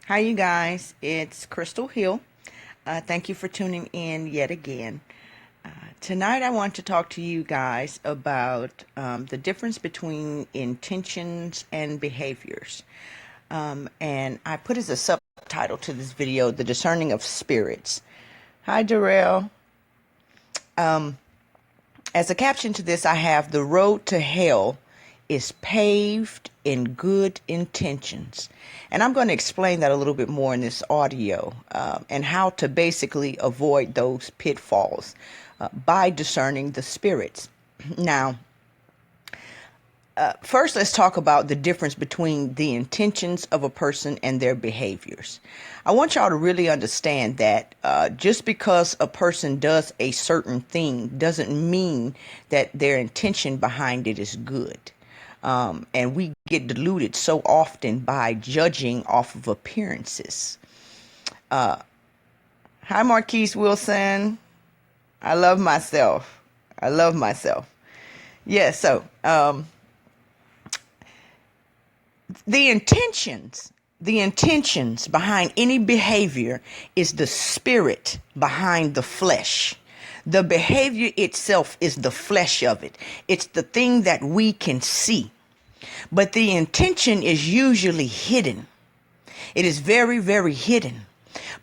Hi, you guys. It's Crystal Hill. Thank you for tuning in yet again. Tonight, I want to talk to you guys about the difference between intentions and behaviors. And I put as a subtitle to this video, The Discerning of Spirits. Hi, Darrell. As a caption to this, I have "The road to hell is paved in good intentions." And I'm going to explain that a little bit more in this audio and how to basically avoid those pitfalls by discerning the spirits. Now, first, let's talk about the difference between the intentions of a person and their behaviors. I want y'all to really understand that just because a person does a certain thing doesn't mean that their intention behind it is good. And we get deluded so often by judging off of appearances. Hi, Marquise Wilson. I love myself. Yeah, so the intentions behind any behavior is the spirit behind the flesh. The behavior itself is the flesh of it. It's the thing that we can see. But the intention is usually hidden. It is very, very hidden.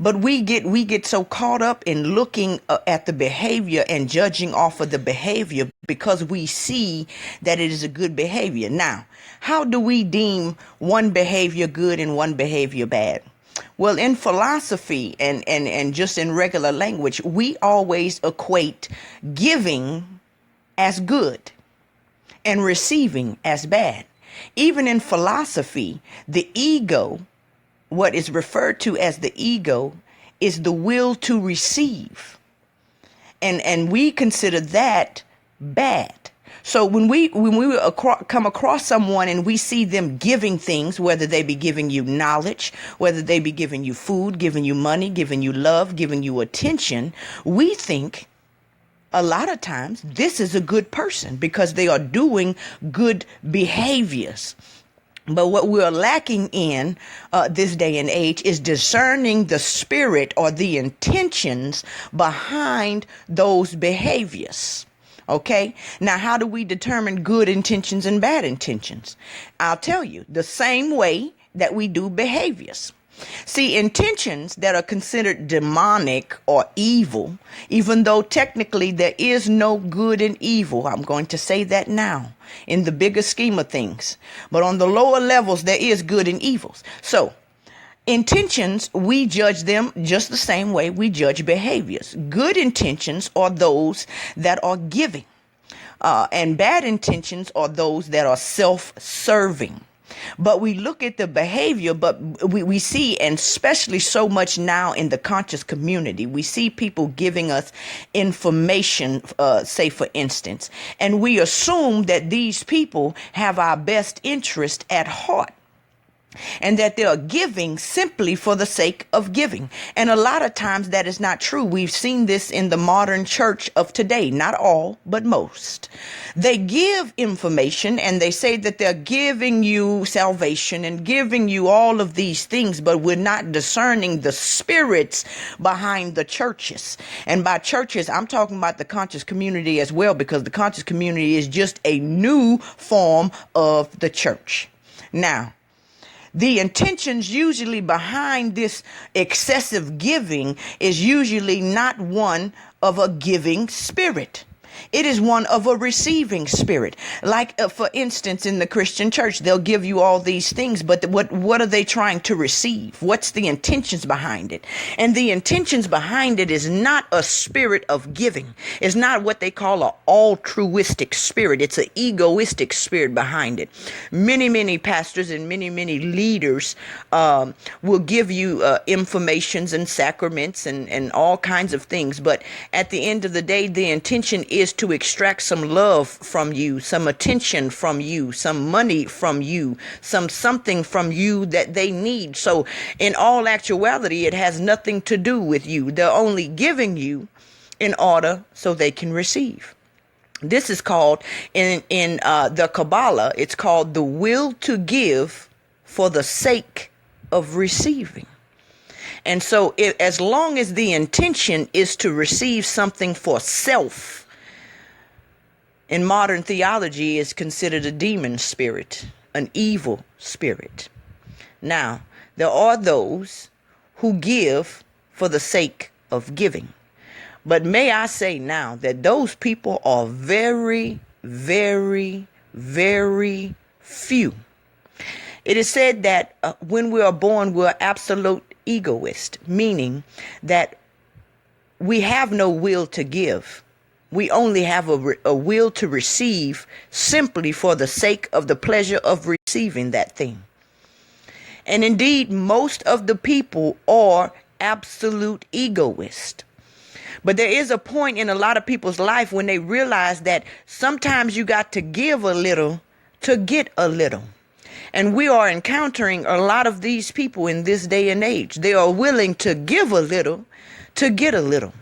But we get so caught up in looking at the behavior and judging off of the behavior because we see that it is a good behavior. Now, how do we deem one behavior good and one behavior bad? Well, in philosophy and just in regular language, we always equate giving as good and receiving as bad. Even in philosophy, the ego, what is referred to as the ego, is the will to receive. And we consider that bad. So when we come across someone and we see them giving things, whether they be giving you knowledge, whether they be giving you food, giving you money, giving you love, giving you attention, we think a lot of times this is a good person because they are doing good behaviors. But what we're lacking in this day and age is discerning the spirit or the intentions behind those behaviors. Okay, now how do we determine good intentions and bad intentions? I'll tell you, the same way that we do behaviors. See, intentions that are considered demonic or evil, even though technically there is no good and evil, I'm going to say that now, in the bigger scheme of things. But on the lower levels, there is good and evils. So, intentions, we judge them just the same way we judge behaviors. Good intentions are those that are giving, and bad intentions are those that are self-serving. But we look at the behavior, but we see, and especially so much now in the conscious community, we see people giving us information, say for instance, and we assume that these people have our best interest at heart. And that they are giving simply for the sake of giving. And a lot of times that is not true. We've seen this in the modern church of today. Not all, but most. They give information and they say that they're giving you salvation and giving you all of these things, but we're not discerning the spirits behind the churches. And by churches, I'm talking about the conscious community as well, because the conscious community is just a new form of the church. Now, the intentions usually behind this excessive giving is usually not one of a giving spirit. It is one of a receiving spirit. Like, for instance, in the Christian church, they'll give you all these things, but what are they trying to receive? What's the intentions behind it? And the intentions behind it is not a spirit of giving. It's not what they call an altruistic spirit. It's an egoistic spirit behind it. Many pastors and many leaders will give you informations and sacraments and all kinds of things. But at the end of the day, the intention is to extract some love from you, some attention from you, some money from you, something from you that they need. So in all actuality, it has nothing to do with you. They're only giving you in order so they can receive. This is called in the Kabbalah, it's called the will to give for the sake of receiving. And so as long as the intention is to receive something for self, in modern theology is considered a demon spirit, an evil spirit. Now, there are those who give for the sake of giving. But may I say now that those people are very, very, very few. It is said that when we are born, we're absolute egoists, meaning that we have no will to give. We only have a will to receive simply for the sake of the pleasure of receiving that thing. And indeed, most of the people are absolute egoists. But there is a point in a lot of people's life when they realize that sometimes you got to give a little to get a little. And we are encountering a lot of these people in this day and age. They are willing to give a little to get a little.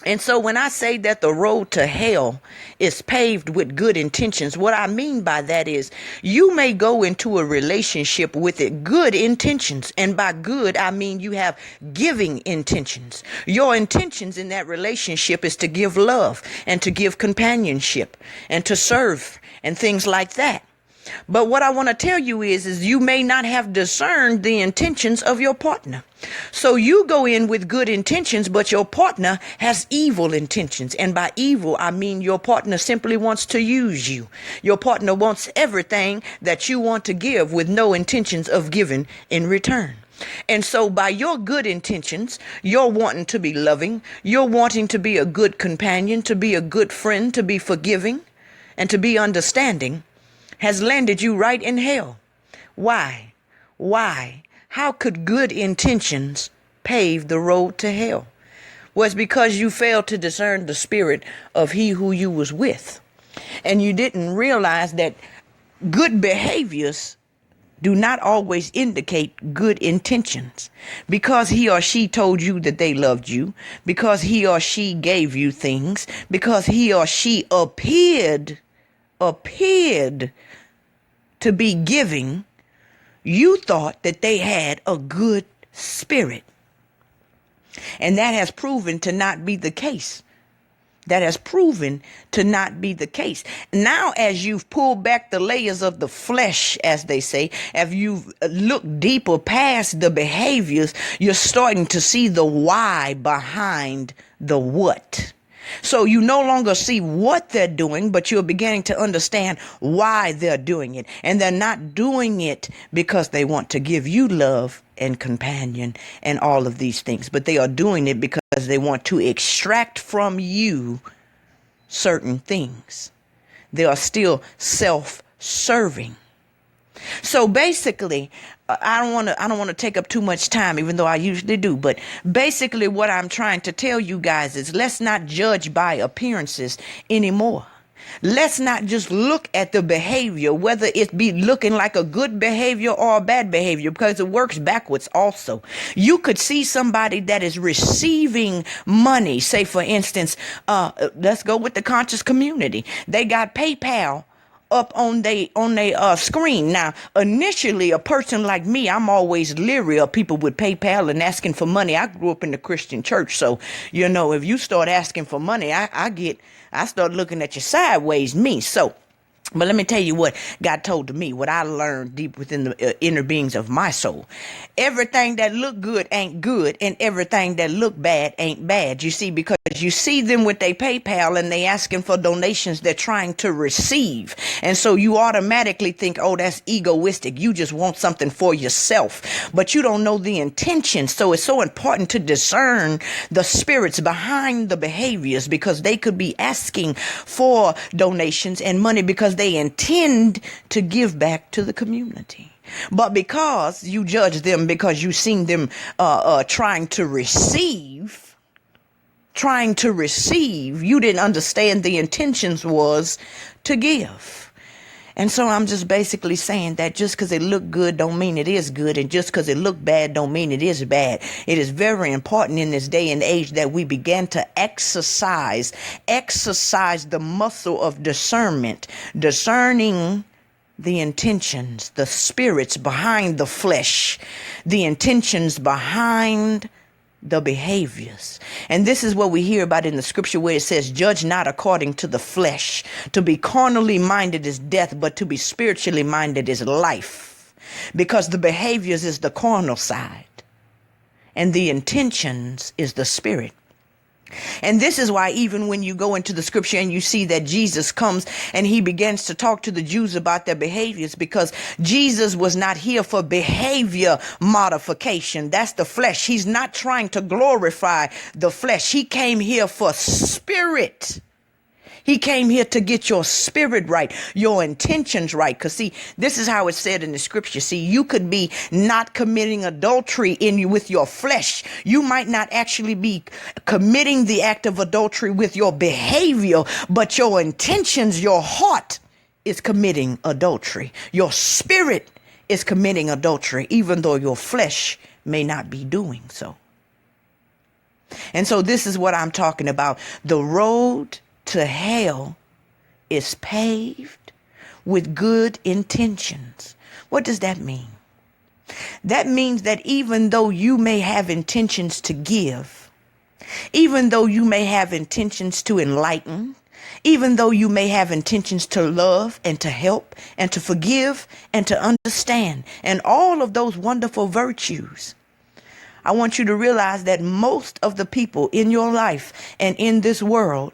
And so when I say that the road to hell is paved with good intentions, what I mean by that is you may go into a relationship with it good intentions. And by good, I mean you have giving intentions. Your intentions in that relationship is to give love and to give companionship and to serve and things like that. But what I want to tell you is you may not have discerned the intentions of your partner. So you go in with good intentions, but your partner has evil intentions. And by evil, I mean your partner simply wants to use you. Your partner wants everything that you want to give with no intentions of giving in return. And so by your good intentions, you're wanting to be loving, you're wanting to be a good companion, to be a good friend, to be forgiving, and to be understanding, has landed you right in hell. Why? Why? How could good intentions pave the road to hell? Well, it's because you failed to discern the spirit of he who you was with. And you didn't realize that good behaviors do not always indicate good intentions. Because he or she told you that they loved you, because he or she gave you things, because he or she appeared to be giving, you thought that they had a good spirit. And that has proven to not be the case. That has proven to not be the case. Now, as you've pulled back the layers of the flesh, as they say, as you've looked deeper past the behaviors, you're starting to see the why behind the what. So you no longer see what they're doing, but you're beginning to understand why they're doing it. And they're not doing it because they want to give you love and companion and all of these things, but they are doing it because they want to extract from you certain things. They are still self-serving. So basically, I don't want to take up too much time, even though I usually do. But basically what I'm trying to tell you guys is let's not judge by appearances anymore. Let's not just look at the behavior, whether it be looking like a good behavior or a bad behavior, because it works backwards also. You could see somebody that is receiving money. Say, for instance, let's go with the conscious community. They got PayPal up on they screen. Now, initially, a person like me, I'm always leery of people with PayPal and asking for money. I grew up in the Christian church, so if you start asking for money, I start looking at you sideways, me. So, but let me tell you what God told to me, what I learned deep within the inner beings of my soul. Everything that look good ain't good, and everything that look bad ain't bad. You see, because you see them with their PayPal and they asking for donations they're trying to receive. And so you automatically think, oh, that's egoistic. You just want something for yourself, but you don't know the intention. So it's so important to discern the spirits behind the behaviors, because they could be asking for donations and money because they intend to give back to the community. But because you judge them because you've seen them trying to receive, you didn't understand the intentions was to give. And so I'm just basically saying that just because it look good don't mean it is good. And just because it look bad don't mean it is bad. It is very important in this day and age that we begin to exercise the muscle of discernment, discerning the intentions, the spirits behind the flesh, the intentions behind the behaviors. And this is what we hear about in the scripture where it says, judge not according to the flesh. To be carnally minded is death, but to be spiritually minded is life. Because the behaviors is the carnal side and the intentions is the spirit. And this is why even when you go into the scripture and you see that Jesus comes and he begins to talk to the Jews about their behaviors, because Jesus was not here for behavior modification. That's the flesh. He's not trying to glorify the flesh. He came here for spirit. He came here to get your spirit right, your intentions right. Because see, this is how it's said in the scripture. See, you could be not committing adultery with your flesh. You might not actually be committing the act of adultery with your behavior, but your intentions, your heart is committing adultery. Your spirit is committing adultery, even though your flesh may not be doing so. And so this is what I'm talking about. The road to hell is paved with good intentions. What does that mean? That means that even though you may have intentions to give, even though you may have intentions to enlighten, even though you may have intentions to love and to help and to forgive and to understand and all of those wonderful virtues, I want you to realize that most of the people in your life and in this world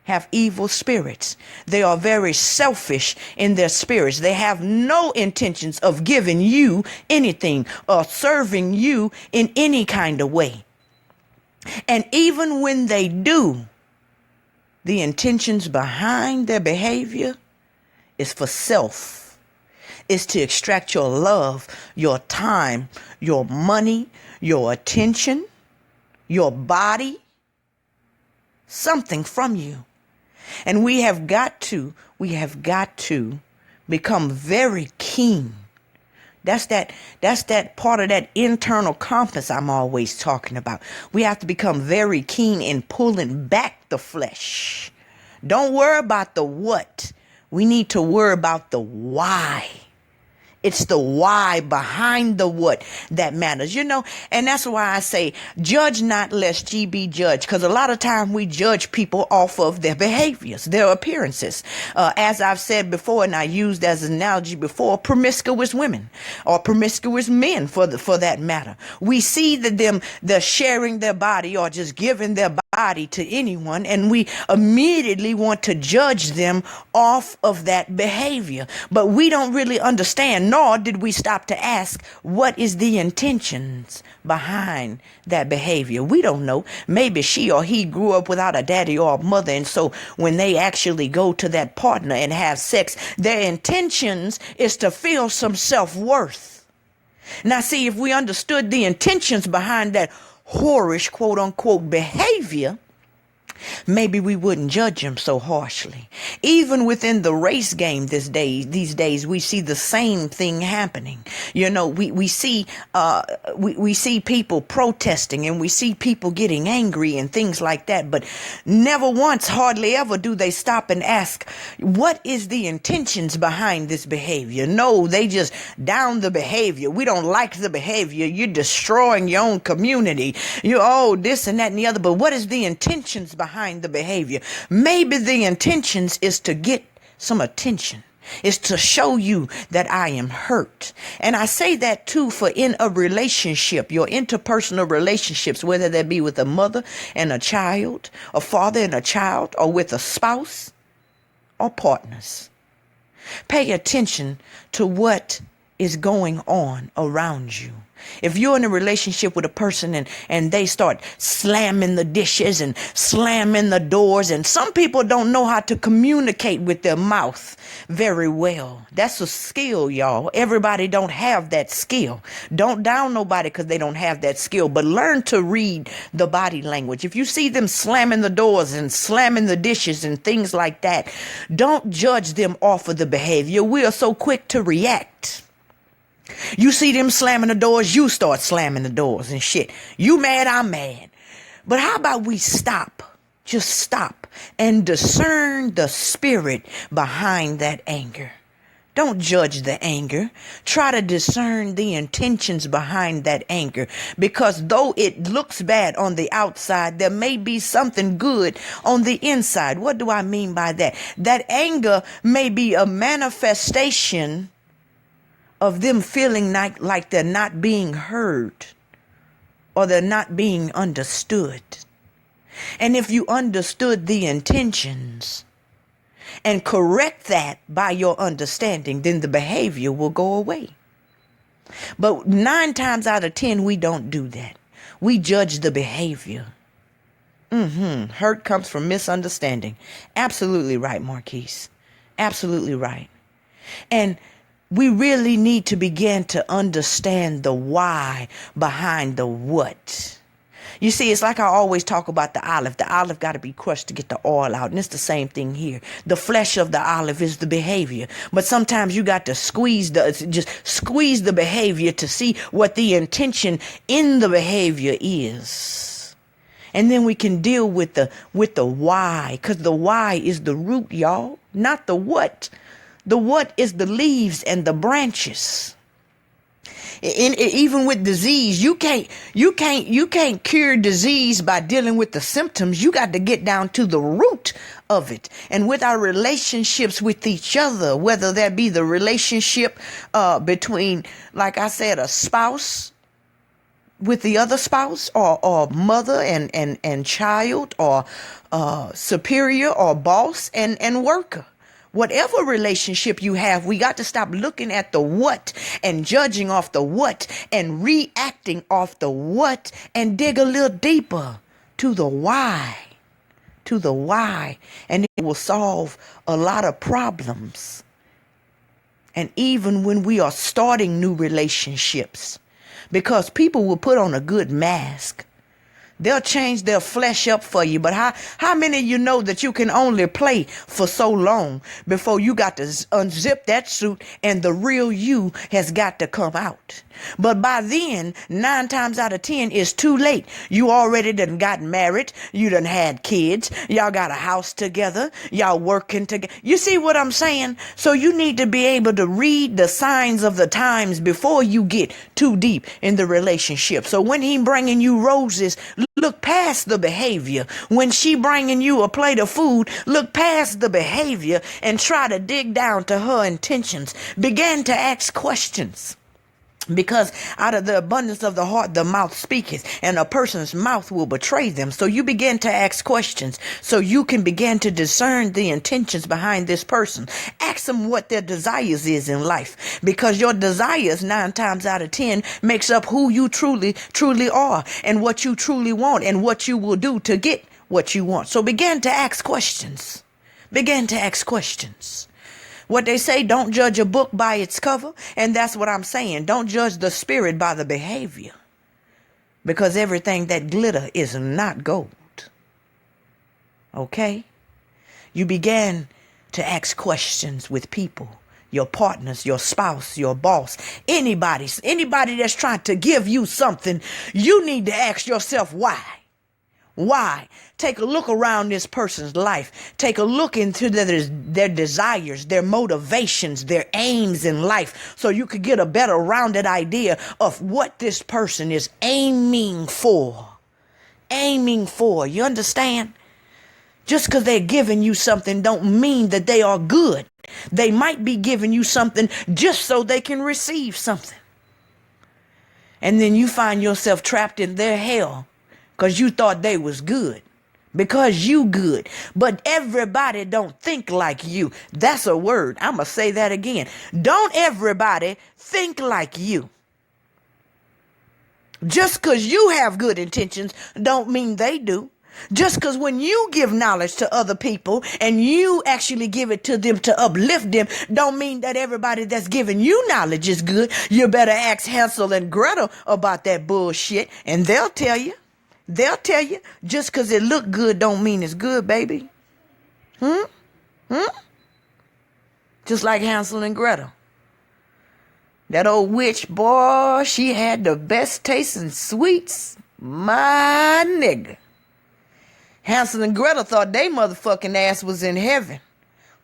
have evil spirits. They are very selfish in their spirits. They have no intentions of giving you anything or serving you in any kind of way. And even when they do, the intentions behind their behavior is for self. It's to extract your love, your time, your money, your attention, your body, something from you. And we have got to become very keen. That's that part of that internal compass I'm always talking about. We have to become very keen in pulling back the flesh. Don't worry about the what. We need to worry about the why. It's the why behind the what that matters, and that's why I say, judge not lest ye be judged. Because a lot of time we judge people off of their behaviors, their appearances. As I've said before, and I used as an analogy before, promiscuous women or promiscuous men for that matter. We see that they're sharing their body or just giving their body to anyone, and we immediately want to judge them off of that behavior. But we don't really understand, nor did we stop to ask, what is the intentions behind that behavior? We don't know. Maybe she or he grew up without a daddy or a mother, and so when they actually go to that partner and have sex, their intentions is to feel some self-worth. Now see, if we understood the intentions behind that whorish, quote unquote, behavior, maybe we wouldn't judge him so harshly. Even within the race game these days, we see the same thing happening. We see people protesting, and we see people getting angry and things like that. But never once, hardly ever, do they stop and ask, what is the intentions behind this behavior? No, they just down the behavior. We don't like the behavior. You're destroying your own community. This and that and the other. But what is the intentions behind the behavior? Maybe the intentions is to get some attention. It's to show you that I am hurt. And I say that too for in a relationship, your interpersonal relationships, whether that be with a mother and a child, a father and a child, or with a spouse or partners. Pay attention to what is going on around you. If you're in a relationship with a person and they start slamming the dishes and slamming the doors, and some people don't know how to communicate with their mouth very well. That's a skill, y'all. Everybody don't have that skill. Don't down nobody because they don't have that skill, but learn to read the body language. If you see them slamming the doors and slamming the dishes and things like that, don't judge them off of the behavior. We are so quick to react. You see them slamming the doors, you start slamming the doors and shit. You mad, I'm mad. But how about we stop? Just stop and discern the spirit behind that anger. Don't judge the anger. Try to discern the intentions behind that anger. Because though it looks bad on the outside, there may be something good on the inside. What do I mean by that? That anger may be a manifestation of them feeling like they're not being heard or they're not being understood. And if you understood the intentions and correct that by your understanding, then the behavior will go away. But 9 times out of 10, we don't do that. We judge the behavior. Hurt comes from misunderstanding. Absolutely right, Marquise. Absolutely right. And we really need to begin to understand the why behind the what. You see, it's like I always talk about the olive. The olive got to be crushed to get the oil out. And it's the same thing here. The flesh of the olive is the behavior. But sometimes you got to squeeze the behavior to see what the intention in the behavior is. And then we can deal with the why. Because the why is the root, y'all. Not the what. The what is the leaves and the branches. Even with disease, you can't cure disease by dealing with the symptoms. You got to get down to the root of it. And with our relationships with each other, whether that be the relationship between, like I said, a spouse with the other spouse, or mother and child, or superior or boss and worker. Whatever relationship you have, we got to stop looking at the what and judging off the what and reacting off the what and dig a little deeper to the why. To the why. And it will solve a lot of problems. And even when we are starting new relationships, because people will put on a good mask. They'll change their flesh up for you. But how many of you know that you can only play for so long before you got to unzip that suit and the real you has got to come out? But by then, 9 times out of 10, it's too late. You already done got married. You done had kids. Y'all got a house together. Y'all working together. You see what I'm saying? So you need to be able to read the signs of the times before you get too deep in the relationship. So when he bringing you roses, look past the behavior. When she bringing you a plate of food, look past the behavior and try to dig down to her intentions. Begin to ask questions. Because out of the abundance of the heart, the mouth speaketh, and a person's mouth will betray them. So you begin to ask questions so you can begin to discern the intentions behind this person. Ask them what their desires is in life, because your desires 9 times out of 10 makes up who you truly are and what you truly want and what you will do to get what you want. So begin to ask questions. Begin to ask questions. What they say, don't judge a book by its cover. And that's what I'm saying. Don't judge the spirit by the behavior. Because everything that glitter is not gold. Okay? You began to ask questions with people. Your partners, your spouse, your boss, anybody that's trying to give you something. You need to ask yourself why. Why? Take a look around this person's life. Take a look into their desires, their motivations, their aims in life, so you could get a better rounded idea of what this person is aiming for. Aiming for. You understand? Just because they're giving you something don't mean that they are good. They might be giving you something just so they can receive something. And then you find yourself trapped in their hell. Because you thought they was good. because you good. But everybody don't think like you. That's a word. I'm going to say that again. Don't everybody think like you. Just because you have good intentions don't mean they do. Just because when you give knowledge to other people and you actually give it to them to uplift them, don't mean that everybody that's giving you knowledge is good. You better ask Hansel and Gretel about that bullshit, and they'll tell you. They'll tell you. Just because it look good don't mean it's good, baby. Just like Hansel and Gretel. That old witch, boy, she had the best tasting sweets. My nigga. Hansel and Gretel thought they motherfucking ass was in heaven.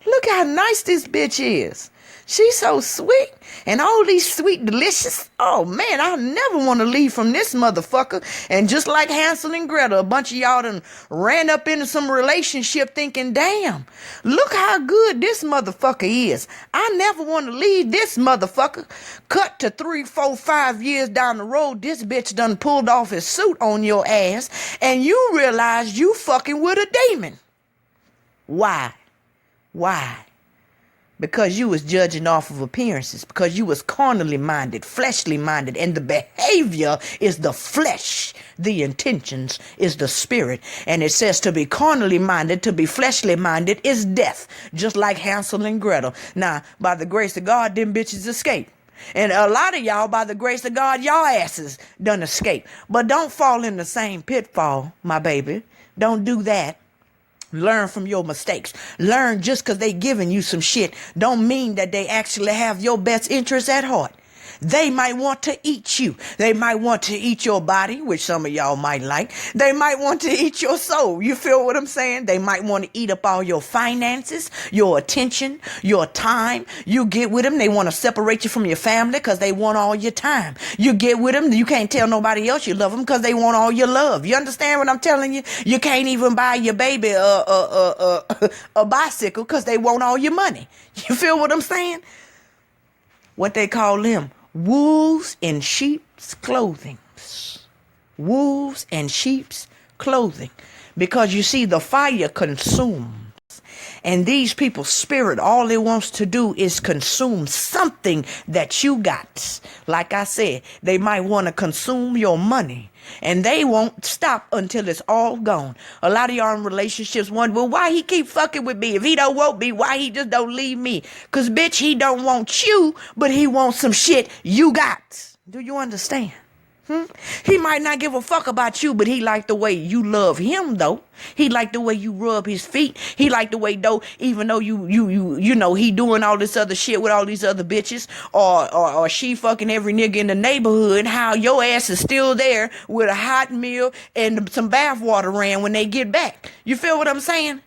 Look how nice this bitch is. She's so sweet and all these sweet delicious. Oh man, I'll never want to leave from this motherfucker. And just like Hansel and Gretel, a bunch of y'all done ran up into some relationship thinking, damn, look how good this motherfucker is. I never want to leave this motherfucker. Cut to 3, 4, 5 years down the road, this bitch done pulled off his suit on your ass and you realize you fucking with a demon. Why? Why? Because you was judging off of appearances, because you was carnally minded, fleshly minded, and the behavior is the flesh. The intentions is the spirit. And it says to be carnally minded, to be fleshly minded is death, just like Hansel and Gretel. Now, by the grace of God, them bitches escape. And a lot of y'all, by the grace of God, y'all asses done escape. But don't fall in the same pitfall, my baby. Don't do that. Learn from your mistakes. Learn just because they giving you some shit don't mean that they actually have your best interests at heart. They might want to eat you. They might want to eat your body, which some of y'all might like. They might want to eat your soul. You feel what I'm saying? They might want to eat up all your finances, your attention, your time. You get with them. They want to separate you from your family because they want all your time. You get with them. You can't tell nobody else you love them because they want all your love. You understand what I'm telling you? You can't even buy your baby a bicycle because they want all your money. You feel what I'm saying? What they call them? Wolves in sheep's clothing. Wolves in sheep's clothing. Because you see, the fire consumes. And these people's spirit, all it wants to do is consume something that you got. Like I said, they might want to consume your money. And they won't stop until it's all gone. A lot of y'all in relationships wonder, well, why he keep fucking with me? If he don't want me, why he just don't leave me? Because, bitch, he don't want you, but he wants some shit you got. Do you understand? He might not give a fuck about you, but he like the way you love him, though. He like the way you rub his feet. He like the way, though, even though you know, he doing all this other shit with all these other bitches, or she fucking every nigga in the neighborhood, how your ass is still there with a hot meal and some bath water ran when they get back. You feel what I'm saying?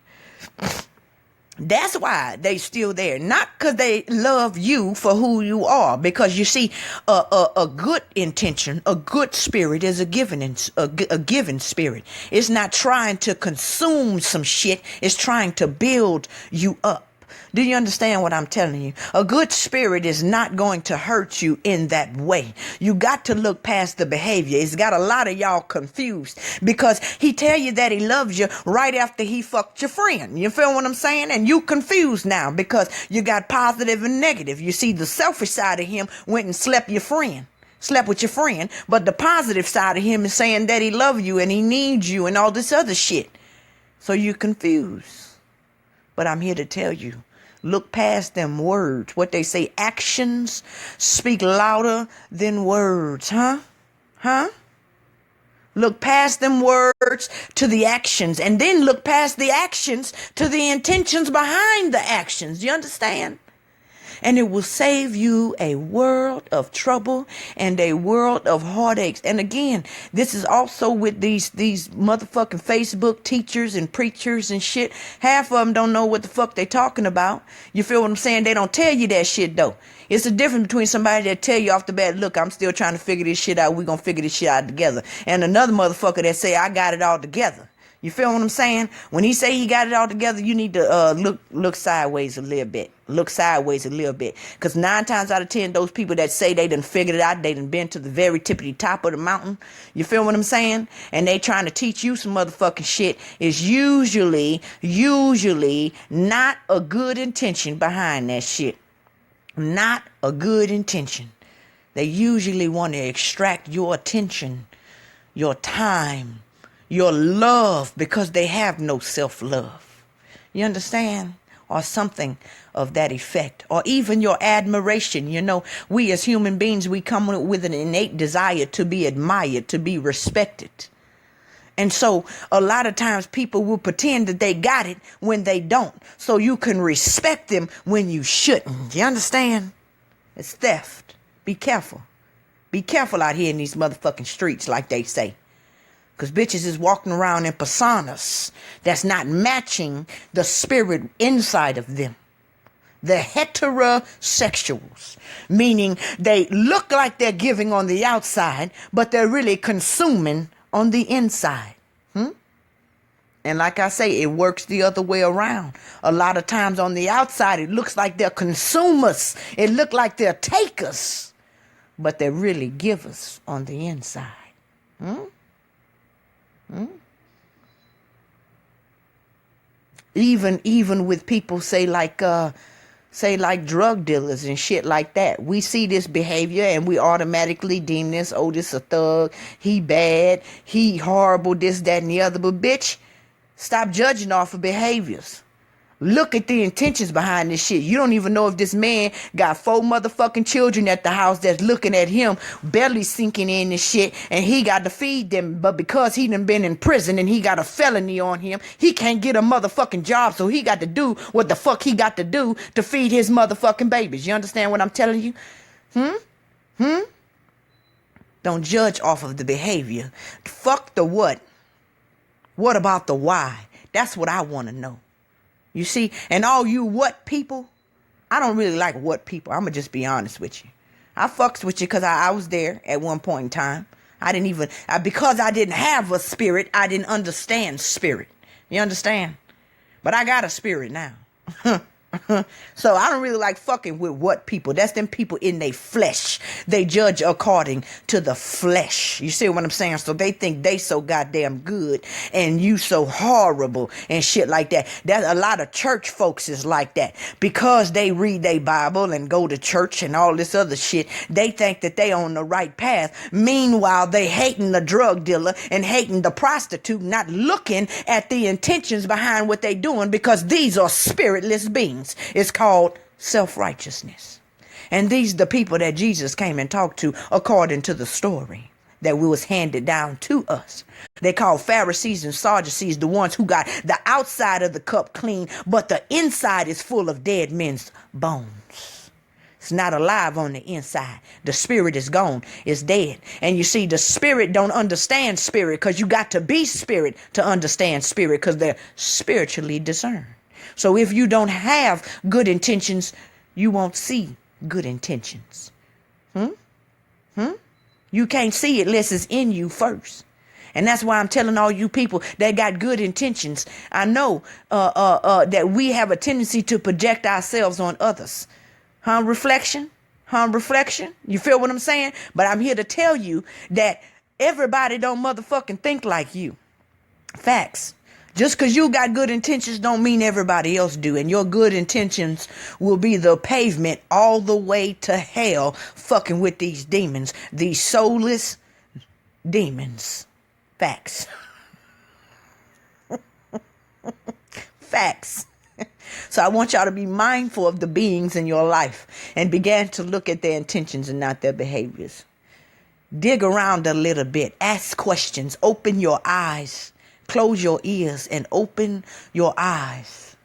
That's why they still there. Not because they love you for who you are. Because you see, a good intention, a good spirit is a given spirit. It's not trying to consume some shit. It's trying to build you up. Do you understand what I'm telling you? A good spirit is not going to hurt you in that way. You got to look past the behavior. It's got a lot of y'all confused because he tell you that he loves you right after he fucked your friend. You feel what I'm saying? And you confused now because you got positive and negative. You see, the selfish side of him went and slept with your friend, but the positive side of him is saying that he loves you and he needs you and all this other shit. So you're confused. But I'm here to tell you, look past them words. What they say, actions speak louder than words. Huh? Look past them words to the actions, and then look past the actions to the intentions behind the actions. You understand? And it will save you a world of trouble and a world of heartaches. And again, this is also with these motherfucking Facebook teachers and preachers and shit. Half of them don't know what the fuck they talking about. You feel what I'm saying? They don't tell you that shit though. It's the difference between somebody that tell you off the bat, look, I'm still trying to figure this shit out. We're going to figure this shit out together. And another motherfucker that say, I got it all together. You feel what I'm saying? When he say he got it all together, you need to look sideways a little bit. Look sideways a little bit. Because 9 times out of 10, those people that say they done figured it out, they done been to the very tippity top of the mountain. You feel what I'm saying? And they trying to teach you some motherfucking shit is usually not a good intention behind that shit. Not a good intention. They usually want to extract your attention, your time, your love, because they have no self-love. You understand? Or something of that effect. Or even your admiration. You know, we as human beings, we come with an innate desire to be admired, to be respected. And so a lot of times people will pretend that they got it when they don't. So you can respect them when you shouldn't. You understand? It's theft. Be careful. Be careful out here in these motherfucking streets, like they say. Because bitches is walking around in personas that's not matching the spirit inside of them. The heterosexuals, meaning they look like they're giving on the outside, but they're really consuming on the inside. And like I say, it works the other way around. A lot of times on the outside, it looks like they're consumers. It looks like they're takers, but they're really givers on the inside. Even with people say like drug dealers and shit like that. We see this behavior and we automatically deem this, oh, this a thug, he bad, he horrible, this, that, and the other. But bitch, stop judging off of behaviors. Look at the intentions behind this shit. You don't even know if this man got 4 motherfucking children at the house that's looking at him, belly sinking in this shit, and he got to feed them. But because he done been in prison and he got a felony on him, he can't get a motherfucking job, so he got to do what the fuck he got to do to feed his motherfucking babies. You understand what I'm telling you? Don't judge off of the behavior. Fuck the what. What about the why? That's what I want to know. You see, and all you what people, I don't really like what people. I'm going to just be honest with you. I fucks with you because I was there at one point in time. Because I didn't have a spirit, I didn't understand spirit. You understand? But I got a spirit now. So I don't really like fucking with what people. That's them people in their flesh. They judge according to the flesh. You see what I'm saying? So they think they so goddamn good and you so horrible and shit like that. That a lot of church folks is like that. Because they read their Bible and go to church and all this other shit, they think that they on the right path. Meanwhile, they hating the drug dealer and hating the prostitute, not looking at the intentions behind what they doing, because these are spiritless beings. It's called self-righteousness. And these are the people that Jesus came and talked to according to the story that was handed down to us. They call Pharisees and Sadducees the ones who got the outside of the cup clean, but the inside is full of dead men's bones. It's not alive on the inside. The spirit is gone. It's dead. And you see, the spirit don't understand spirit, because you got to be spirit to understand spirit, because they're spiritually discerned. So if you don't have good intentions, you won't see good intentions. You can't see it unless it's in you first. And that's why I'm telling all you people that got good intentions. I know that we have a tendency to project ourselves on others. Reflection. You feel what I'm saying? But I'm here to tell you that everybody don't motherfucking think like you. Facts. Just because you got good intentions don't mean everybody else do. And your good intentions will be the pavement all the way to hell, fucking with these demons, these soulless demons. Facts. Facts. So I want y'all to be mindful of the beings in your life and begin to look at their intentions and not their behaviors. Dig around a little bit. Ask questions. Open your eyes. Close your ears and open your eyes.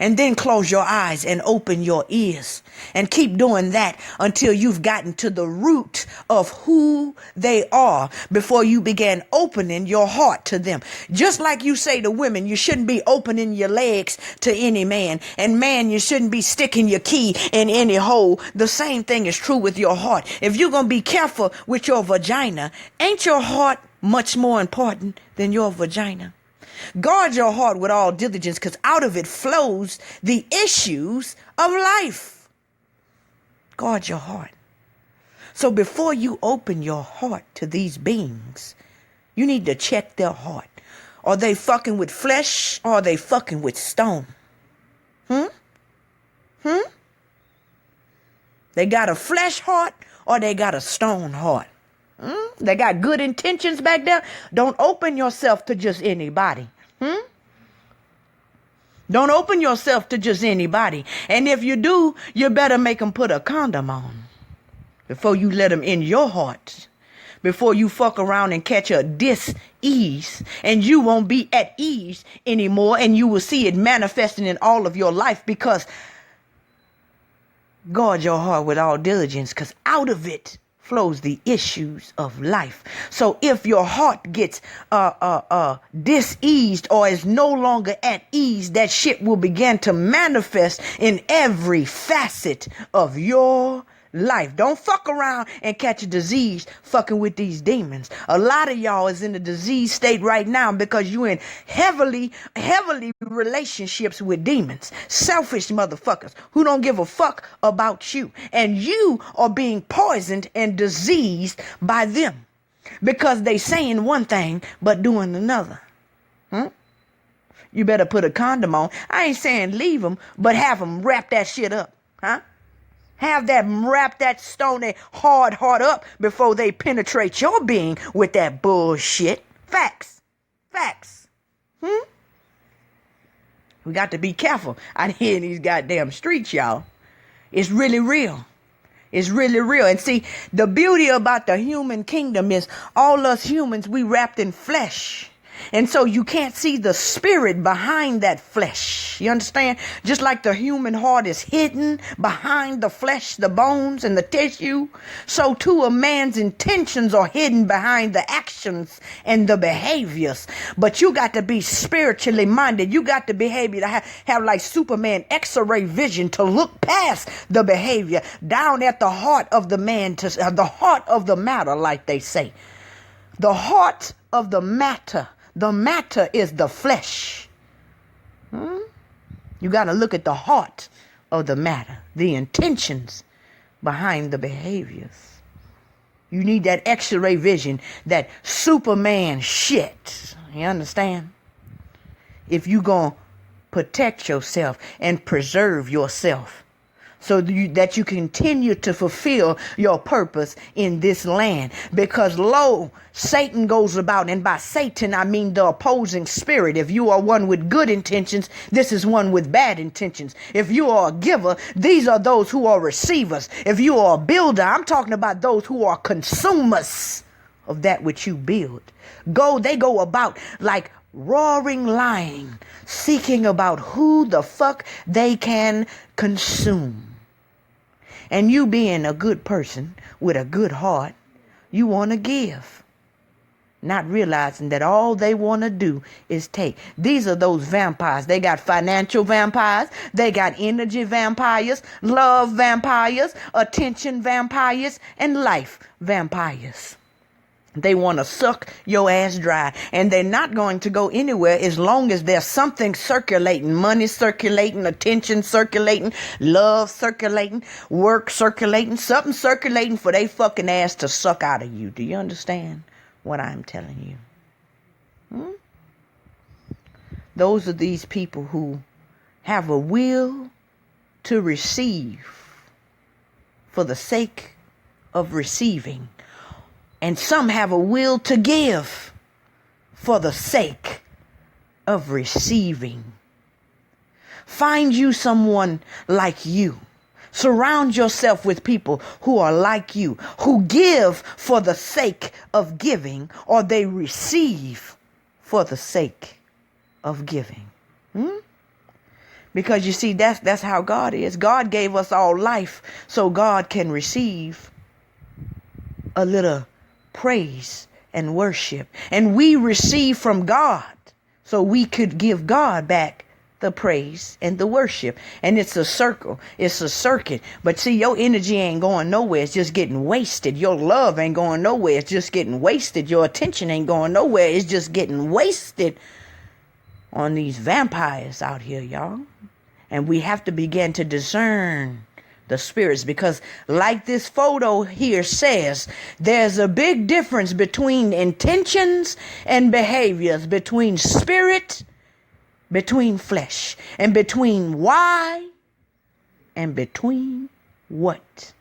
And then close your eyes and open your ears. And keep doing that until you've gotten to the root of who they are before you begin opening your heart to them. Just like you say to women, you shouldn't be opening your legs to any man. And man, you shouldn't be sticking your key in any hole. The same thing is true with your heart. If you're going to be careful with your vagina, ain't your heart much more important than your vagina? Guard your heart with all diligence, because out of it flows the issues of life. Guard your heart. So before you open your heart to these beings, you need to check their heart. Are they fucking with flesh, or are they fucking with stone? They got a flesh heart, or they got a stone heart? They got good intentions back there? Don't open yourself to just anybody. Don't open yourself to just anybody. And if you do, you better make them put a condom on before you let them in your heart. Before you fuck around and catch a dis-ease, and you won't be at ease anymore, and you will see it manifesting in all of your life, because guard your heart with all diligence, because out of it flows the issues of life. So if your heart gets diseased or is no longer at ease, that shit will begin to manifest in every facet of your life. Don't fuck around and catch a disease fucking with these demons. A lot of y'all is in a disease state right now because you in heavily relationships with demons. Selfish motherfuckers who don't give a fuck about you. And you are being poisoned and diseased by them because they saying one thing but doing another. You better put a condom on. I ain't saying leave them, but have them wrap that shit up. Have them wrap that stony hard heart up before they penetrate your being with that bullshit. Facts. We got to be careful out here in these goddamn streets, y'all. It's really real. It's really real. And see, the beauty about the human kingdom is all us humans, we wrapped in flesh. And so you can't see the spirit behind that flesh. You understand? Just like the human heart is hidden behind the flesh, the bones, and the tissue, so too a man's intentions are hidden behind the actions and the behaviors. But you got to be spiritually minded. You got to behave, to have like Superman X-ray vision to look past the behavior down at the heart of the man, to the heart of the matter, like they say. The heart of the matter. The matter is the flesh. You got to look at the heart of the matter, the intentions behind the behaviors. You need that X-ray vision, that Superman shit. You understand? If you going to protect yourself and preserve yourself, so that you continue to fulfill your purpose in this land. Because lo, Satan goes about, and by Satan I mean the opposing spirit. If you are one with good intentions, this is one with bad intentions. If you are a giver, these are those who are receivers. If you are a builder, I'm talking about those who are consumers of that which you build. They go about like roaring lion, seeking about who the fuck they can consume. And you being a good person with a good heart, you want to give, not realizing that all they want to do is take. These are those vampires. They got financial vampires. They got energy vampires, love vampires, attention vampires, and life vampires. They want to suck your ass dry, and they're not going to go anywhere as long as there's something circulating, money circulating, attention circulating, love circulating, work circulating, something circulating for they fucking ass to suck out of you. Do you understand what I'm telling you? Those are these people who have a will to receive for the sake of receiving. And some have a will to give for the sake of receiving. Find you someone like you. Surround yourself with people who are like you, who give for the sake of giving, or they receive for the sake of giving. Because you see, that's how God is. God gave us all life so God can receive a little praise and worship. And we receive from God so we could give God back the praise and the worship. And it's a circle. It's a circuit. But see, your energy ain't going nowhere. It's just getting wasted. Your love ain't going nowhere. It's just getting wasted. Your attention ain't going nowhere. It's just getting wasted. on these vampires out here, y'all. And we have to begin to discern the spirits, because like this photo here says, there's a big difference between intentions and behaviors, between spirit, between flesh, and between why and between what.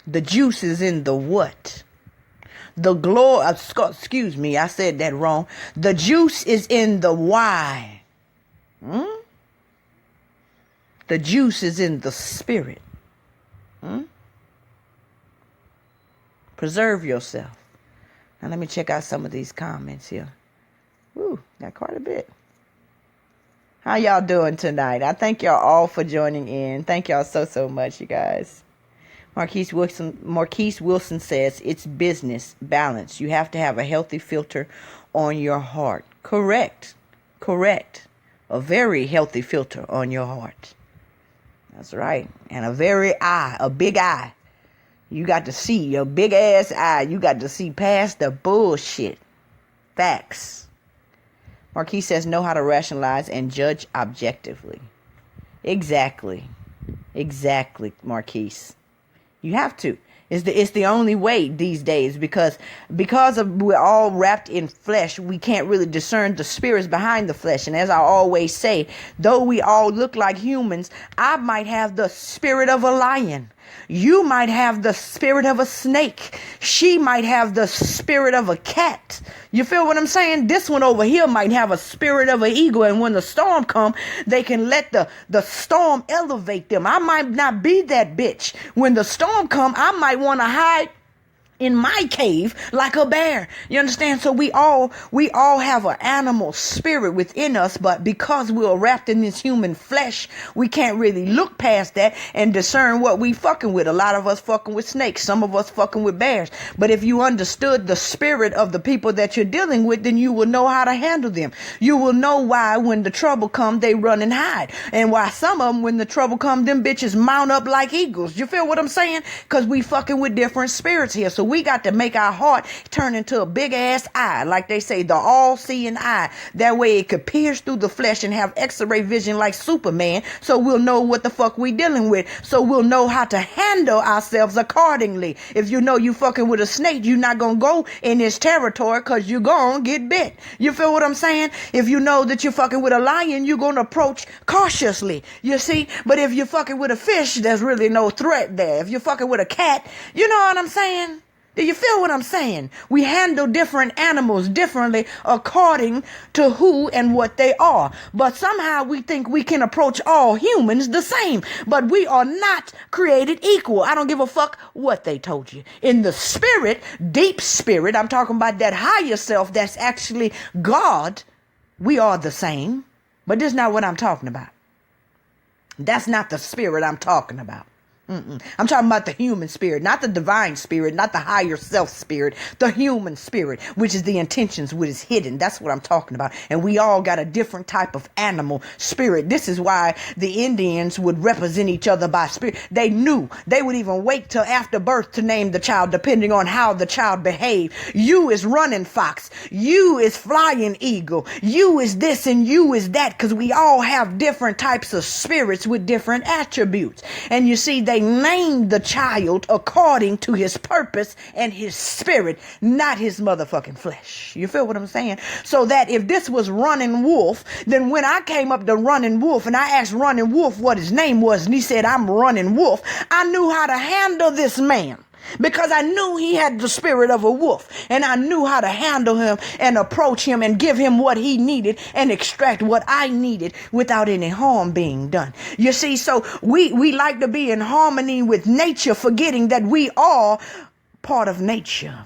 The juice is in the what. The glory, excuse me, I said that wrong. The juice is in the why. The juice is in the spirit. Preserve yourself. Now let me check out some of these comments here. Ooh, got quite a bit. How y'all doing tonight? I thank y'all all for joining in. Thank y'all so much, you guys. Marquise Wilson says, it's business balance. You have to have a healthy filter on your heart. Correct. A very healthy filter on your heart. That's right. And a big eye. You got to see your big ass eye. You got to see past the bullshit. Facts. Marquise says, know how to rationalize and judge objectively. Exactly, Marquise. You have to. It's the only way these days, because we're all wrapped in flesh. We can't really discern the spirits behind the flesh. And as I always say, though we all look like humans, I might have the spirit of a lion. You might have the spirit of a snake. She might have the spirit of a cat. You feel what I'm saying? This one over here might have a spirit of an eagle. And when the storm comes, they can let the storm elevate them. I might not be that bitch. When the storm comes, I might want to hide in my cave like a bear. You understand? So we all have an animal spirit within us, but because we're wrapped in this human flesh, we can't really look past that and discern what we fucking with. A lot of us fucking with snakes, some of us fucking with bears. But if you understood the spirit of the people that you're dealing with, then you will know how to handle them. You will know why when the trouble come, they run and hide. And why some of them, when the trouble come, them bitches mount up like eagles. You feel what I'm saying? Because we fucking with different spirits here. So we got to make our heart turn into a big ass eye, like they say, the all-seeing eye. That way it could pierce through the flesh and have x-ray vision like Superman, so we'll know what the fuck we dealing with. So we'll know how to handle ourselves accordingly. If you know you fucking with a snake, you're not gonna go in his territory because you're gonna get bit. You feel what I'm saying? If you know that you're fucking with a lion, you're gonna approach cautiously. You see? But if you're fucking with a fish, there's really no threat there. If you're fucking with a cat, you know what I'm saying? Do you feel what I'm saying? We handle different animals differently according to who and what they are. But somehow we think we can approach all humans the same. But we are not created equal. I don't give a fuck what they told you. In the spirit, deep spirit, I'm talking about that higher self that's actually God, we are the same. But this is not what I'm talking about. That's not the spirit I'm talking about. I'm talking about the human spirit, not the divine spirit, not the higher self spirit, the human spirit, which is the intentions, which is hidden. That's what I'm talking about. And we all got a different type of animal spirit. This is why the Indians would represent each other by spirit. They knew. They would even wait till after birth to name the child, depending on how the child behaved. You is running fox. You is flying eagle. You is this and you is that, because we all have different types of spirits with different attributes. And you see, they named the child according to his purpose and his spirit, not his motherfucking flesh. You feel what I'm saying? So that if this was Running Wolf, then when I came up to Running Wolf and I asked Running Wolf what his name was, and he said, I'm Running Wolf, I knew how to handle this man. Because I knew he had the spirit of a wolf, and I knew how to handle him and approach him and give him what he needed and extract what I needed without any harm being done. You see, so we like to be in harmony with nature, forgetting that we are part of nature.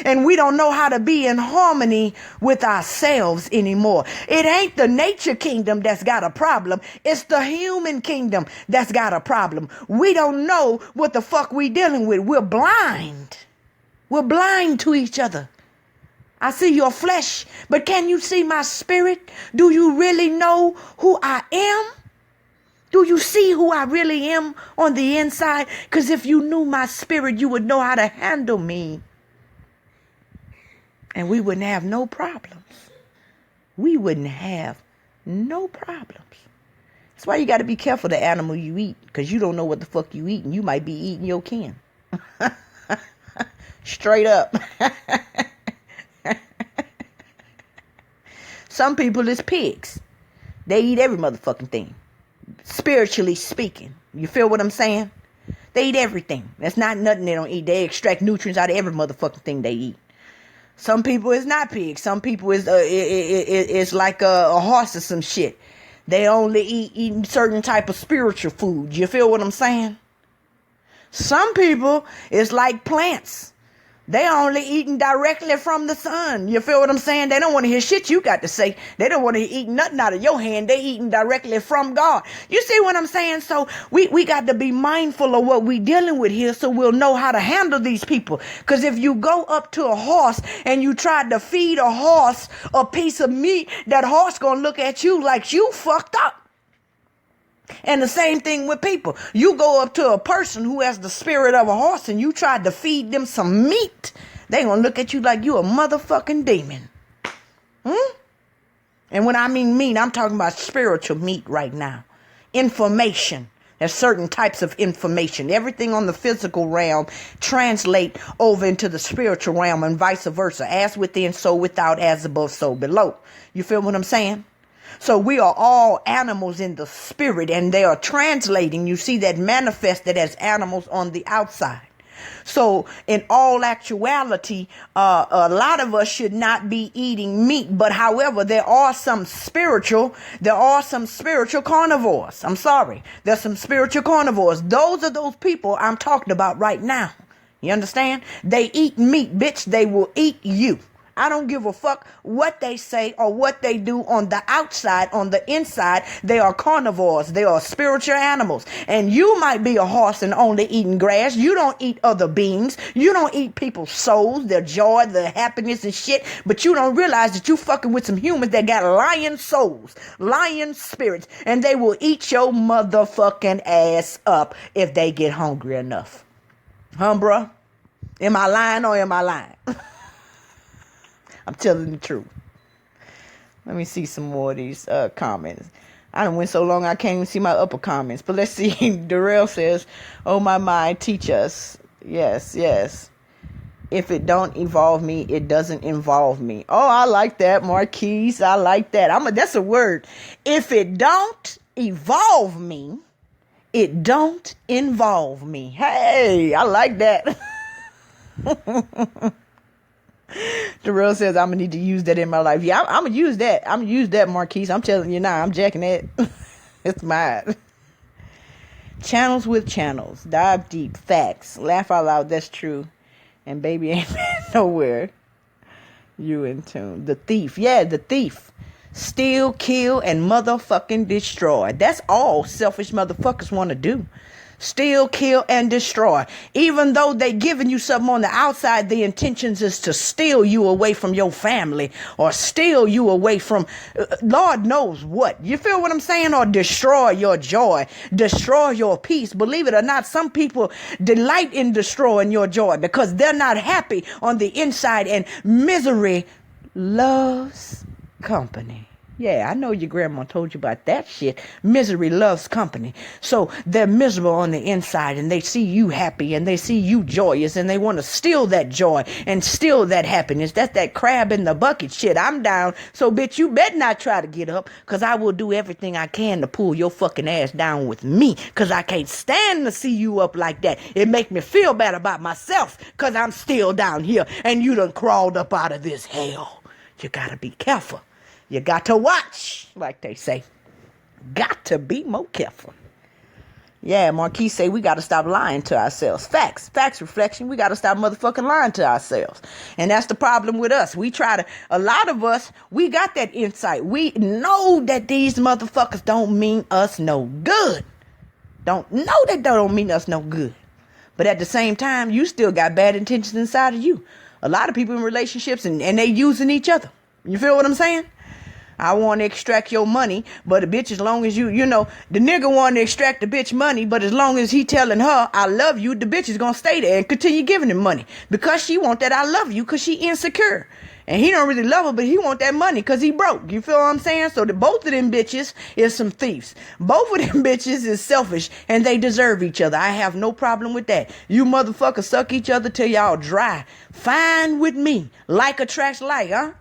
And we don't know how to be in harmony with ourselves anymore. It ain't the nature kingdom that's got a problem. It's the human kingdom that's got a problem. We don't know what the fuck we dealing with. We're blind. We're blind to each other. I see your flesh, but can you see my spirit? Do you really know who I am? Do you see who I really am on the inside? Because if you knew my spirit, you would know how to handle me. And we wouldn't have no problems. We wouldn't have no problems. That's why you got to be careful the animal you eat, because you don't know what the fuck you eat, and you might be eating your kin. Straight up. Some people is pigs. They eat every motherfucking thing. Spiritually speaking. You feel what I'm saying? They eat everything. That's not nothing they don't eat. They extract nutrients out of every motherfucking thing they eat. Some people is not pigs. Some people is like a horse or some shit. They only eating certain type of spiritual food. You feel what I'm saying? Some people is like plants. They only eating directly from the sun. You feel what I'm saying? They don't want to hear shit you got to say. They don't want to eat nothing out of your hand. They eating directly from God. You see what I'm saying? So we got to be mindful of what we dealing with here, so we'll know how to handle these people. Because if you go up to a horse and you try to feed a horse a piece of meat, that horse gonna look at you like you fucked up. And the same thing with people. You go up to a person who has the spirit of a horse and you try to feed them some meat, they gonna look at you like you a motherfucking demon. And when I mean meat, I'm talking about spiritual meat right now. Information. There's certain types of information. Everything on the physical realm translate over into the spiritual realm and vice versa. As within, so without, as above, so below. You feel what I'm saying? So we are all animals in the spirit, and they are translating. You see that manifested as animals on the outside. So in all actuality, a lot of us should not be eating meat. But however, there are some spiritual carnivores. I'm sorry. There's some spiritual carnivores. Those are those people I'm talking about right now. You understand? They eat meat, bitch. They will eat you. I don't give a fuck what they say or what they do on the outside. On the inside, they are carnivores. They are spiritual animals. And you might be a horse and only eating grass. You don't eat other beings. You don't eat people's souls, their joy, their happiness and shit. But you don't realize that you fucking with some humans that got lion souls, lion spirits. And they will eat your motherfucking ass up if they get hungry enough. Bruh? Am I lying or am I lying? I'm telling the truth. Let me see some more of these comments. I done went so long I can't even see my upper comments. But let's see. Darrell says, oh my, teach us. Yes. If it don't involve me, it doesn't involve me. Oh, I like that, Marquise. I like that. That's a word. If it don't evolve me, it don't involve me. Hey, I like that. Darrell says, I'm going to need to use that in my life. Yeah, I'm going to use that. I'm going to use that, Marquise. I'm telling you now, I'm jacking that. It's mine. Channels with channels. Dive deep. Facts. Laugh out loud. That's true. And baby ain't been nowhere. You in tune. The thief. Yeah, the thief. Steal, kill, and motherfucking destroy. That's all selfish motherfuckers want to do. Steal, kill, and destroy. Even though they giving you something on the outside, the intentions is to steal you away from your family or steal you away from Lord knows what. You feel what I'm saying? Or destroy your joy, destroy your peace. Believe it or not, some people delight in destroying your joy because they're not happy on the inside, and misery loves company. Yeah, I know your grandma told you about that shit. Misery loves company. So they're miserable on the inside, and they see you happy and they see you joyous, and they want to steal that joy and steal that happiness. That's that crab in the bucket shit. I'm down. So bitch, you better not try to get up, because I will do everything I can to pull your fucking ass down with me, because I can't stand to see you up like that. It make me feel bad about myself because I'm still down here and you done crawled up out of this hell. You gotta be careful. You got to watch, like they say. Got to be more careful. Yeah, Marquis say we got to stop lying to ourselves. Facts reflection. We got to stop motherfucking lying to ourselves. And that's the problem with us. A lot of us, we got that insight. We know that these motherfuckers don't mean us no good. Don't mean us no good. But at the same time, you still got bad intentions inside of you. A lot of people in relationships and they using each other. You feel what I'm saying? I want to extract your money, but a bitch, as long as you know, the nigga want to extract the bitch money, but as long as he telling her, I love you, the bitch is going to stay there and continue giving him money because she want that I love you because she insecure. And he don't really love her, but he want that money because he broke. You feel what I'm saying? So both of them bitches is some thieves. Both of them bitches is selfish and they deserve each other. I have no problem with that. You motherfuckers suck each other till y'all dry. Fine with me. Like attracts like, huh?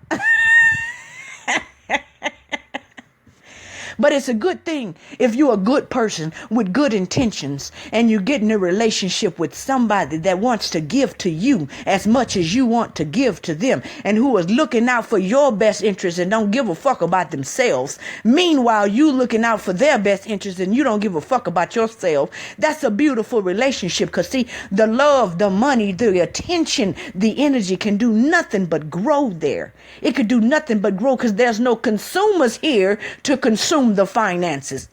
But it's a good thing if you're a good person with good intentions and you get in a relationship with somebody that wants to give to you as much as you want to give to them and who is looking out for your best interest and don't give a fuck about themselves. Meanwhile, you looking out for their best interest and you don't give a fuck about yourself. That's a beautiful relationship because see, the love, the money, the attention, the energy can do nothing but grow there. It could do nothing but grow because there's no consumers here to consume the finances.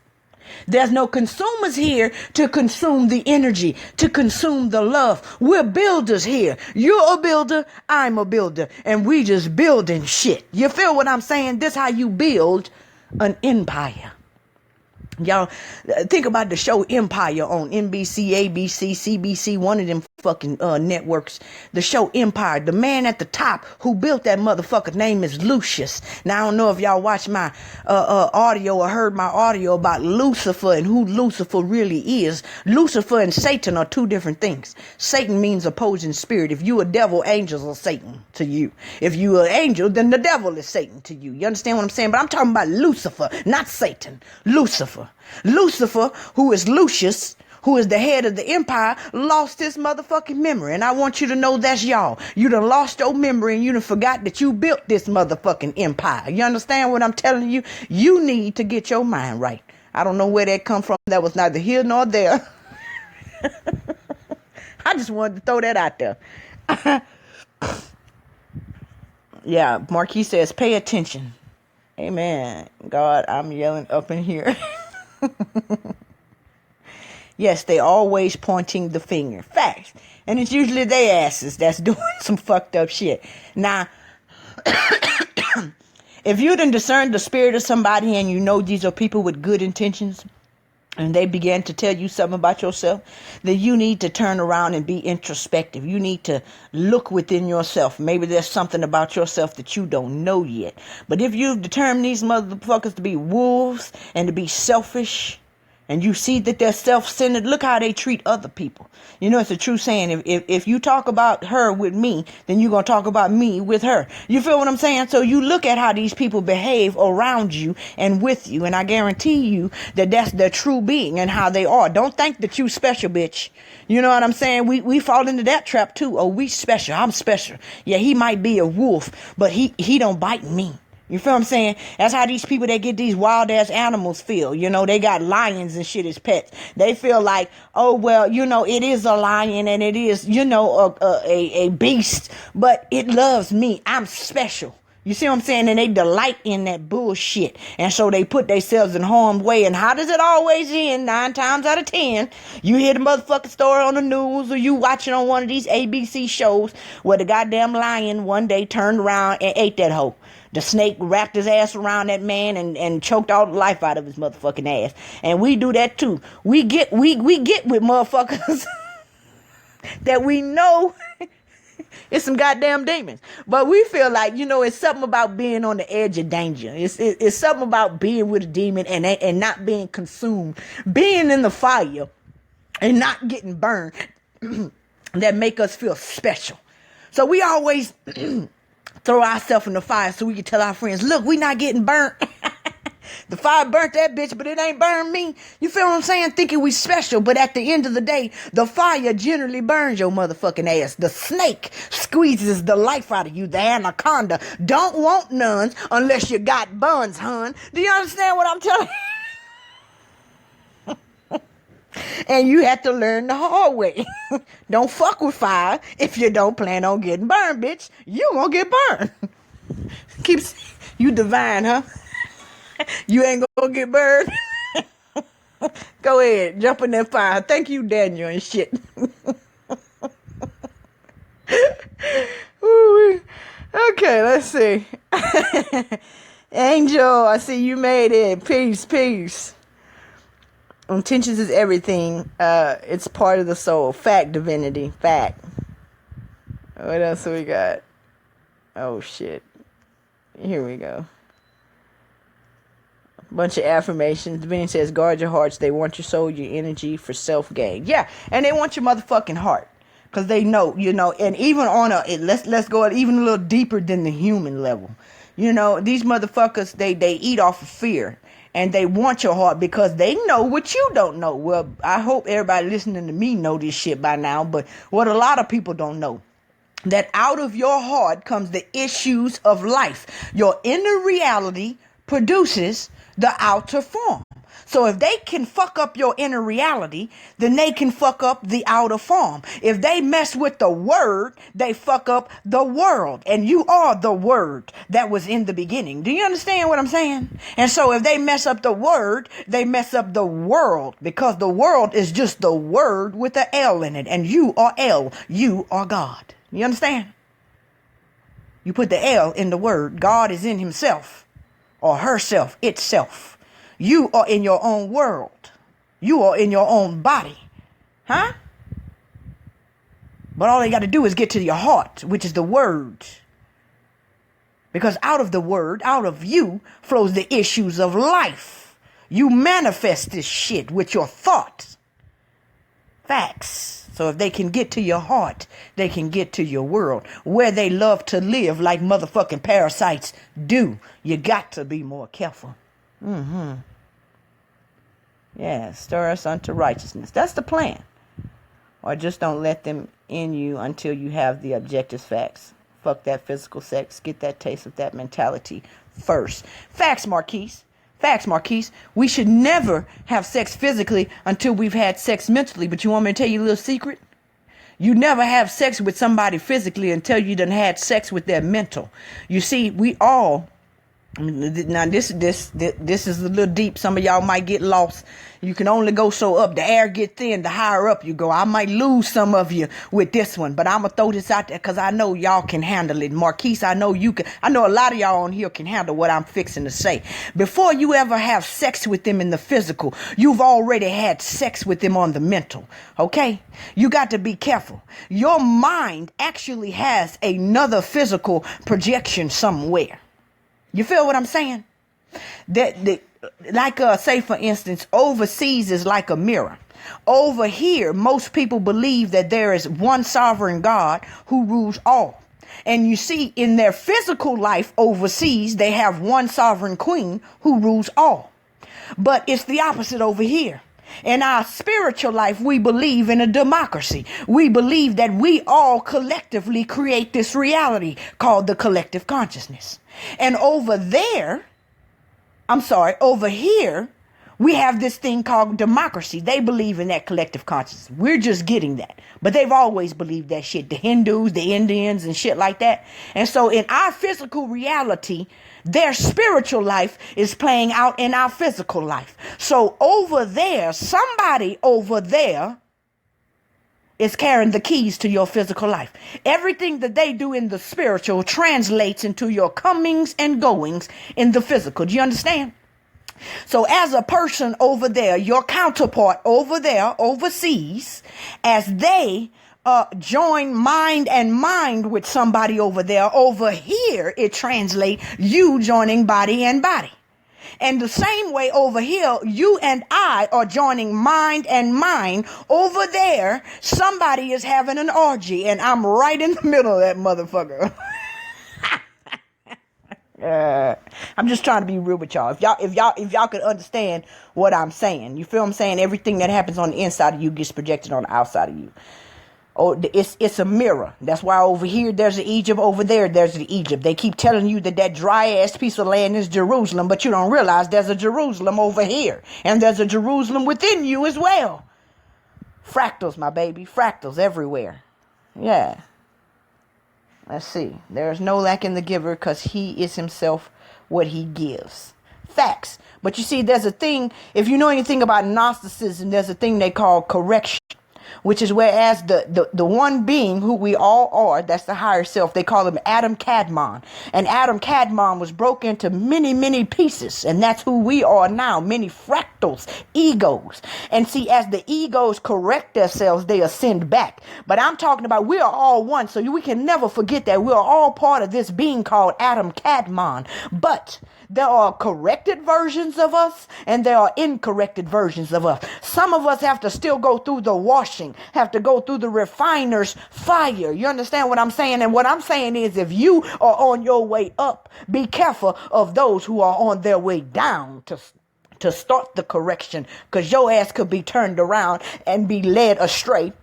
There's no consumers here to consume the energy, to consume the love. We're builders here. You're a builder, I'm a builder, and we just building shit. You feel what I'm saying? This how you build an empire. Y'all think about the show Empire on NBC, ABC, CBC, one of them fucking networks. The show Empire. The man at the top who built that motherfucker name is Lucius. Now I don't know if y'all watched my audio or heard my audio about Lucifer and who Lucifer really is. Lucifer and Satan are two different things. Satan means opposing spirit. If you a devil, angels are Satan to you. If you an angel, then the devil is Satan to you. You understand what I'm saying? But I'm talking about Lucifer, not Satan. Lucifer. Lucifer, who is Lucius, who is the head of the empire, lost his motherfucking memory. And I want you to know that's y'all. You done lost your memory and you done forgot that you built this motherfucking empire. You understand what I'm telling you? You need to get your mind right. I don't know where that come from. That was neither here nor there. I just wanted to throw that out there. Yeah, Marquis says, pay attention. Amen. God, I'm yelling up in here. Yes, they always pointing the finger. Facts. And it's usually their asses that's doing some fucked up shit. Now, if you done discern the spirit of somebody and you know these are people with good intentions and they begin to tell you something about yourself, then you need to turn around and be introspective. You need to look within yourself. Maybe there's something about yourself that you don't know yet. But if you've determined these motherfuckers to be wolves and to be selfish, and you see that they're self-centered, look how they treat other people. You know, it's a true saying. If you talk about her with me, then you're going to talk about me with her. You feel what I'm saying? So you look at how these people behave around you and with you. And I guarantee you that that's their true being and how they are. Don't think that you special, bitch. You know what I'm saying? We fall into that trap too. Oh, we special. I'm special. Yeah, he might be a wolf, but he don't bite me. You feel what I'm saying? That's how these people that get these wild ass animals feel. You know, they got lions and shit as pets. They feel like, oh, well, you know, it is a lion and it is, you know, a beast, but it loves me. I'm special. You see what I'm saying? And they delight in that bullshit. And so they put themselves in harm's way. And how does it always end? 9 times out of 10, you hear the motherfucking story on the news or you watching on one of these ABC shows where the goddamn lion one day turned around and ate that hoe. The snake wrapped his ass around that man and choked all the life out of his motherfucking ass. And we do that too. We get with motherfuckers that we know it's some goddamn demons. But we feel like, you know, it's something about being on the edge of danger. It's something about being with a demon and not being consumed. Being in the fire and not getting burned that make us feel special. So we always throw ourselves in the fire so we can tell our friends, look, we not getting burnt. The fire burnt that bitch, but it ain't burned me. You feel what I'm saying? Thinking we special, but at the end of the day, the fire generally burns your motherfucking ass. The snake squeezes the life out of you. The anaconda don't want none unless you got buns, hun. Do you understand what I'm telling you? And you have to learn the hard way. Don't fuck with fire if you don't plan on getting burned, bitch. You gonna get burned. You divine, huh? You ain't gonna get burned. Go ahead, jump in that fire. Thank you, Daniel and shit. Ooh, okay, let's see. Angel, I see you made it. Peace, peace. Intentions is everything. It's part of the soul. Fact, divinity. Fact. What else we got? Oh, shit. Here we go. Bunch of affirmations. Divinity says, guard your hearts. They want your soul, your energy for self-gain. Yeah, and they want your motherfucking heart. Because they know, and even on let's go even a little deeper than the human level. These motherfuckers, they eat off of fear. And they want your heart because they know what you don't know. Well, I hope everybody listening to me know this shit by now. But what a lot of people don't know, that out of your heart comes the issues of life. Your inner reality produces the outer form. So if they can fuck up your inner reality, then they can fuck up the outer form. If they mess with the word, they fuck up the world. And you are the word that was in the beginning. Do you understand what I'm saying? And so if they mess up the word, they mess up the world, because the world is just the word with an L in it. And you are L. You are God. You understand? You put the L in the word. God is in himself or herself, itself. You are in your own world. You are in your own body. Huh? But all they got to do is get to your heart, which is the word. Because out of the word, out of you, flows the issues of life. You manifest this shit with your thoughts. Facts. So if they can get to your heart, they can get to your world, where they love to live like motherfucking parasites do. You got to be more careful. Yeah, stir us unto righteousness. That's the plan. Or just don't let them in you until you have the objective facts. Fuck that physical sex. Get that taste of that mentality first. Facts, Marquise. Facts, Marquise. We should never have sex physically until we've had sex mentally. But you want me to tell you a little secret? You never have sex with somebody physically until you done had sex with their mental. You see, we all... Now this is a little deep. Some of y'all might get lost. You can only go so up. The air get thin, the higher up you go. I might lose some of you with this one, but I'm gonna throw this out there because I know y'all can handle it. Marquise, I know you can. I know a lot of y'all on here can handle what I'm fixing to say. Before you ever have sex with them in the physical, you've already had sex with them on the mental. Okay? You got to be careful. Your mind actually has another physical projection somewhere. You feel what I'm saying? Say for instance, overseas is like a mirror. Over here, most people believe that there is one sovereign God who rules all. And you see, in their physical life overseas, they have one sovereign queen who rules all. But it's the opposite over here. In our spiritual life, we believe in a democracy. We believe that we all collectively create this reality called the collective consciousness. And over here, we have this thing called democracy. They believe in that collective consciousness. We're just getting that. But they've always believed that shit. The Hindus, the Indians, and shit like that. And so in our physical reality, their spiritual life is playing out in our physical life. So over there, somebody over there is carrying the keys to your physical life. Everything that they do in the spiritual translates into your comings and goings in the physical. Do you understand? So as a person over there, your counterpart over there, overseas, as they join mind and mind with somebody over there, over here, it translates you joining body and body. And the same way over here, you and I are joining mind and mind. Over there, somebody is having an orgy, and I'm right in the middle of that motherfucker. I'm just trying to be real with y'all. If y'all could understand what I'm saying, you feel what I'm saying? Everything that happens on the inside of you gets projected on the outside of you. Oh, it's a mirror. That's why over here there's the Egypt, over there there's the Egypt. They keep telling you that dry ass piece of land is Jerusalem, but you don't realize there's a Jerusalem over here, and there's a Jerusalem within you as well. Fractals, my baby, fractals everywhere. Yeah. Let's see. There is no lack in the giver, because he is himself what he gives. Facts. But you see, there's a thing, if you know anything about Gnosticism, there's a thing they call correction. which is whereas the one being who we all are, that's the higher self, they call him Adam Kadmon. And Adam Kadmon was broken into many, many pieces. And that's who we are now, many fractals, egos. And see, as the egos correct themselves, they ascend back. But I'm talking about we are all one, so we can never forget that we are all part of this being called Adam Kadmon. But there are corrected versions of us and there are incorrected versions of us. Some of us have to still go through the washing, have to go through the refiner's fire. You understand what I'm saying? And what I'm saying is, if you are on your way up, be careful of those who are on their way down to start the correction, because your ass could be turned around and be led astray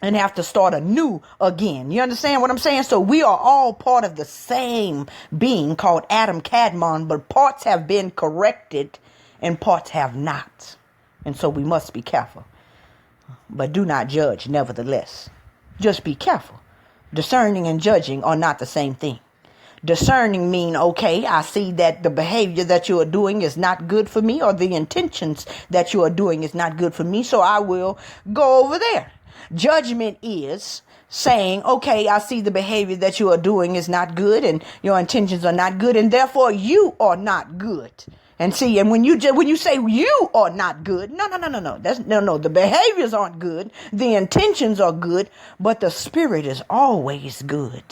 and have to start anew again. You understand what I'm saying? So we are all part of the same being called Adam Kadmon, but parts have been corrected and parts have not. And so we must be careful. But do not judge, nevertheless. Just be careful. Discerning and judging are not the same thing. Discerning mean, okay, I see that the behavior that you are doing is not good for me, or the intentions that you are doing is not good for me, so I will go over there. Judgment is saying, okay, I see the behavior that you are doing is not good and your intentions are not good, and therefore you are not good. And see, and when you say you are not good, no. The behaviors aren't good. The intentions are good, but the spirit is always good.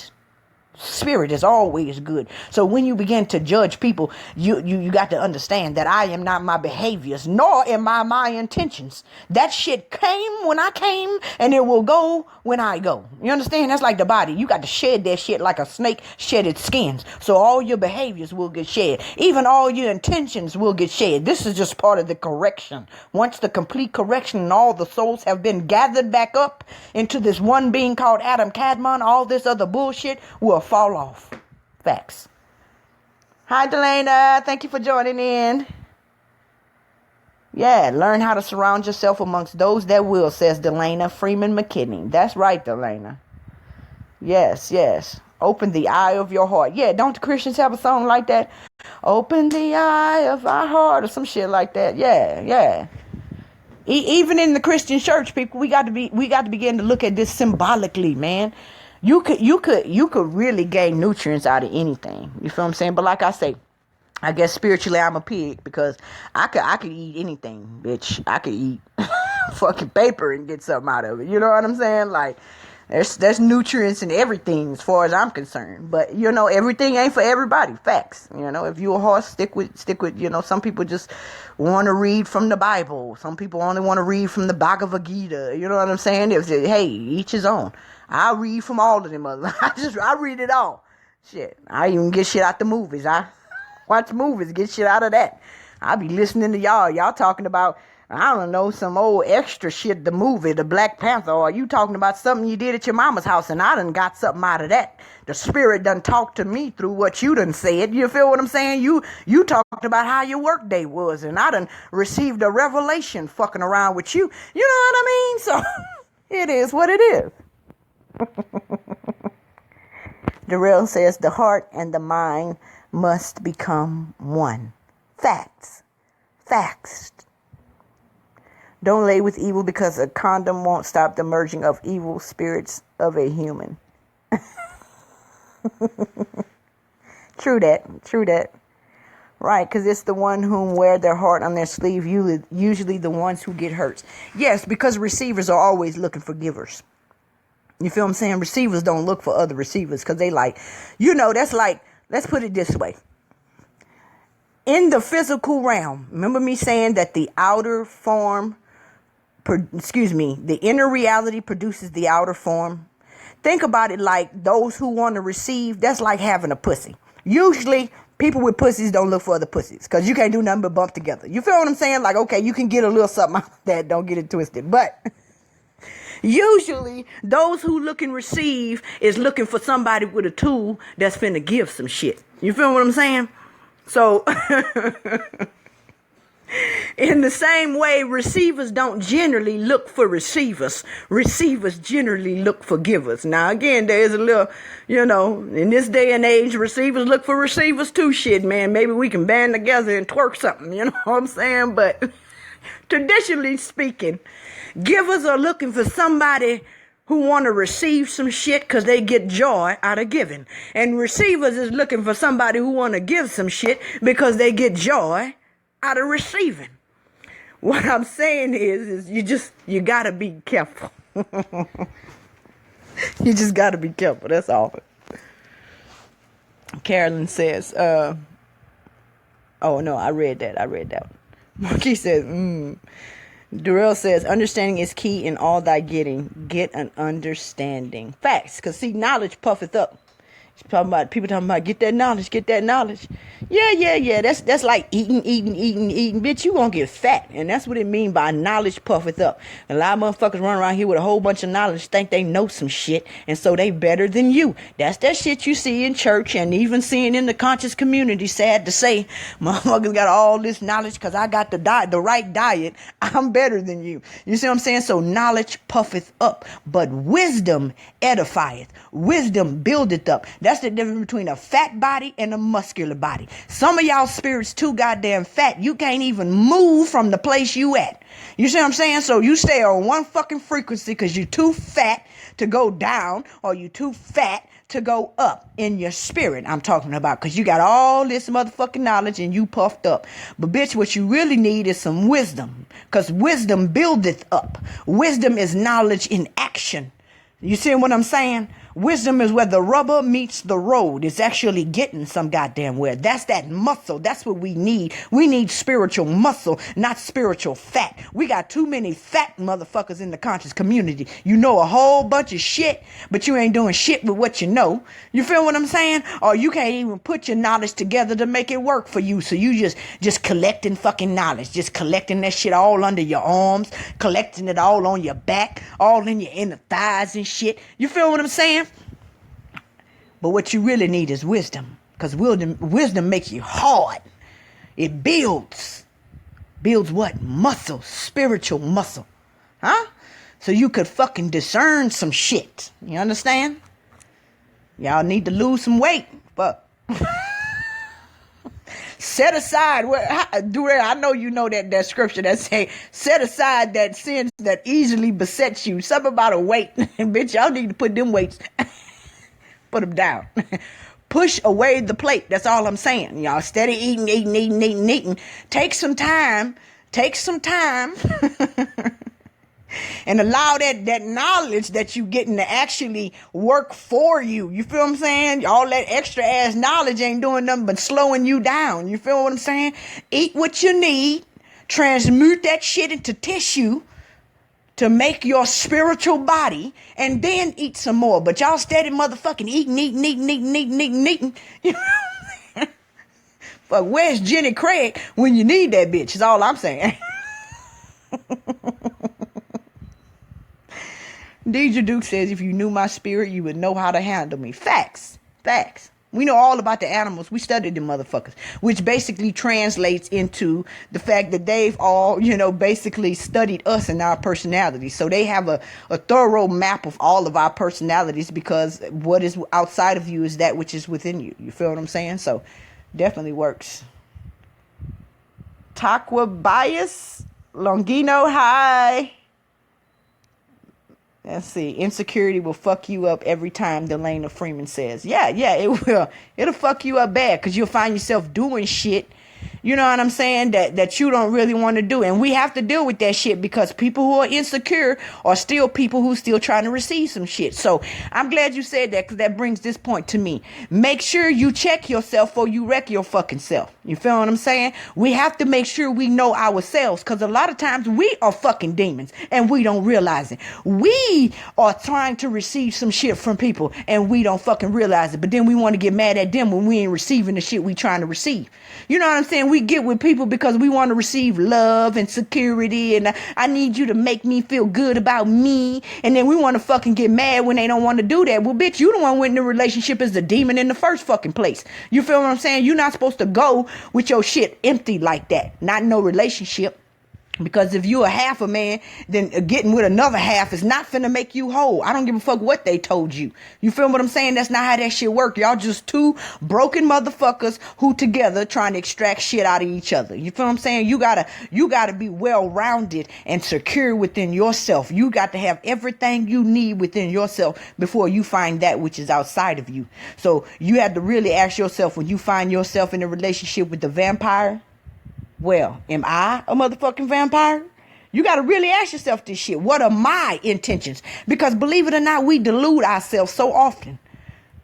Spirit is always good. So when you begin to judge people, you got to understand that I am not my behaviors, nor am I my intentions. That shit came when I came, and it will go when I go. You understand? That's like the body. You got to shed that shit like a snake shed its skins. So all your behaviors will get shed. Even all your intentions will get shed. This is just part of the correction. Once the complete correction and all the souls have been gathered back up into this one being called Adam Kadmon, all this other bullshit will fall off. Facts. Hi, Delana. Thank you for joining in. Yeah, learn how to surround yourself amongst those that will, says Delana Freeman McKinney. That's right, Delana. Yes. Open the eye of your heart. Yeah, don't the Christians have a song like that? Open the eye of our heart, or some shit like that. Yeah. Even in the Christian church, people, we got to begin to look at this symbolically, man. You could really gain nutrients out of anything. You feel what I'm saying? But like I say, I guess spiritually I'm a pig, because I could eat anything, bitch. I could eat fucking paper and get something out of it. You know what I'm saying? Like, there's nutrients in everything as far as I'm concerned. But, everything ain't for everybody. Facts. If you're a horse, stick with, some people just want to read from the Bible. Some people only want to read from the Bhagavad Gita. You know what I'm saying? Hey, each his own. I read from all of them others. I read it all. Shit. I even get shit out the movies. I watch movies, get shit out of that. I be listening to y'all talking about, I don't know, some old extra shit, the movie, the Black Panther, or you talking about something you did at your mama's house, and I done got something out of that. The spirit done talked to me through what you done said. You feel what I'm saying? You talked about how your work day was, and I done received a revelation fucking around with you. You know what I mean? So, it is what it is. Darrell says the heart and the mind must become one. Facts. Don't lay with evil, because a condom won't stop the merging of evil spirits of a human. True that. Right, because it's the one who wear their heart on their sleeve, usually the ones who get hurt. Yes, because receivers are always looking for givers. You feel what I'm saying? Receivers don't look for other receivers, because they like, that's like, let's put it this way. In the physical realm, remember me saying that the inner reality produces the outer form. Think about it like those who want to receive, that's like having a pussy. Usually, people with pussies don't look for other pussies, because you can't do nothing but bump together. You feel what I'm saying? Like, okay, you can get a little something out of that, don't get it twisted. But usually, those who look and receive is looking for somebody with a tool that's finna give some shit. You feel what I'm saying? So, in the same way, receivers don't generally look for receivers. Receivers generally look for givers. Now, again, there's a little, in this day and age, receivers look for receivers too. Shit, man. Maybe we can band together and twerk something. You know what I'm saying? But Traditionally speaking, givers are looking for somebody who want to receive some shit because they get joy out of giving. And receivers is looking for somebody who want to give some shit because they get joy out of receiving. What I'm saying is you got to be careful. You just got to be careful. That's all. Carolyn says, oh no, I read that. Marquis says, Durrell says, understanding is key in all thy getting. Get an understanding. Facts. Because see, knowledge puffeth up. People talking about get that knowledge. Yeah. That's like eating. Bitch, you gonna get fat. And that's what it mean by knowledge puffeth up. A lot of motherfuckers run around here with a whole bunch of knowledge, think they know some shit, and so they better than you. That's that shit you see in church and even seeing in the conscious community. Sad to say, motherfuckers got all this knowledge because I got the right diet. I'm better than you. You see what I'm saying? So knowledge puffeth up, but wisdom edifieth. Wisdom buildeth up. That's the difference between a fat body and a muscular body. Some of y'all spirits too goddamn fat. You can't even move from the place you at. You see what I'm saying? So you stay on one fucking frequency because you're too fat to go down, or you too fat to go up in your spirit. I'm talking about because you got all this motherfucking knowledge and you puffed up. But bitch, what you really need is some wisdom, because wisdom buildeth up. Wisdom is knowledge in action. You see what I'm saying? Wisdom is where the rubber meets the road. It's actually getting some goddamn where. That's that muscle. That's what we need. We need spiritual muscle, not spiritual fat. We got too many fat motherfuckers in the conscious community. You know a whole bunch of shit, but you ain't doing shit with what you know. You feel what I'm saying? Or you can't even put your knowledge together to make it work for you. So you just collecting fucking knowledge, just collecting that shit all under your arms, collecting it all on your back, all in your inner thighs and shit. You feel what I'm saying? But what you really need is wisdom, because wisdom makes you hard. It builds what? Muscle, spiritual muscle. Huh? So you could fucking discern some shit. You understand? Y'all need to lose some weight. But set aside, I know you know that scripture that say, set aside that sins that easily besets you. Something about a weight. Bitch, y'all need to put them weights. Put them down. Push away the plate. That's all I'm saying. Y'all steady eating. Take some time. And allow that knowledge that you getting to actually work for you. You feel what I'm saying? All that extra ass knowledge ain't doing nothing but slowing you down. You feel what I'm saying? Eat what you need. Transmute that shit into tissue to make your spiritual body, and then eat some more. But y'all steady motherfucking eating. Fuck, where's Jenny Craig when you need that bitch? Is all I'm saying. Deidre Duke says, if you knew my spirit, you would know how to handle me. Facts. We know all about the animals. We studied them motherfuckers, which basically translates into the fact that they've all, basically studied us and our personalities. So they have a thorough map of all of our personalities, because what is outside of you is that which is within you. You feel what I'm saying? So definitely works. Takwa Bias, Longino, hi. Let's see. Insecurity will fuck you up every time, Delana Freeman says. Yeah, it will. It'll fuck you up bad, because you'll find yourself doing shit, you know what I'm saying, that you don't really want to do. And we have to deal with that shit, because people who are insecure are still people who still trying to receive some shit. So I'm glad you said that, because that brings this point to me. Make sure you check yourself before you wreck your fucking self. You feel what I'm saying? We have to make sure we know ourselves, because a lot of times we are fucking demons and we don't realize it. We are trying to receive some shit from people and we don't fucking realize it. But then we want to get mad at them when we ain't receiving the shit we trying to receive. You know what I'm saying? We get with people because we want to receive love and security, and I need you to make me feel good about me. And then we want to fucking get mad when they don't want to do that. Well, bitch, you the one went in the relationship as the demon in the first fucking place. You feel what I'm saying? You're not supposed to go with your shit empty like that. Not no relationship. Because if you a half a man, then getting with another half is not finna make you whole. I don't give a fuck what they told you. You feel what I'm saying? That's not how that shit work. Y'all just two broken motherfuckers who together trying to extract shit out of each other. You feel what I'm saying? You gotta be well-rounded and secure within yourself. You got to have everything you need within yourself before you find that which is outside of you. So you have to really ask yourself, when you find yourself in a relationship with the vampire, well, am I a motherfucking vampire? You got to really ask yourself this shit. What are my intentions? Because believe it or not, we delude ourselves so often.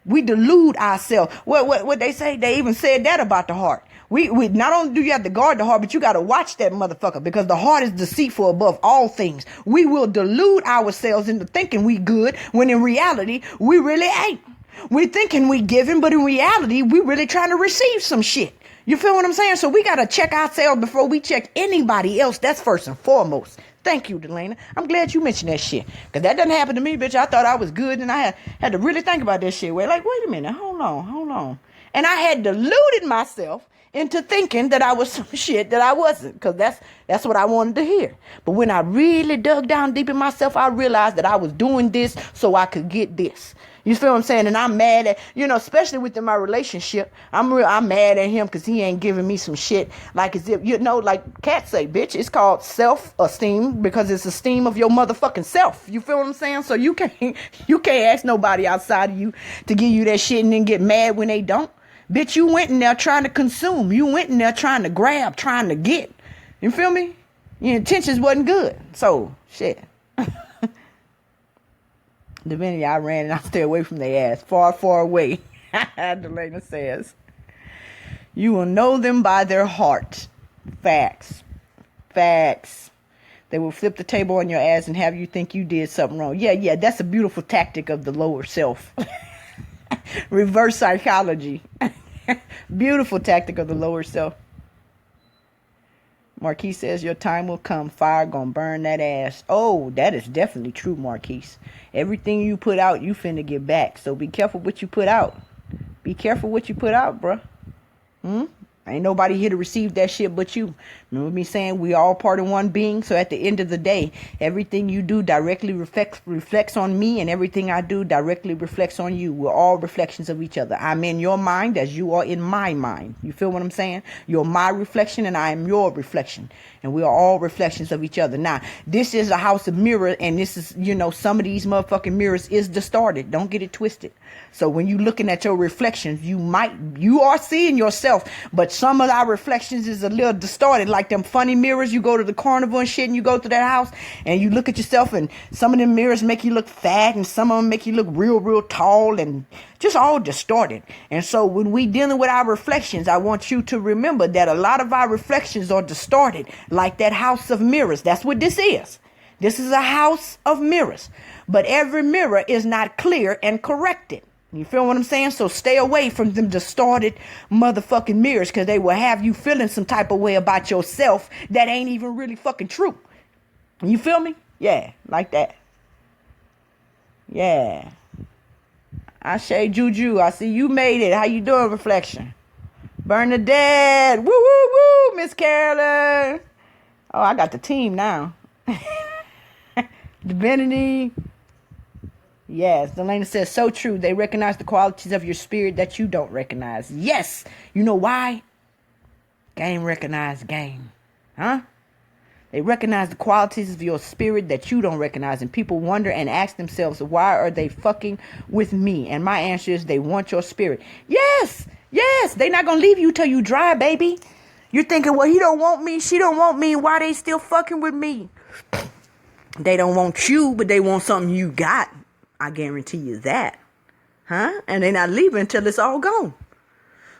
We delude ourselves. What they say, they even said that about the heart. We not only do you have to guard the heart, but you got to watch that motherfucker, because the heart is deceitful above all things. We will delude ourselves into thinking we good when in reality, we really ain't. We're thinking we giving, but in reality, we really trying to receive some shit. You feel what I'm saying? So we got to check ourselves before we check anybody else. That's first and foremost. Thank you, Delana. I'm glad you mentioned that shit. Because that doesn't happen to me, bitch. I thought I was good, and I had to really think about that shit. Wait a minute. Hold on. And I had deluded myself into thinking that I was some shit that I wasn't. Because that's what I wanted to hear. But when I really dug down deep in myself, I realized that I was doing this so I could get this. You feel what I'm saying? And I'm mad at, especially within my relationship, I'm mad at him because he ain't giving me some shit. Like as if, like cats say, bitch, it's called self-esteem, because it's esteem of your motherfucking self. You feel what I'm saying? So you can't ask nobody outside of you to give you that shit and then get mad when they don't. Bitch, you went in there trying to consume. You went in there trying to grab, trying to get. You feel me? Your intentions wasn't good. So, shit. Divinity, I ran and I stay away from their ass. Far, far away. Delana says, you will know them by their heart. Facts. They will flip the table on your ass and have you think you did something wrong. Yeah, that's a beautiful tactic of the lower self. Reverse psychology. Beautiful tactic of the lower self. Marquise says, your time will come. Fire gonna burn that ass. Oh, that is definitely true, Marquise. Everything you put out, you finna get back. So be careful what you put out. Be careful what you put out, bruh. Ain't nobody here to receive that shit but you. Remember me saying we all part of one being? So at the end of the day, everything you do directly reflects on me, and everything I do directly reflects on you. We're all reflections of each other. I'm in your mind as you are in my mind. You feel what I'm saying? You're my reflection and I am your reflection. And we are all reflections of each other. Now, this is a house of mirrors, and this is, some of these motherfucking mirrors is distorted. Don't get it twisted. So when you looking at your reflections, you are seeing yourself, but some of our reflections is a little distorted, like them funny mirrors. You go to the carnival and shit, and you go to that house and you look at yourself, and some of them mirrors make you look fat, and some of them make you look real, real tall, and just all distorted. And so when we dealing with our reflections, I want you to remember that a lot of our reflections are distorted, like that house of mirrors. That's what this is. This is a house of mirrors, but every mirror is not clear and corrected. You feel what I'm saying? So stay away from them distorted motherfucking mirrors, because they will have you feeling some type of way about yourself that ain't even really fucking true. You feel me? Yeah, like that. Yeah. I say Juju, I see you made it. How you doing, Reflection? Bernadette. Woo, woo, woo, Miss Carolyn. Oh, I got the team now. Divinity. Yes, Delana says, so true. They recognize the qualities of your spirit that you don't recognize. Yes. You know why? Game recognize game. Huh? They recognize the qualities of your spirit that you don't recognize. And people wonder and ask themselves, why are they fucking with me? And my answer is, they want your spirit. Yes. Yes. They're not going to leave you till you dry, baby. You're thinking, well, he don't want me. She don't want me. Why they still fucking with me? They don't want you, but they want something you got. I guarantee you that. Huh? And they're not leaving until it's all gone.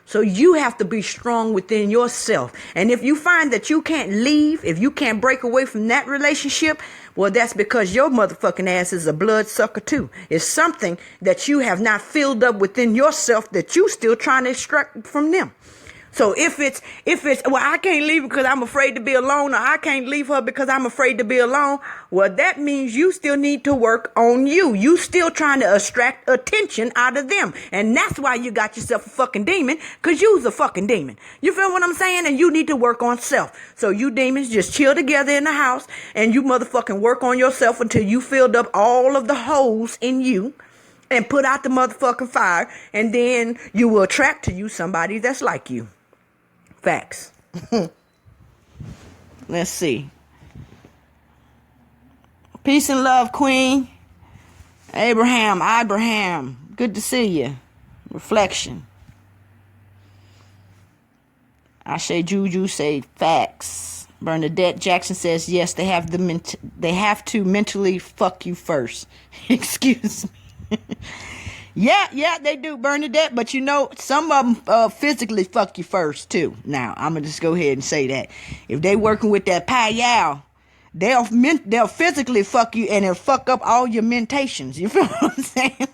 So you have to be strong within yourself. And if you find that you can't leave, if you can't break away from that relationship, well, that's because your motherfucking ass is a bloodsucker too. It's something that you have not filled up within yourself that you still trying to extract from them. So if it's, well, I can't leave because I'm afraid to be alone, or I can't leave her because I'm afraid to be alone. Well, that means you still need to work on you. You still trying to extract attention out of them. And that's why you got yourself a fucking demon, because you's a fucking demon. You feel what I'm saying? And you need to work on self. So you demons just chill together in the house and you motherfucking work on yourself until you filled up all of the holes in you and put out the motherfucking fire. And then you will attract to you somebody that's like you. Facts. Let's see. Peace and love, Queen. Abraham. Good to see you. Reflection. I say Juju say facts. Bernadette Jackson says yes. They have to mentally fuck you first. Excuse me. Yeah, they do, Bernadette. But you know, some of them physically fuck you first, too. Now, I'm going to just go ahead and say that. If they working with that payal, they'll physically fuck you and they'll fuck up all your mentations. You feel what I'm saying?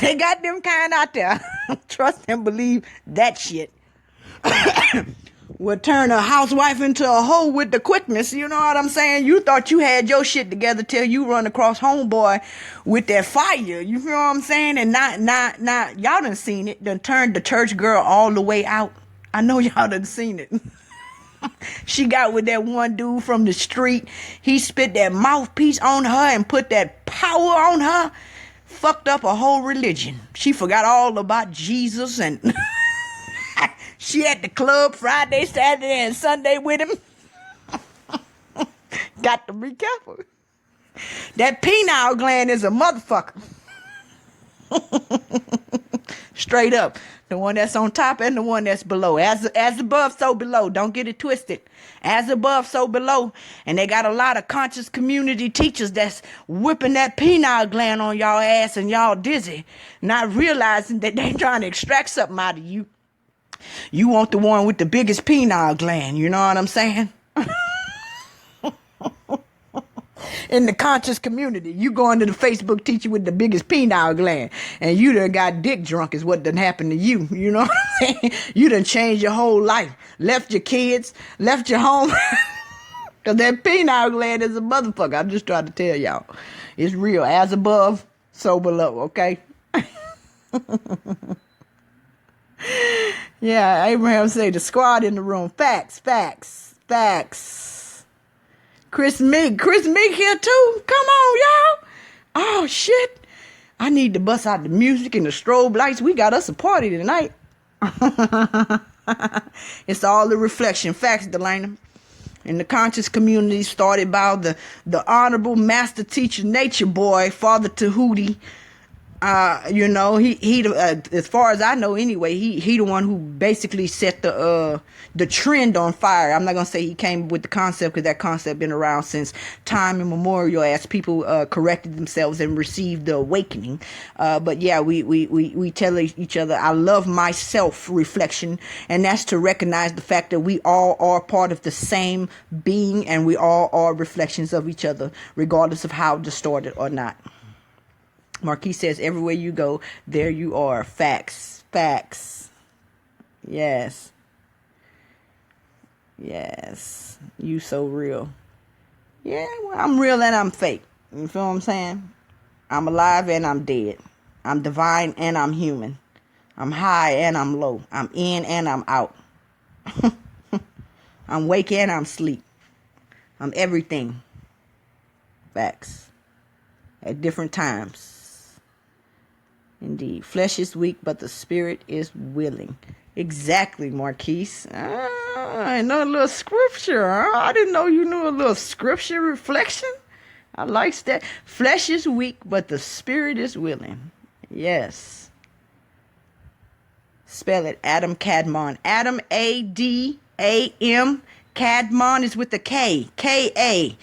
They got them kind out there. Trust and believe that shit. Will turn a housewife into a hoe with the quickness. You know what I'm saying? You thought you had your shit together till you run across homeboy with that fire. You feel what I'm saying? And not y'all done seen it. Done turned the church girl all the way out. I know y'all done seen it. She got with that one dude from the street. He spit that mouthpiece on her and put that power on her. Fucked up a whole religion. She forgot all about Jesus and she at the club Friday, Saturday, and Sunday with him. Got to be careful. That pineal gland is a motherfucker. Straight up. The one that's on top and the one that's below. As above, so below. Don't get it twisted. As above, so below. And they got a lot of conscious community teachers that's whipping that pineal gland on y'all ass and y'all dizzy. Not realizing that they trying to extract something out of you. You want the one with the biggest pineal gland. You know what I'm saying? In the conscious community, you go into the Facebook teacher with the biggest pineal gland, and you done got dick drunk is what done happened to you. You know what I'm saying? You done changed your whole life. Left your kids, left your home. Because that pineal gland is a motherfucker. I'm just trying to tell y'all. It's real. As above, so below, okay? Yeah, Abraham say the squad in the room. Facts. Chris Meek here too. Come on, y'all. Oh shit. I need to bust out the music and the strobe lights. We got us a party tonight. It's all the reflection. Facts, Delana. And the conscious community started by the honorable master teacher, Nature Boy, Father Tahuti. You know, he as far as I know anyway, he the one who basically set the trend on fire. I'm not gonna say he came with the concept, because that concept been around since time immemorial as people corrected themselves and received the awakening. But yeah, we tell each other, I love myself reflection, and that's to recognize the fact that we all are part of the same being, and we all are reflections of each other, regardless of how distorted or not. Marquis says, everywhere you go, there you are. Facts. Yes. You so real. Yeah, well, I'm real and I'm fake. You feel what I'm saying? I'm alive and I'm dead. I'm divine and I'm human. I'm high and I'm low. I'm in and I'm out. I'm wake and I'm sleep. I'm everything. Facts. At different times. Indeed. Flesh is weak, but the spirit is willing. Exactly, Marquise. I know a little scripture. Huh? I didn't know you knew a little scripture reflection. I like that. Flesh is weak, but the spirit is willing. Yes. Spell it. Adam Kadmon. Adam, A-D-A-M. Kadmon is with a K. K-A-D-M-O-N.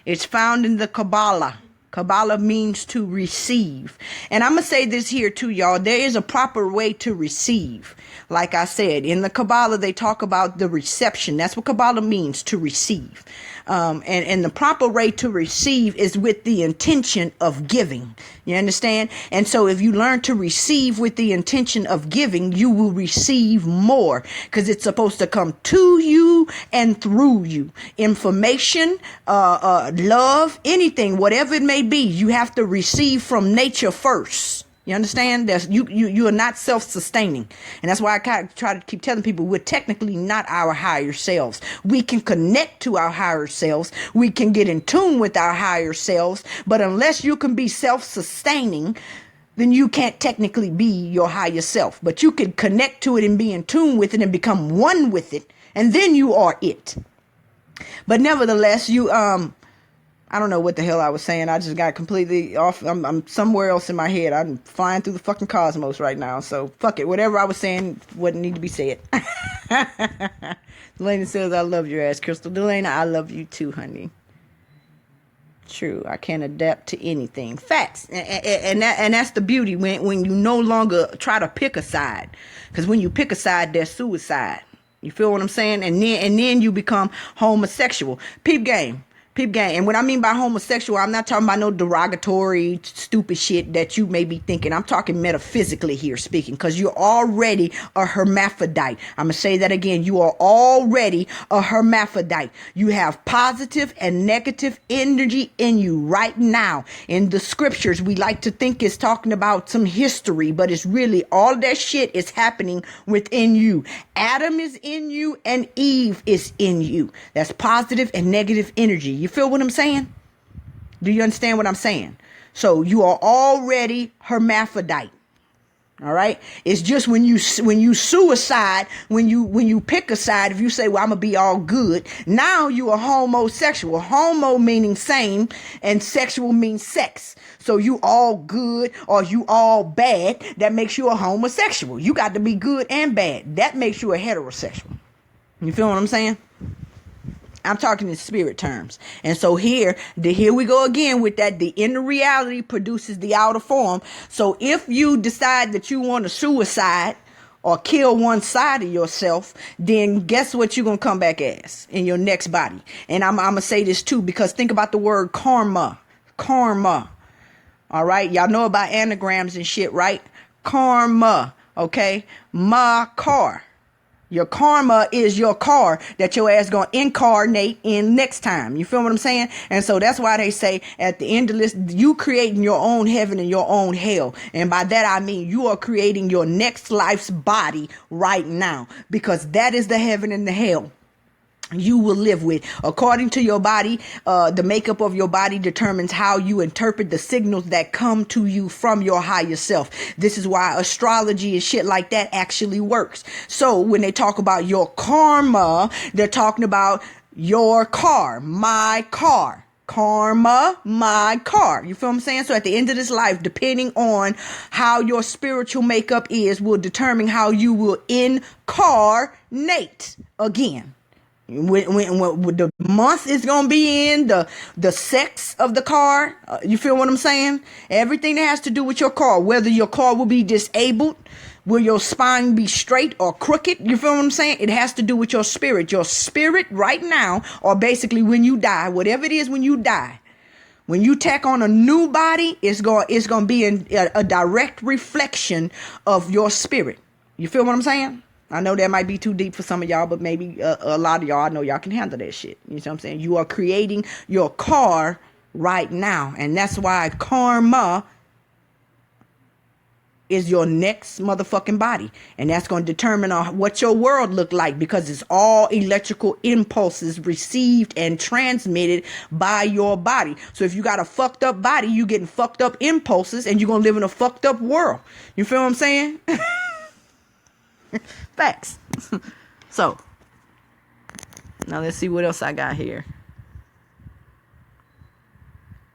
It's found in the Kabbalah. Kabbalah means to receive. And I'm going to say this here too, y'all. There is a proper way to receive. Like I said, in the Kabbalah, they talk about the reception. That's what Kabbalah means, to receive. And the proper way to receive is with the intention of giving. You understand? And so if you learn to receive with the intention of giving, you will receive more, because it's supposed to come to you and through you. Information, love, anything, whatever it may be, you have to receive from nature first. You understand? You are not self-sustaining. And that's why I try to keep telling people we're technically not our higher selves. We can connect to our higher selves. We can get in tune with our higher selves. But unless you can be self-sustaining, then you can't technically be your higher self. But you can connect to it and be in tune with it and become one with it. And then you are it. But nevertheless, I don't know what the hell I was saying. I just got completely off. I'm somewhere else in my head. I'm flying through the fucking cosmos right now. So fuck it. Whatever I was saying wouldn't need to be said. Delana says, I love your ass, Crystal. Delana, I love you too, honey. True. I can adapt to anything. Facts. And that's the beauty when you no longer try to pick a side. Because when you pick a side, there's suicide. You feel what I'm saying? And then you become homosexual. Peep game. And what I mean by homosexual, I'm not talking about no derogatory, stupid shit that you may be thinking. I'm talking metaphysically here speaking, because you're already a hermaphrodite. I'm going to say that again. You are already a hermaphrodite. You have positive and negative energy in you right now. In the scriptures, we like to think it's talking about some history, but it's really all that shit is happening within you. Adam is in you and Eve is in you. That's positive and negative energy. You feel what I'm saying? Do you understand what I'm saying? So you are already hermaphrodite. All right. It's just when you suicide, when you pick a side, if you say, well, I'm gonna be all good. Now you are homosexual. Homo meaning same and sexual means sex. So you all good or you all bad. That makes you a homosexual. You got to be good and bad. That makes you a heterosexual. You feel what I'm saying? I'm talking in spirit terms. And so here we go again with that. The inner reality produces the outer form. So if you decide that you want to suicide or kill one side of yourself, then guess what you're going to come back as in your next body. And I'm going to say this too, because think about the word karma. Karma. All right. Y'all know about anagrams and shit, right? Karma. Okay. Ma car. Your karma is your car that your ass gonna incarnate in next time. You feel what I'm saying? And so that's why they say at the end of this, you creating your own heaven and your own hell. And by that, I mean you are creating your next life's body right now, because that is the heaven and the hell you will live with. According to your body, the makeup of your body determines how you interpret the signals that come to you from your higher self. This is why astrology and shit like that actually works. So when they talk about your karma, they're talking about your car, my car. Karma, my car. You feel what I'm saying? So at the end of this life, depending on how your spiritual makeup is, will determine how you will incarnate again. When the month is going to be in, the sex of the car, you feel what I'm saying? Everything that has to do with your car, whether your car will be disabled, will your spine be straight or crooked, you feel what I'm saying? It has to do with your spirit. Your spirit right now, or basically when you die, whatever it is when you die, when you tack on a new body, it's going to be a direct reflection of your spirit. You feel what I'm saying? I know that might be too deep for some of y'all, but maybe a lot of y'all, I know y'all can handle that shit. You know what I'm saying? You are creating your car right now. And that's why karma is your next motherfucking body. And that's going to determine what your world look like, because it's all electrical impulses received and transmitted by your body. So if you got a fucked up body, you getting fucked up impulses and you're going to live in a fucked up world. You feel what I'm saying? Facts. So now let's see what else I got here.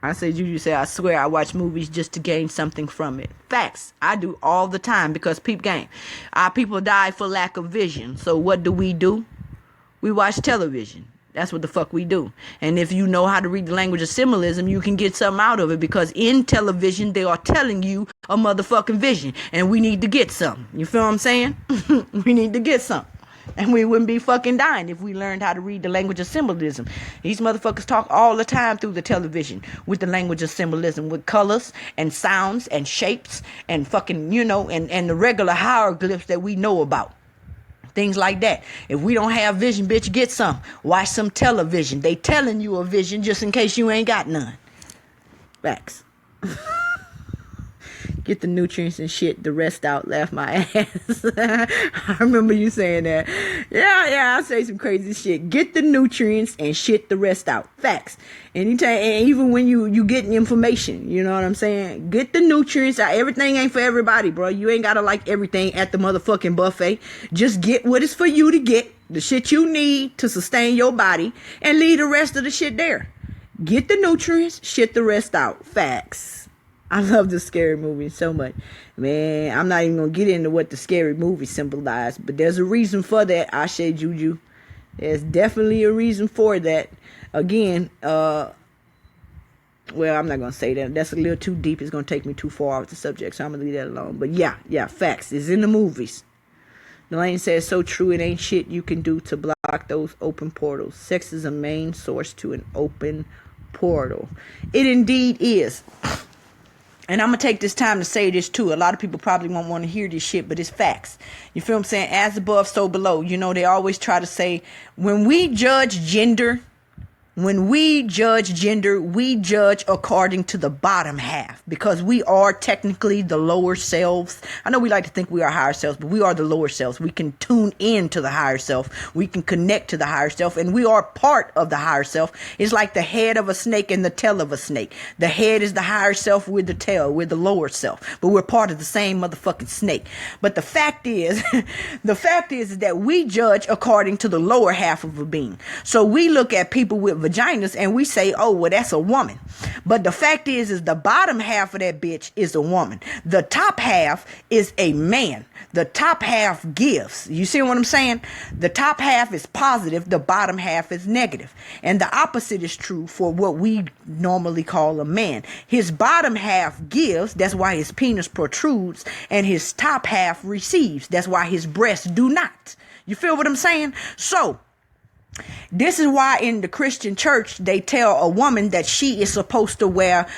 I say, Juju say, I swear I watch movies just to gain something from it. Facts. I do all the time, because peep game. Our people die for lack of vision. So what do? We watch television. That's what the fuck we do. And if you know how to read the language of symbolism, you can get something out of it, because in television, they are telling you a motherfucking vision, and we need to get something. You feel what I'm saying? We need to get something. And we wouldn't be fucking dying if we learned how to read the language of symbolism. These motherfuckers talk all the time through the television with the language of symbolism, with colors and sounds and shapes and fucking, and the regular hieroglyphs that we know about. Things like that. If we don't have vision, bitch, get some. Watch some television. They telling you a vision just in case you ain't got none. Facts. Get the nutrients and shit, the rest out, laugh my ass. I remember you saying that. Yeah, I say some crazy shit. Get the nutrients and shit the rest out. Facts. Anytime, and even when you getting information, you know what I'm saying? Get the nutrients out. Everything ain't for everybody, bro. You ain't gotta like everything at the motherfucking buffet. Just get what is for you to get, the shit you need to sustain your body, and leave the rest of the shit there. Get the nutrients, shit the rest out. Facts. I love the scary movies so much. Man, I'm not even going to get into what the scary movie symbolized, but there's a reason for that, Ashe Juju. There's definitely a reason for that. Again, well, I'm not going to say that. That's a little too deep. It's going to take me too far off the subject, so I'm going to leave that alone. But yeah, facts. It's in the movies. Delane says, so true, it ain't shit you can do to block those open portals. Sex is a main source to an open portal. It indeed is. And I'm going to take this time to say this too. A lot of people probably won't want to hear this shit, but it's facts. You feel what I'm saying? As above, so below. They always try to say, when we judge gender, we judge according to the bottom half, because we are technically the lower selves. I know we like to think we are higher selves, but we are the lower selves. We can tune in to the higher self. We can connect to the higher self, and we are part of the higher self. It's like the head of a snake and the tail of a snake. The head is the higher self, with the tail, we're the lower self, but we're part of the same motherfucking snake. But the fact is, that we judge according to the lower half of a being. So we look at people with vaginas and we say, oh, well, that's a woman. But the fact is the bottom half of that bitch is a woman. The top half is a man. The top half gives. You see what I'm saying? The top half is positive. The bottom half is negative. And the opposite is true for what we normally call a man. His bottom half gives. That's why his penis protrudes. And his top half receives. That's why his breasts do not. You feel what I'm saying? So, this is why in the Christian church, they tell a woman that she is supposed to wear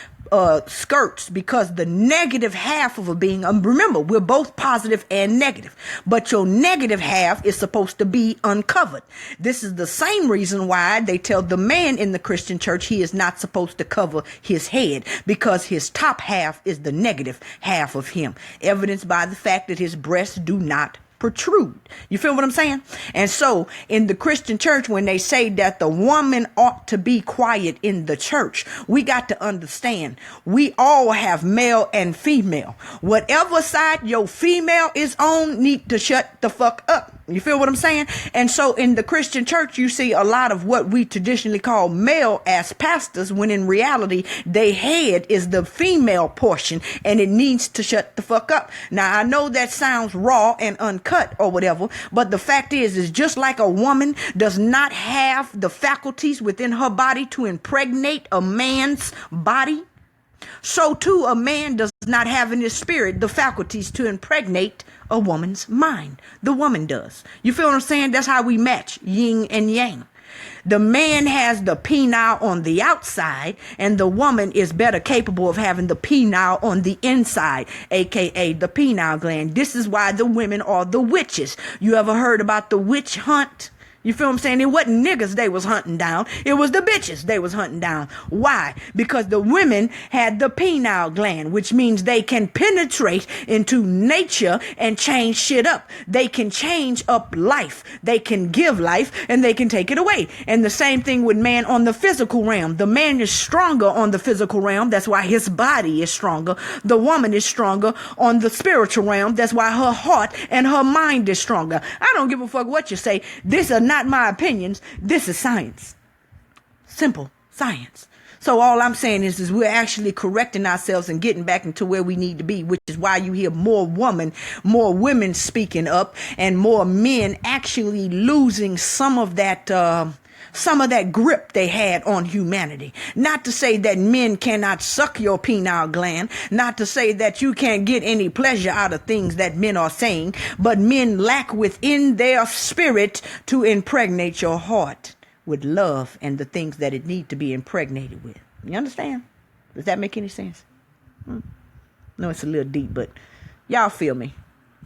skirts, because the negative half of a being, remember, we're both positive and negative, but your negative half is supposed to be uncovered. This is the same reason why they tell the man in the Christian church he is not supposed to cover his head, because his top half is the negative half of him, evidenced by the fact that his breasts do not protrude. You feel what I'm saying? And so in the Christian church, when they say that the woman ought to be quiet in the church, we got to understand we all have male and female. Whatever side your female is on, need to shut the fuck up. You feel what I'm saying? And so in the Christian church, you see a lot of what we traditionally call male as pastors, when in reality, their head is the female portion and it needs to shut the fuck up. Now, I know that sounds raw and uncut or whatever, but the fact is just like a woman does not have the faculties within her body to impregnate a man's body, so too a man does not have in his spirit the faculties to impregnate a woman's mind. The woman does. You feel what I'm saying? That's how we match yin and yang. The man has the penile on the outside, and the woman is better capable of having the penile on the inside, aka the penile gland. This is why the women are the witches. You ever heard about the witch hunt? You feel what I'm saying? It wasn't niggas they was hunting down. It was the bitches they was hunting down. Why? Because the women had the penile gland, which means they can penetrate into nature and change shit up. They can change up life. They can give life and they can take it away. And the same thing with man on the physical realm. The man is stronger on the physical realm. That's why his body is stronger. The woman is stronger on the spiritual realm. That's why her heart and her mind is stronger. I don't give a fuck what you say. This is not my opinions. This is science. Simple science. So all I'm saying is we're actually correcting ourselves and getting back into where we need to be, which is why you hear more women speaking up, and more men actually losing some of that some of that grip they had on humanity. Not to say that men cannot suck your penile gland, not to say that you can't get any pleasure out of things that men are saying, but men lack within their spirit to impregnate your heart with love and the things that it need to be impregnated with. You understand? Does that make any sense? No, it's a little deep, but y'all feel me.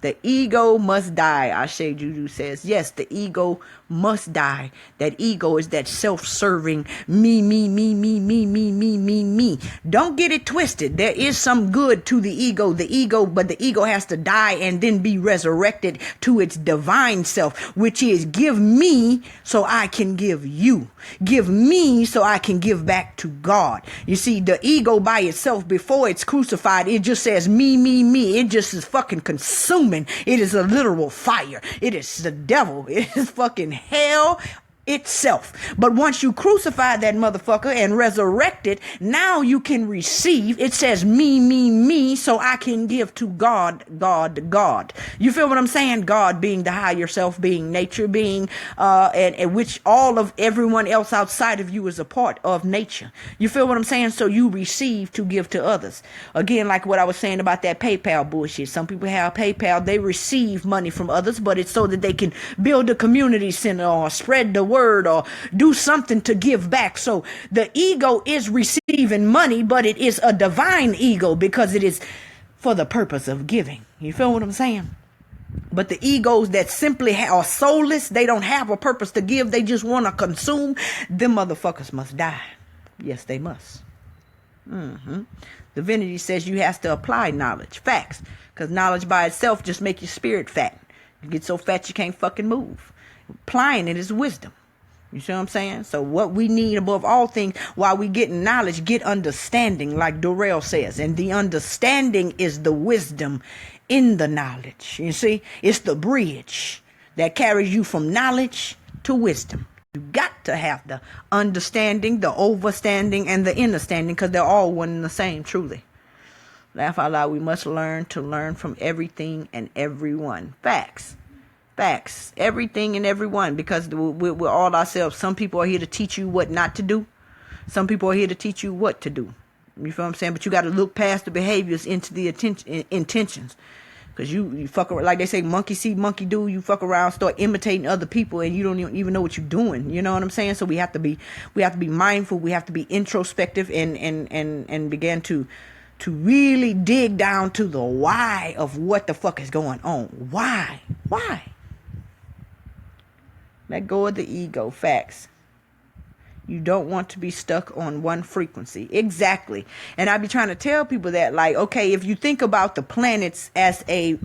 The ego must die, Ashe Juju says. Yes, the ego must die. That ego is that self-serving me, me, me, me, me, me, me, me, me. Don't get it twisted. There is some good to the ego, but the ego has to die and then be resurrected to its divine self, which is give me so I can give you. Give me so I can give back to God. You see, the ego by itself, before it's crucified, it just says me, me, me. It just is fucking consuming. It is a literal fire. It is the devil. It is fucking hell itself. But once you crucify that motherfucker and resurrect it, now you can receive. It says me, me, me, so I can give to God, God, God. You feel what I'm saying? God being the higher self, being nature, being and which all of everyone else outside of you is a part of nature. You feel what I'm saying? So you receive to give to others. Again, like what I was saying about that PayPal bullshit. Some people have PayPal, they receive money from others, but it's so that they can build a community center or spread the word or do something to give back. So the ego is receiving money, but it is a divine ego because it is for the purpose of giving. You feel what I'm saying? But the egos that simply are soulless, they don't have a purpose to give, they just want to consume, them motherfuckers must die. Yes, they must. Divinity says you have to apply knowledge. Facts. Because knowledge by itself just make your spirit fat. You get so fat you can't fucking move. Applying it is wisdom. You see what I'm saying? So what we need above all things, while we get knowledge, get understanding, like Dorel says. And the understanding is the wisdom in the knowledge. You see, it's the bridge that carries you from knowledge to wisdom. You got to have the understanding, the overstanding, and the understanding, because they're all one and the same, truly. Laugh out loud. We must learn to learn from everything and everyone. Facts. Facts. Everything and everyone, because we're all ourselves. Some people are here to teach you what not to do. Some people are here to teach you what to do. You feel what I'm saying? But you got to look past the behaviors into the intentions. Because you fuck around, like they say, monkey see, monkey do. You fuck around, start imitating other people, and you don't even know what you're doing. You know what I'm saying? So we have to be mindful. We have to be introspective and begin to really dig down to the why of what the fuck is going on. Why? Let go of the ego. Facts. You don't want to be stuck on one frequency. Exactly. And I be trying to tell people that, like, okay, if you think about the planets as a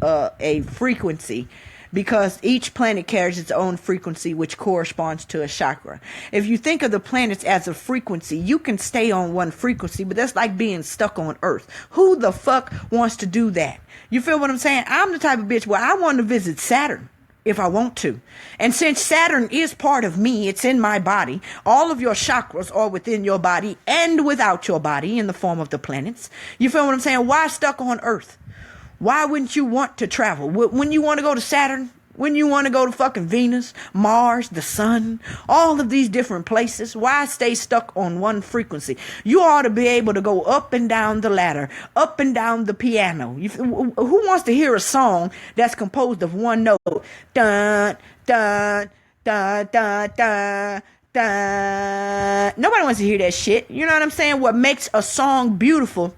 frequency, because each planet carries its own frequency, which corresponds to a chakra. If you think of the planets as a frequency, you can stay on one frequency, but that's like being stuck on Earth. Who the fuck wants to do that? You feel what I'm saying? I'm the type of bitch where I want to visit Saturn if I want to. And since Saturn is part of me, it's in my body. All of your chakras are within your body and without your body in the form of the planets. You feel what I'm saying? Why stuck on Earth? Why wouldn't you want to travel? When you want to go to Saturn, when you want to go to fucking Venus, Mars, the sun, all of these different places, why stay stuck on one frequency? You ought to be able to go up and down the ladder, up and down the piano. Who wants to hear a song that's composed of one note? Dun, dun, dun, dun, dun. Nobody wants to hear that shit. You know what I'm saying? What makes a song beautiful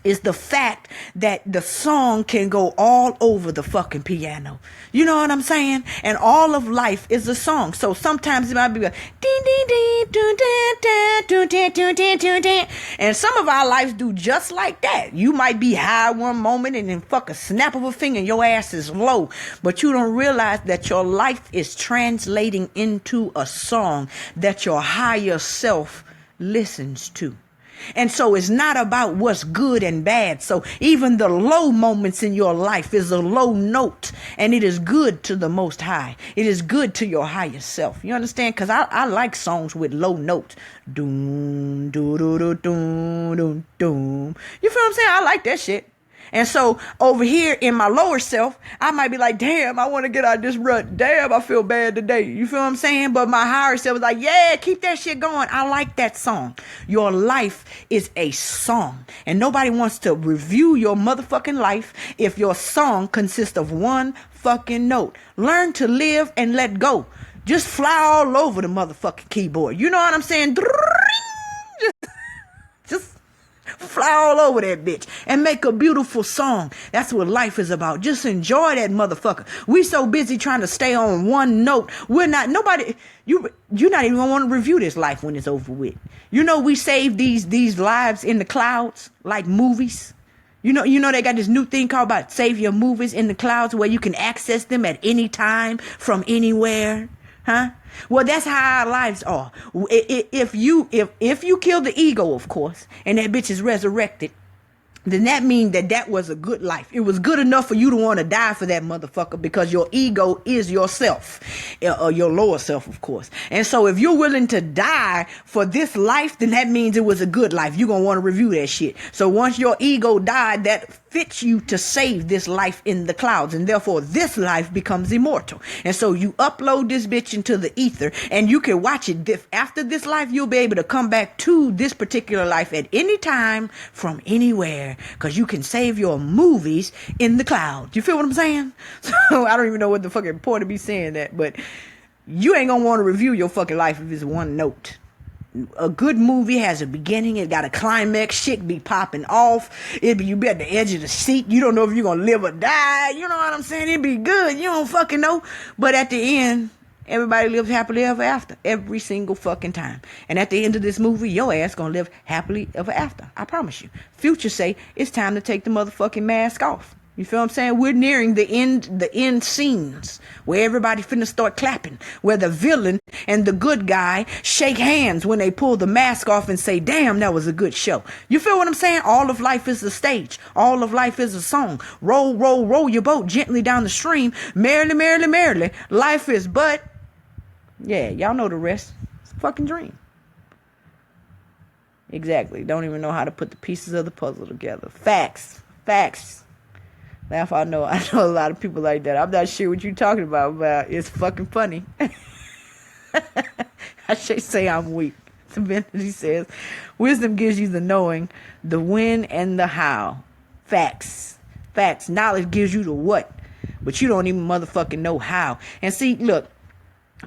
is the fact that the song can go all over the fucking piano. You know what I'm saying? And all of life is a song. So sometimes it might be like, ding, ding, ding, dun, dun, dun, dun, dun, dun, dun, dun. And some of our lives do just like that. You might be high one moment and then fuck a snap of a finger and your ass is low. But you don't realize that your life is translating into a song that your higher self listens to. And so it's not about what's good and bad. So even the low moments in your life is a low note, and it is good to the Most High. It is good to your higher self. You understand? Because I like songs with low notes. Doom, doo, doo, doo, doom, doom, doom. You feel what I'm saying? I like that shit. And so over here in my lower self, I might be like, damn, I want to get out of this rut. Damn, I feel bad today. You feel what I'm saying? But my higher self is like, yeah, keep that shit going. I like that song. Your life is a song. And nobody wants to review your motherfucking life if your song consists of one fucking note. Learn to live and let go. Just fly all over the motherfucking keyboard. You know what I'm saying? Just fly all over that bitch and make a beautiful song. That's what life is about. Just enjoy that motherfucker. We so busy trying to stay on one note. You're not even gonna want to review this life when it's over with. You know, we save these lives in the clouds like movies. You know they got this new thing called about save your movies in the clouds where you can access them at any time from anywhere. Huh? Well, that's how our lives are. If you kill the ego, of course, and that bitch is resurrected, then that means that was a good life. It was good enough for you to want to die for that motherfucker because your ego is yourself, or your lower self, of course. And so if you're willing to die for this life, then that means it was a good life. You're going to want to review that shit. So once your ego died, that fits you to save this life in the clouds. And therefore, this life becomes immortal. And so you upload this bitch into the ether and you can watch it. After this life, you'll be able to come back to this particular life at any time from anywhere. Because you can save your movies in the cloud. You feel what I'm saying? So I don't even know what the fucking point of me saying that. But you ain't going to want to review your fucking life if it's one note. A good movie has a beginning. It got a climax. Shit be popping off. You be at the edge of the seat. You don't know if you're going to live or die. You know what I'm saying? It be good. You don't fucking know. But at the end, everybody lives happily ever after. Every single fucking time. And at the end of this movie, your ass going to live happily ever after. I promise you. Future say, it's time to take the motherfucking mask off. You feel what I'm saying? We're nearing the end scenes where everybody finna start clapping, where the villain and the good guy shake hands when they pull the mask off and say, damn, that was a good show. You feel what I'm saying? All of life is a stage. All of life is a song. Roll, roll, roll your boat gently down the stream. Merrily, merrily, merrily. Life is but, yeah, y'all know the rest. It's a fucking dream. Exactly. Don't even know how to put the pieces of the puzzle together. Facts. That's I know a lot of people like that. I'm not sure what you're talking about, but it's fucking funny. I should say I'm weak. Divinity says, wisdom gives you the knowing, the when, and the how. Facts. Knowledge gives you the what, but you don't even motherfucking know how. And see, look,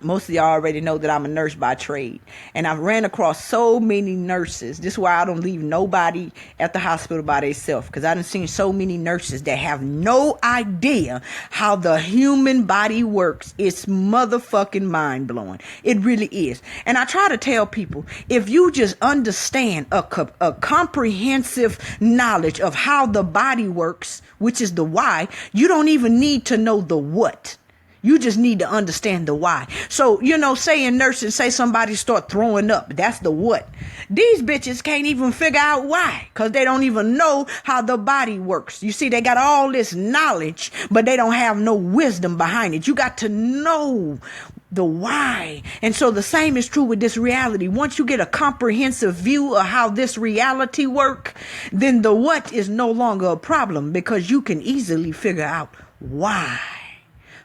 most of y'all already know that I'm a nurse by trade. And I've ran across so many nurses. This is why I don't leave nobody at the hospital by themselves. Because I done seen so many nurses that have no idea how the human body works. It's motherfucking mind-blowing. It really is. And I try to tell people, if you just understand a comprehensive knowledge of how the body works, which is the why, you don't even need to know the what. You just need to understand the why. So, say in nursing, say somebody start throwing up. That's the what. These bitches can't even figure out why. Because they don't even know how the body works. You see, they got all this knowledge, but they don't have no wisdom behind it. You got to know the why. And so the same is true with this reality. Once you get a comprehensive view of how this reality works, then the what is no longer a problem because you can easily figure out why.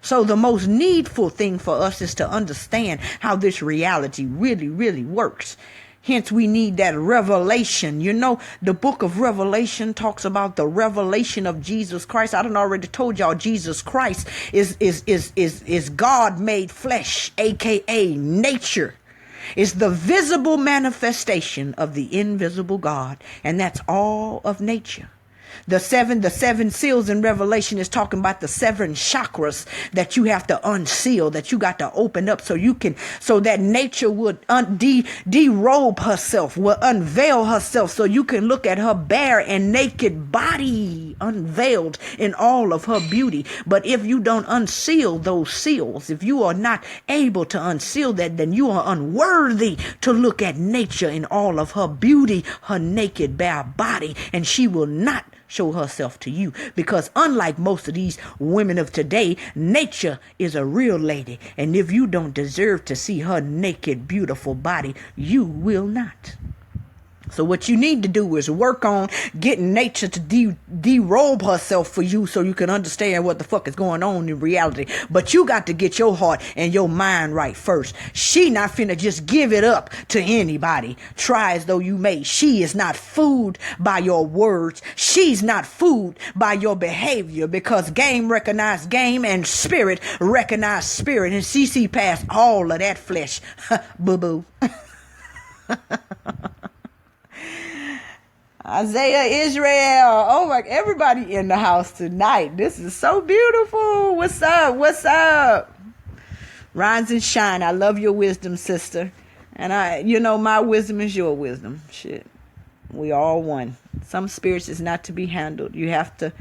So the most needful thing for us is to understand how this reality really, really works. Hence, we need that revelation. The book of Revelation talks about the revelation of Jesus Christ. I done already told y'all Jesus Christ is God made flesh, aka nature. It's the visible manifestation of the invisible God. And that's all of nature. The seven seals in Revelation is talking about the 7 chakras that you have to unseal, that you got to open up so that nature would derobe herself, will unveil herself so you can look at her bare and naked body unveiled in all of her beauty. But if you don't unseal those seals, if you are not able to unseal that, then you are unworthy to look at nature in all of her beauty, her naked bare body, and she will not show herself to you, because unlike most of these women of today, nature is a real lady, and if you don't deserve to see her naked, beautiful body, you will not. So what you need to do is work on getting nature to derobe herself for you so you can understand what the fuck is going on in reality. But you got to get your heart and your mind right first. She not finna just give it up to anybody. Try as though you may. She is not fooled by your words. She's not fooled by your behavior, because game recognize game and spirit recognize spirit. And she see past all of that flesh. Boo-boo. Isaiah, Israel, oh my, everybody in the house tonight. This is so beautiful. What's up? What's up? Rise and shine. I love your wisdom, sister. And my wisdom is your wisdom. Shit. We all one. Some spirits is not to be handled. You have to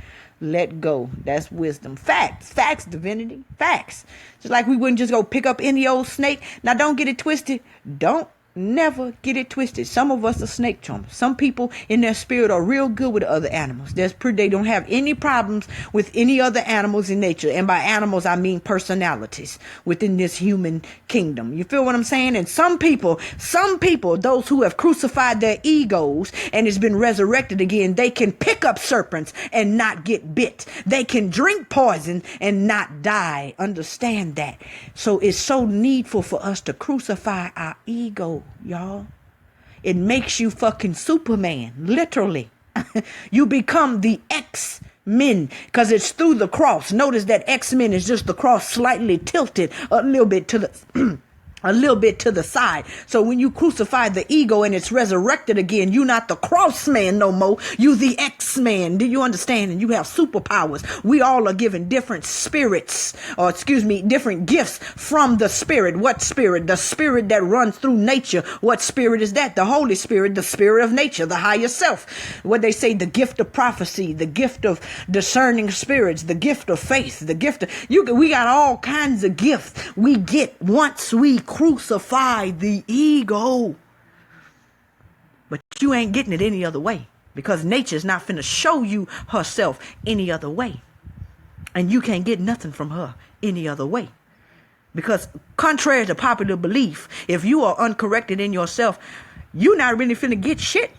let go. That's wisdom. Facts. Facts, divinity. Facts. Just like we wouldn't just go pick up any old snake. Now don't get it twisted. Don't never get it twisted. Some of us are snake charmers. Some people in their spirit are real good with other animals. They don't have any problems with any other animals in nature. And by animals, I mean personalities within this human kingdom. You feel what I'm saying? And some people, those who have crucified their egos and it's been resurrected again, they can pick up serpents and not get bit. They can drink poison and not die. Understand that. So it's so needful for us to crucify our ego. Y'all, it makes you fucking Superman, literally. You become the X-Men because it's through the cross. Notice that X-Men is just the cross slightly tilted a little bit to the a little bit to the side. So when you crucify the ego and it's resurrected again, you're not the cross man no more. You the X-Man. Do you understand? And you have superpowers. We all are given different spirits, different gifts from the spirit. What spirit? The spirit that runs through nature. What spirit is that? The Holy Spirit, the spirit of nature, the higher self. What they say, the gift of prophecy, the gift of discerning spirits, the gift of faith, the gift of, we got all kinds of gifts we get once we crucify the ego. But you ain't getting it any other way, because nature's not finna show you herself any other way. And you can't get nothing from her any other way. Because contrary to popular belief, if you are uncorrected in yourself, you're not really finna get shit.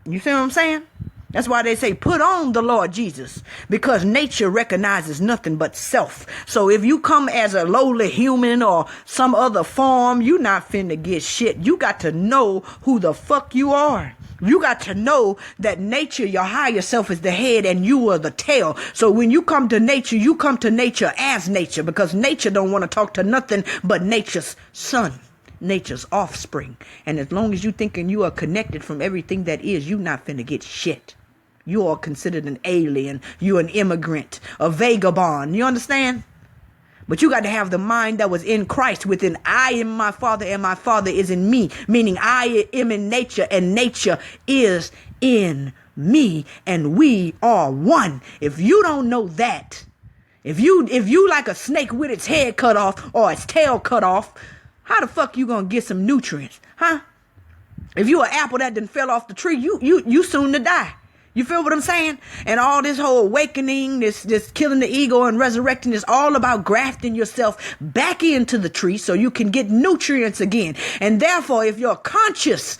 You see what I'm saying? That's why they say, put on the Lord Jesus, because nature recognizes nothing but self. So if you come as a lowly human or some other form, you not finna get shit. You got to know who the fuck you are. You got to know that nature, your higher self, is the head and you are the tail. So when you come to nature, you come to nature as nature, because nature don't want to talk to nothing but nature's son, nature's offspring. And as long as you thinking you are connected from everything that is, you not finna get shit. You are considered an alien. You're an immigrant, a vagabond. You understand? But you got to have the mind that was in Christ within. I am my Father and my Father is in me. Meaning I am in nature and nature is in me. And we are one. If you don't know that, if you like a snake with its head cut off or its tail cut off, how the fuck you gonna get some nutrients? Huh? If you an apple that done fell off the tree, you soon to die. You feel what I'm saying? And all this whole awakening, this killing the ego and resurrecting is all about grafting yourself back into the tree so you can get nutrients again. And therefore, if your conscience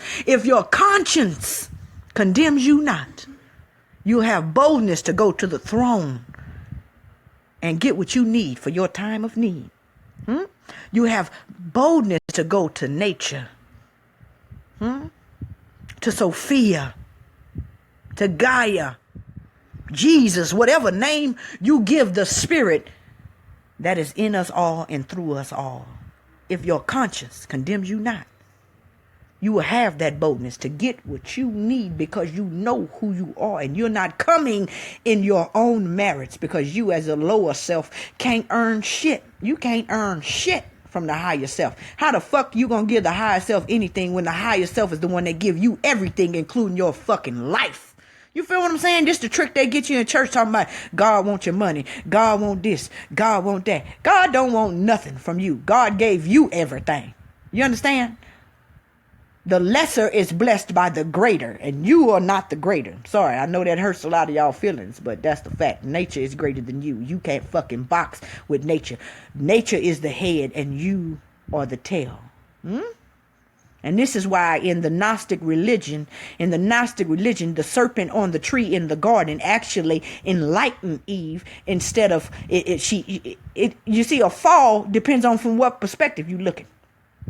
condemns you not, you'll have boldness to go to the throne and get what you need for your time of need. You have boldness to go to nature, to Sophia, to Gaia, Jesus, whatever name you give the spirit that is in us all and through us all. If your conscience condemns you not, you will have that boldness to get what you need, because you know who you are and you're not coming in your own merits, because you as a lower self can't earn shit. You can't earn shit from the higher self. How the fuck you gonna give the higher self anything when the higher self is the one that give you everything, including your fucking life? You feel what I'm saying? This the trick they get you in church, talking about God wants your money. God want this. God want that. God don't want nothing from you. God gave you everything. You understand? The lesser is blessed by the greater, and you are not the greater. Sorry, I know that hurts a lot of y'all feelings, but that's the fact. Nature is greater than you. You can't fucking box with nature. Nature is the head, and you are the tail. And this is why in the Gnostic religion, the serpent on the tree in the garden actually enlightened Eve instead of you see, a fall depends on from what perspective you looking.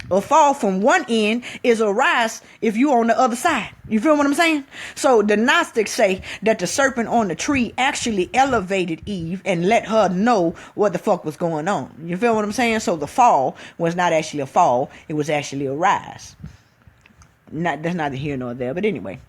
A fall from one end is a rise if you on the other side. You feel what I'm saying? So the Gnostics say that the serpent on the tree actually elevated Eve and let her know what the fuck was going on. You feel what I'm saying? So the fall was not actually a fall. It was actually a rise. That's neither here nor there. But anyway.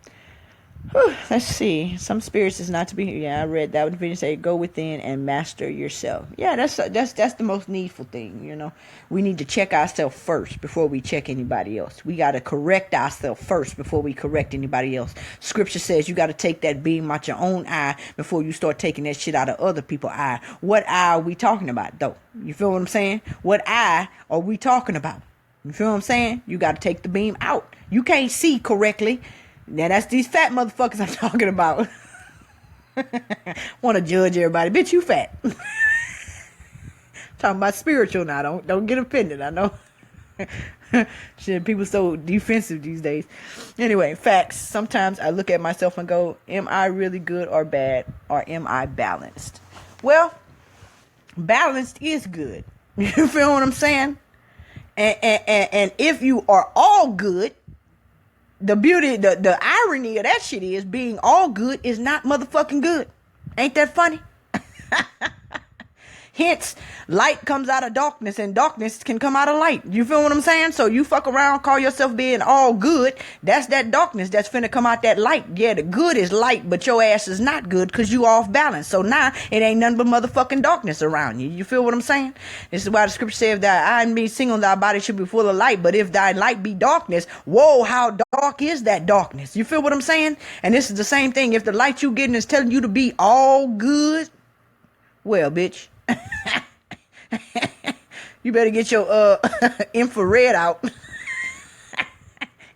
Let's see. Some spirits is not to be. Yeah, I read that. What say, go within and master yourself. Yeah, that's the most needful thing. You know, we need to check ourselves first before we check anybody else. We got to correct ourselves first before we correct anybody else. Scripture says you got to take that beam out your own eye before you start taking that shit out of other people's eye. What eye are we talking about, though? You feel what I'm saying? What eye are we talking about? You feel what I'm saying? You got to take the beam out. You can't see correctly. Now that's these fat motherfuckers I'm talking about. Want to judge everybody. Bitch, you fat. Talking about spiritual now. Don't get offended. I know. Shit, people so defensive these days. Anyway, facts. Sometimes I look at myself and go, am I really good or bad? Or am I balanced? Well, balanced is good. You feel what I'm saying? And if you are all good, the beauty, the irony of that shit is being all good is not motherfucking good. Ain't that funny? Hence, light comes out of darkness and darkness can come out of light. You feel what I'm saying? So you fuck around, call yourself being all good. That's that darkness that's finna come out that light. Yeah, the good is light, but your ass is not good because you off balance. So now it ain't nothing but motherfucking darkness around you. You feel what I'm saying? This is why the scripture says that eye and be single, thy body should be full of light. But if thy light be darkness, whoa, how dark is that darkness? You feel what I'm saying? And this is the same thing. If the light you getting is telling you to be all good, well, bitch. You better get your infrared out.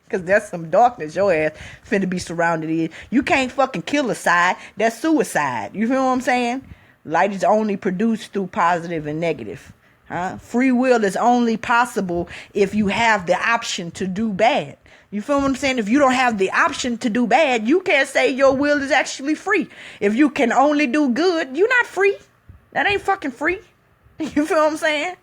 Because that's some darkness your ass finna be surrounded in. You can't fucking kill a side. That's suicide. You feel what I'm saying? Light is only produced through positive and negative. Free will is only possible if you have the option to do bad. You feel what I'm saying? If you don't have the option to do bad, you can't say your will is actually free. If you can only do good, you're not free. That ain't fucking free. You feel what I'm saying?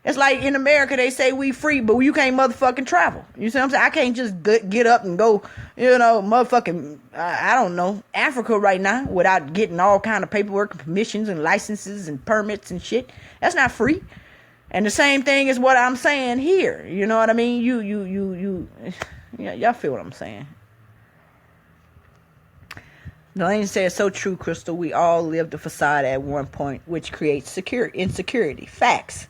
It's like in America, they say we free, but you can't motherfucking travel. You see what I'm saying? I can't just get up and go, motherfucking, I don't know, Africa right now without getting all kind of paperwork and permissions and licenses and permits and shit. That's not free. And the same thing is what I'm saying here. You know what I mean? Y'all feel what I'm saying? The lady says, so true, Crystal. We all live the facade at one point, which creates insecurity. Facts.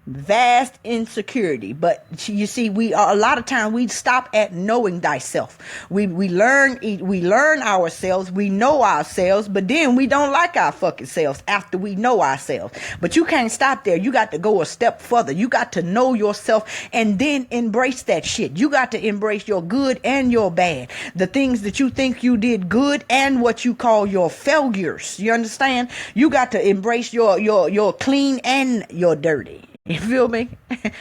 Vast insecurity. But you see, a lot of time we stop at knowing thyself. We learn ourselves, we know ourselves, but then we don't like our fucking selves after we know ourselves. But you can't stop there. You got to go a step further. You got to know yourself and then embrace that shit. You got to embrace your good and your bad. The things that you think you did good and what you call your failures. You understand? You got to embrace your clean and your dirty. You feel me?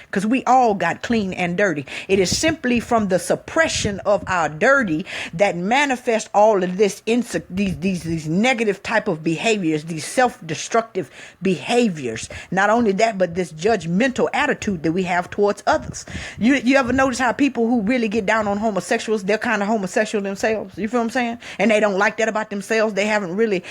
Because we all got clean and dirty. It is simply from the suppression of our dirty that manifest all of this these negative type of behaviors, these self-destructive behaviors. Not only that, but this judgmental attitude that we have towards others. You ever notice how people who really get down on homosexuals, they're kind of homosexual themselves? You feel what I'm saying? And they don't like that about themselves. They haven't really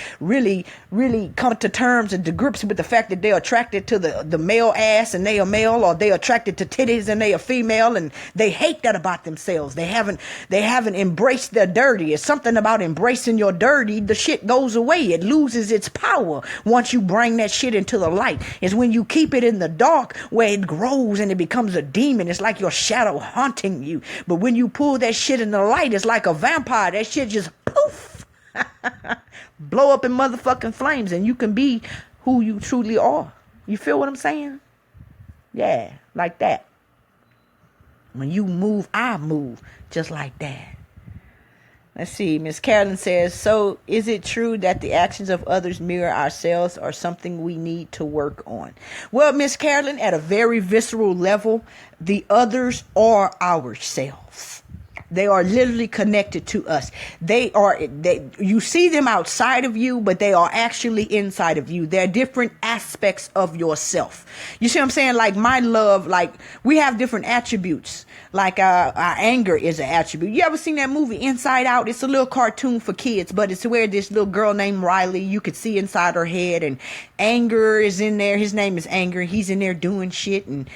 come to terms and to grips with the fact that they're attracted to the male ass and they are male, or they are attracted to titties and they are female, and they hate that about themselves. They haven't embraced their dirty. It's something about embracing your dirty. The shit goes away. It loses its power once you bring that shit into the light. It's when you keep it in the dark where it grows and it becomes a demon. It's like your shadow haunting you. But when you pull that shit in the light, it's like a vampire. That shit just poof, blow up in motherfucking flames, and you can be who you truly are. You feel what I'm saying? Yeah, like that. When you move, I move, just like that. Let's see. Miss Carolyn says, so is it true that the actions of others mirror ourselves or something we need to work on? Well, Miss Carolyn, at a very visceral level, the others are ourselves. They are literally connected to us. You see them outside of you, but they are actually inside of you. They're different aspects of yourself. You see what I'm saying? Like my love, like we have different attributes. Like our anger is an attribute. You ever seen that movie Inside Out? It's a little cartoon for kids, but it's where this little girl named Riley, you could see inside her head, and anger is in there. His name is Anger. He's in there doing shit, and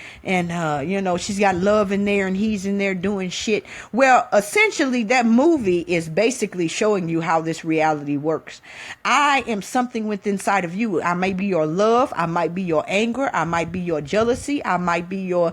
she's got love in there, and he's in there doing shit. Well, essentially, that movie is basically showing you how this reality works. I am something within inside of you. I may be your love. I might be your anger. I might be your jealousy. I might be your,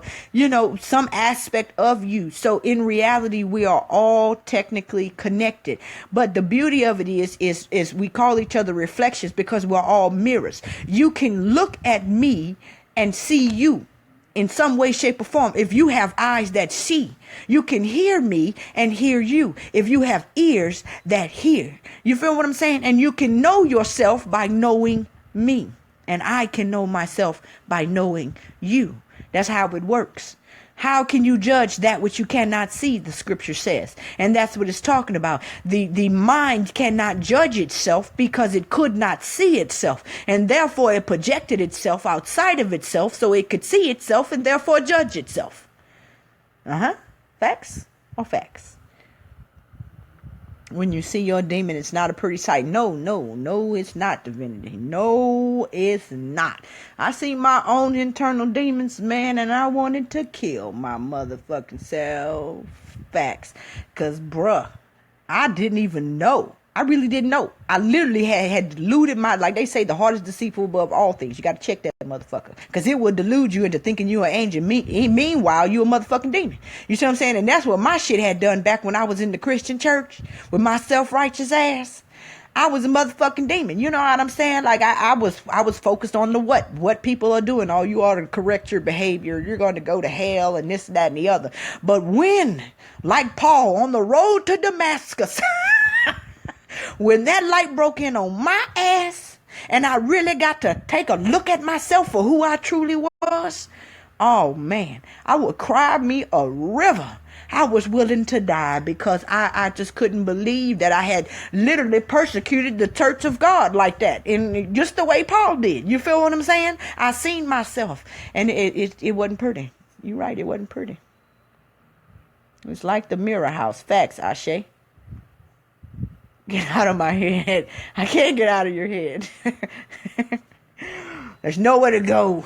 some aspect of you. So in reality, we are all technically connected. But the beauty of it is we call each other reflections because we're all mirrors. You can look at me and see you in some way, shape, or form. If you have eyes that see, you can hear me and hear you. If you have ears that hear, you feel what I'm saying? And you can know yourself by knowing me. And I can know myself by knowing you. That's how it works. How can you judge that which you cannot see, the scripture says. And that's what it's talking about. The mind cannot judge itself because it could not see itself. And therefore it projected itself outside of itself so it could see itself and therefore judge itself. Facts or facts? When you see your demon, it's not a pretty sight. No, it's not, divinity. No, it's not. I see my own internal demons, man, and I wanted to kill my motherfucking self. Facts. Because, bruh, I didn't even know. I really didn't know. I literally had deluded like they say, the heart is deceitful above all things. You got to check that motherfucker. Because it will delude you into thinking you're an angel. Meanwhile, you're a motherfucking demon. You see what I'm saying? And that's what my shit had done back when I was in the Christian church with my self-righteous ass. I was a motherfucking demon. You know what I'm saying? Like I was focused on the what people are doing. Oh, you ought to correct your behavior. You're going to go to hell and this, that, and the other. But when, like Paul on the road to Damascus, when that light broke in on my ass and I really got to take a look at myself for who I truly was, oh man, I would cry me a river. I was willing to die because I just couldn't believe that I had literally persecuted the church of God like that. And just the way Paul did. You feel what I'm saying? I seen myself and it wasn't pretty. You're right. It wasn't pretty. It's like the mirror house. Facts, Ashe. Get out of my head. I can't get out of your head. There's nowhere to go.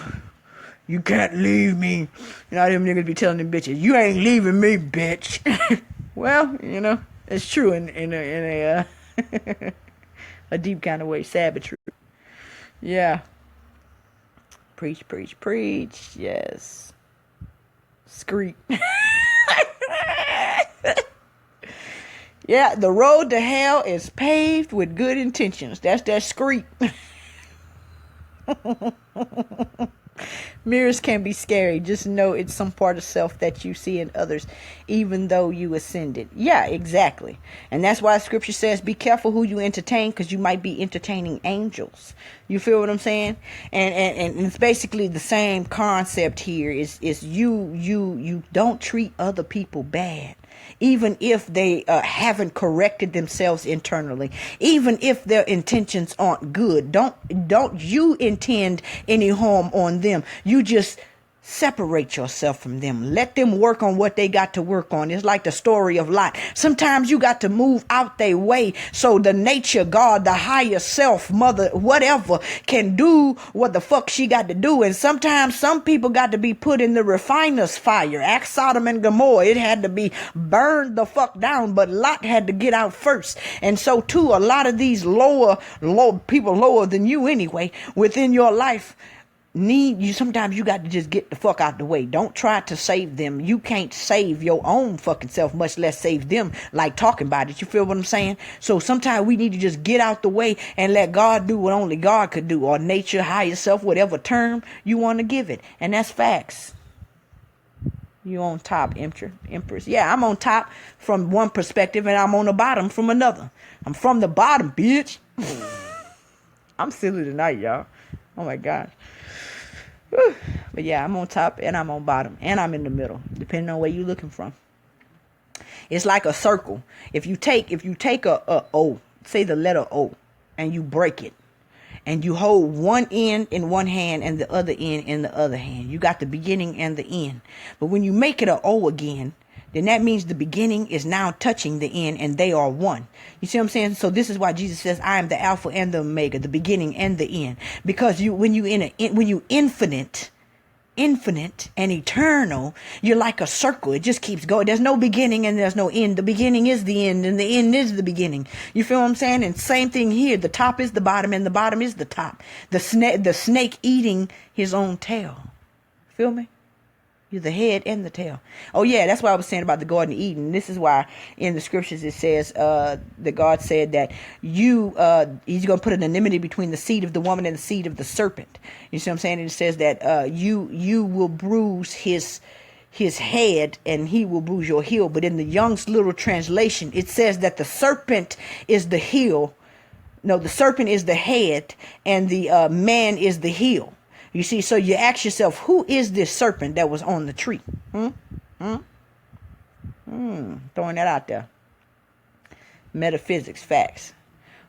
You can't leave me. You know, them niggas be telling them bitches, you ain't leaving me, bitch. Well, it's true in a a deep kind of way. Sad but true. Yeah. Preach, preach, preach. Yes. Screech. Yeah, the road to hell is paved with good intentions. That's that screech. Mirrors can be scary. Just know it's some part of self that you see in others, even though you ascended. Yeah, exactly. And that's why scripture says, be careful who you entertain, because you might be entertaining angels. You feel what I'm saying? And it's basically the same concept here is you don't treat other people bad. Even if they haven't corrected themselves internally, even if their intentions aren't good, don't you intend any harm on them. You just separate yourself from them. Let them work on what they got to work on. It's like the story of Lot. Sometimes you got to move out their way so the nature, God, the higher self, mother, whatever, can do what the fuck she got to do. And sometimes some people got to be put in the refiner's fire. Ask Sodom and Gomorrah. It had to be burned the fuck down, but Lot had to get out first. And so too, a lot of these low people lower than you anyway within your life sometimes you got to just get the fuck out the way. Don't try to save them. You can't save your own fucking self, much less save them like talking about it. You feel what I'm saying? So sometimes we need to just get out the way and let God do what only God could do, or nature, higher self, whatever term you want to give it. And that's facts. You on top, Empress. Yeah, I'm on top from one perspective and I'm on the bottom from another. I'm from the bottom, bitch. I'm silly tonight, y'all. Oh my God. Whew. But yeah, I'm on top and I'm on bottom and I'm in the middle, depending on where you're looking from. It's like a circle. If you take a O, say the letter O, and you break it, and you hold one end in one hand and the other end in the other hand, you got the beginning and the end. But when you make it a O again, then that means the beginning is now touching the end and they are one. You see what I'm saying? So this is why Jesus says, I am the Alpha and the Omega, the beginning and the end. Because when you infinite and eternal, you're like a circle. It just keeps going. There's no beginning and there's no end. The beginning is the end and the end is the beginning. You feel what I'm saying? And same thing here. The top is the bottom and the bottom is the top. The snake eating his own tail. Feel me? You're the head and the tail. Oh yeah, that's what I was saying about the Garden of Eden. This is why in the scriptures it says that God said that he's going to put an enmity between the seed of the woman and the seed of the serpent. You see what I'm saying? And it says that you will bruise his head and he will bruise your heel. But in the Young's Little Translation, it says that the serpent is the heel. No, the serpent is the head and the man is the heel. You see, so you ask yourself, who is this serpent that was on the tree? Throwing that out there. Metaphysics, facts.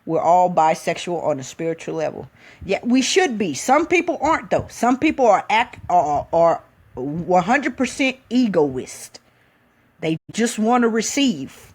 We're all bisexual on a spiritual level. Yeah, we should be. Some people aren't, though. Some people are 100% egoist. They just want to receive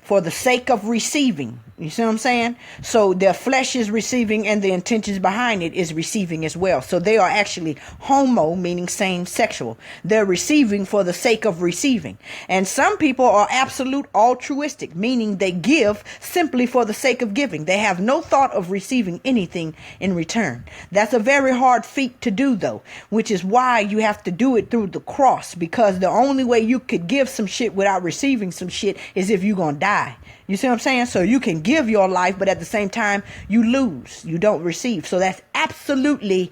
for the sake of receiving. You see what I'm saying? So their flesh is receiving and the intentions behind it is receiving as well. So they are actually homo, meaning same sexual. They're receiving for the sake of receiving. And some people are absolute altruistic, meaning they give simply for the sake of giving. They have no thought of receiving anything in return. That's a very hard feat to do, though, which is why you have to do it through the cross, because the only way you could give some shit without receiving some shit is if you're going to die. You see what I'm saying? So you can give your life, but at the same time, you lose. You don't receive. So that's absolutely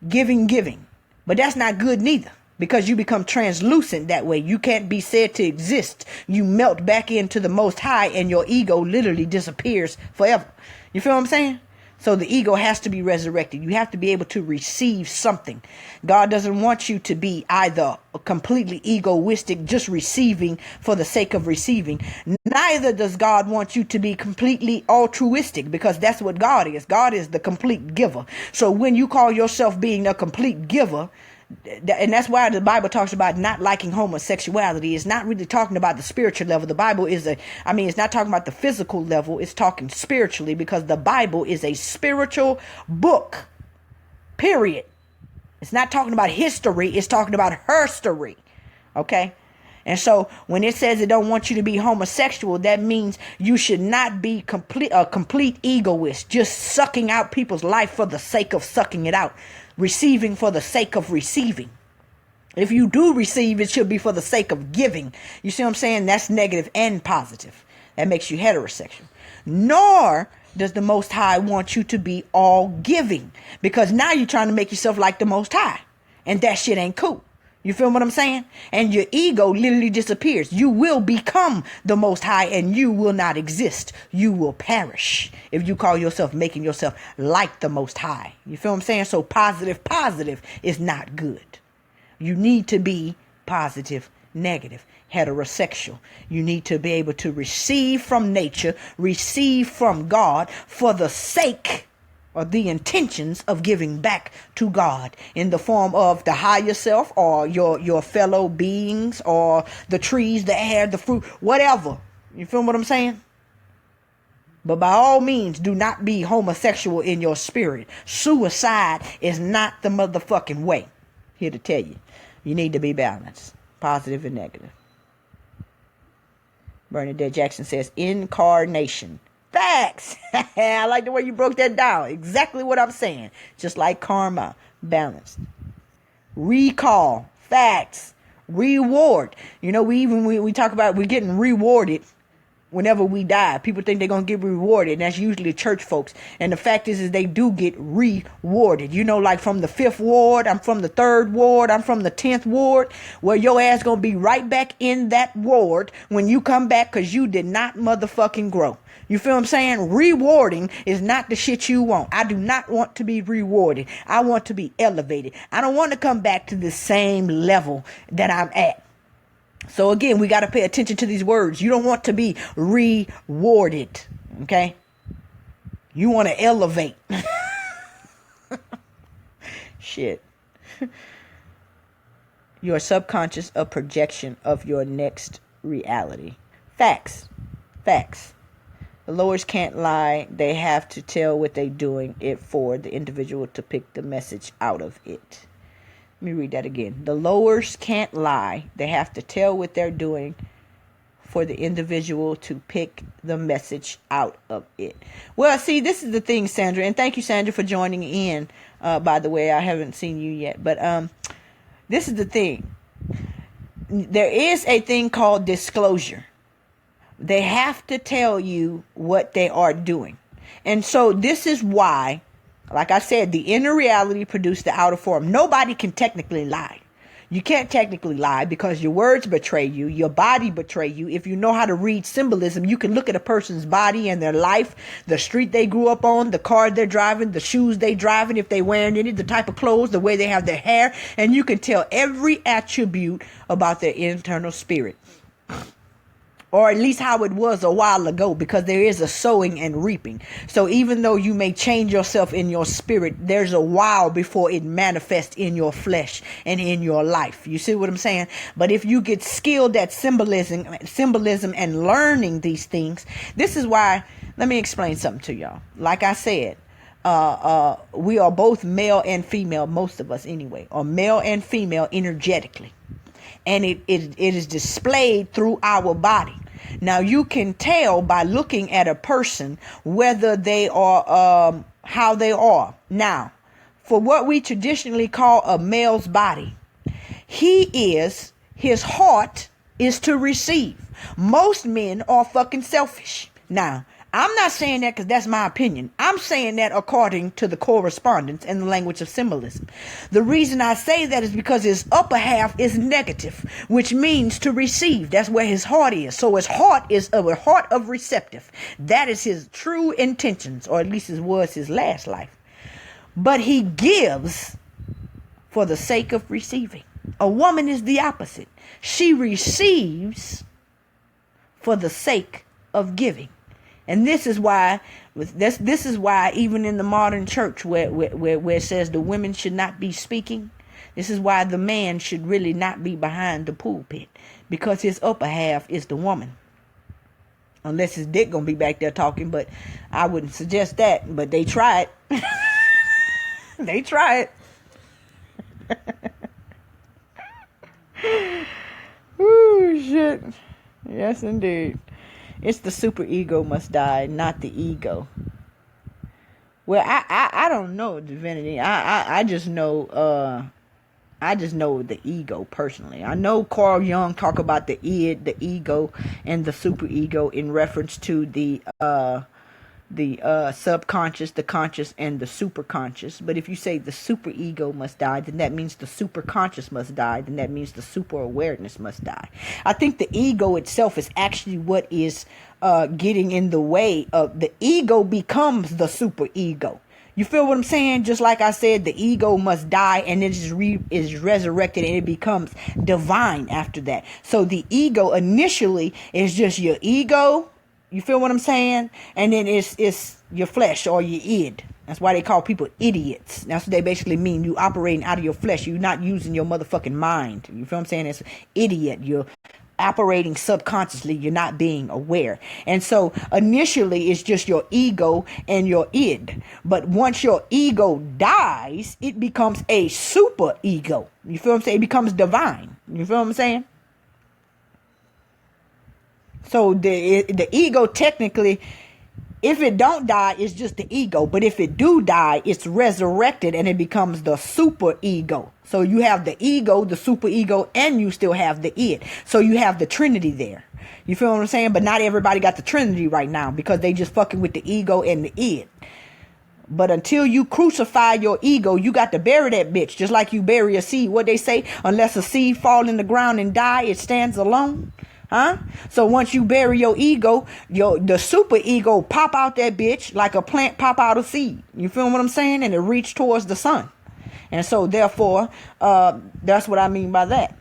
giving. But that's not good neither, because you become translucent that way. You can't be said to exist. You melt back into the Most High and your ego literally disappears forever. You feel what I'm saying? So the ego has to be resurrected. You have to be able to receive something. God doesn't want you to be either completely egoistic, just receiving for the sake of receiving. Neither does God want you to be completely altruistic, because that's what God is. God is the complete giver. So when you call yourself being a complete giver, and that's why the Bible talks about not liking homosexuality. It's not really talking about the spiritual level. The Bible is it's not talking about the physical level. It's talking spiritually, because the Bible is a spiritual book, period. It's not talking about history. It's talking about her story. Okay. And so when it says it don't want you to be homosexual, that means you should not be a complete egoist, just sucking out people's life for the sake of sucking it out, receiving for the sake of receiving. If you do receive, it should be for the sake of giving. You see what I'm saying? That's negative and positive. That makes you heterosexual. Nor does the Most High want you to be all giving, because now you're trying to make yourself like the Most High, and that shit ain't cool. You feel what I'm saying? And your ego literally disappears. You will become the Most High and you will not exist. You will perish if you call yourself making yourself like the Most High. You feel what I'm saying? So positive is not good. You need to be positive, negative, heterosexual. You need to be able to receive from nature, receive from God for the sake or the intentions of giving back to God in the form of the higher self or your fellow beings or the trees, the air, the fruit, whatever. You feel what I'm saying? But by all means, do not be homosexual in your spirit. Suicide is not the motherfucking way. Here to tell you, you need to be balanced, positive and negative. Bernadette Jackson says, incarnation. Facts. I like the way you broke that down. Exactly what I'm saying. Just like karma, balanced. Recall. Facts. Reward. You know, we talk about we're getting rewarded whenever we die. People think they're going to get rewarded. And that's usually church folks. And the fact is they do get rewarded. You know, like from the 5th ward, I'm from the 3rd ward, I'm from the 10th ward. Well, your ass going to be right back in that ward when you come back because you did not motherfucking grow. You feel what I'm saying? Rewarding is not the shit you want. I do not want to be rewarded. I want to be elevated. I don't want to come back to the same level that I'm at. So again, we got to pay attention to these words. You don't want to be rewarded. Okay? You want to elevate. Shit. Your subconscious a projection of your next reality. Facts. Facts. The lowers can't lie. They have to tell what they're doing it for the individual to pick the message out of it. Let me read that again. The lowers can't lie. They have to tell what they're doing for the individual to pick the message out of it. Well, see, this is the thing, Sandra. And thank you, Sandra, for joining in. By the way, I haven't seen you yet. But this is the thing. There is a thing called disclosure. They have to tell you what they are doing. And so this is why, like I said, the inner reality produced the outer form. Nobody can technically lie. You can't technically lie because your words betray you. Your body betray you. If you know how to read symbolism, you can look at a person's body and their life, the street they grew up on, the car they're driving, the shoes they driving, if they wearing any, the type of clothes, the way they have their hair, and you can tell every attribute about their internal spirit. Or at least how it was a while ago, because there is a sowing and reaping. So even though you may change yourself in your spirit, there's a while before it manifests in your flesh and in your life. You see what I'm saying? But if you get skilled at symbolism and learning these things, this is why, let me explain something to y'all. Like I said, we are both male and female, most of us anyway, or male and female energetically. And it is displayed through our body. Now, you can tell by looking at a person whether they are, how they are. Now, for what we traditionally call a male's body, his heart is to receive. Most men are fucking selfish. Now, I'm not saying that because that's my opinion. I'm saying that according to the correspondence and the language of symbolism. The reason I say that is because his upper half is negative, which means to receive. That's where his heart is. So his heart is a heart of receptive. That is his true intentions, or at least it was his last life. But he gives for the sake of receiving. A woman is the opposite. She receives for the sake of giving. And this is why even in the modern church where it says the women should not be speaking, this is why the man should really not be behind the pulpit, because his upper half is the woman. Unless his dick gonna be back there talking, but I wouldn't suggest that. But they try it. They try it. Ooh, shit. Yes, indeed. It's the super ego must die, not the ego. Well, I don't know divinity. I just know the ego personally. I know Carl Jung talk about the id, the ego, and the super ego in reference to the subconscious, the conscious, and the superconscious. But if you say the super ego must die, then that means the superconscious must die. Then that means the super awareness must die. I think the ego itself is actually what is getting in the way of the ego becomes the super ego. You feel what I'm saying? Just like I said, the ego must die and it is resurrected and it becomes divine after that. So the ego initially is just your ego. You feel what I'm saying? And then it's your flesh or your id. That's why they call people idiots. That's what they basically mean. You operating out of your flesh. You're not using your motherfucking mind. You feel what I'm saying? It's idiot. You're operating subconsciously. You're not being aware. And so initially it's just your ego and your id. But once your ego dies, it becomes a super ego. You feel what I'm saying? It becomes divine. You feel what I'm saying? So the ego technically If it don't die, it's just the ego. But if it do die, it's resurrected and it becomes the super ego. So you have the ego, the super ego, and you still have the id. So you have the Trinity there. You feel what I'm saying? But not everybody got the Trinity right now because they just fucking with the ego and the id. But until you crucify your ego, you got to bury that bitch. Just like you bury a seed. What they say, unless a seed fall in the ground and die, it stands alone. Huh? So once you bury your ego, the super ego pop out that bitch like a plant pop out a seed. You feel what I'm saying? And it reach towards the sun. And so therefore, that's what I mean by that.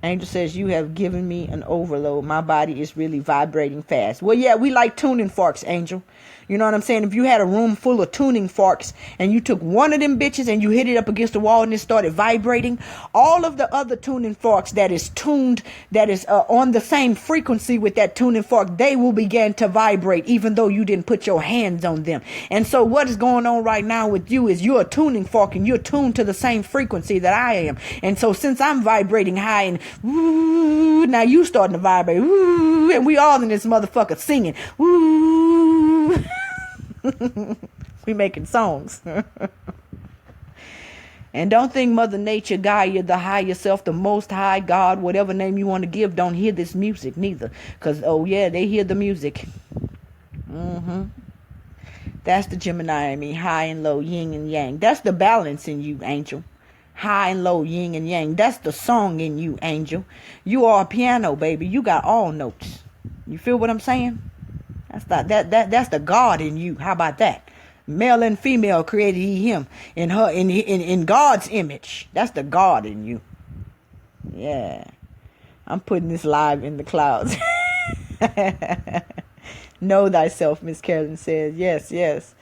Angel says, you have given me an overload. My body is really vibrating fast. Well, yeah, we like tuning forks, Angel. You know what I'm saying? If you had a room full of tuning forks and you took one of them bitches and you hit it up against the wall and it started vibrating, all of the other tuning forks that is tuned, that is on the same frequency with that tuning fork, they will begin to vibrate even though you didn't put your hands on them. And so what is going on right now with you is you're a tuning fork and you're tuned to the same frequency that I am. And so since I'm vibrating high and woo, now you starting to vibrate, woo, and we all in this motherfucker singing, woo. We making songs. And don't think Mother Nature, Gaia, the higher self, the most high God, whatever name you want to give, don't hear this music neither. Because, oh yeah, they hear the music. That's the Gemini in me, high and low, yin and yang. That's the balance in you, Angel. High and low, yin and yang. That's the song in you, Angel. You are a piano, baby. You got all notes. You feel what I'm saying? That's the God in you. How about that? Male and female created he him in God's image. That's the God in you. Yeah. I'm putting this live in the clouds. Know thyself, Miss Carolyn says. Yes, yes.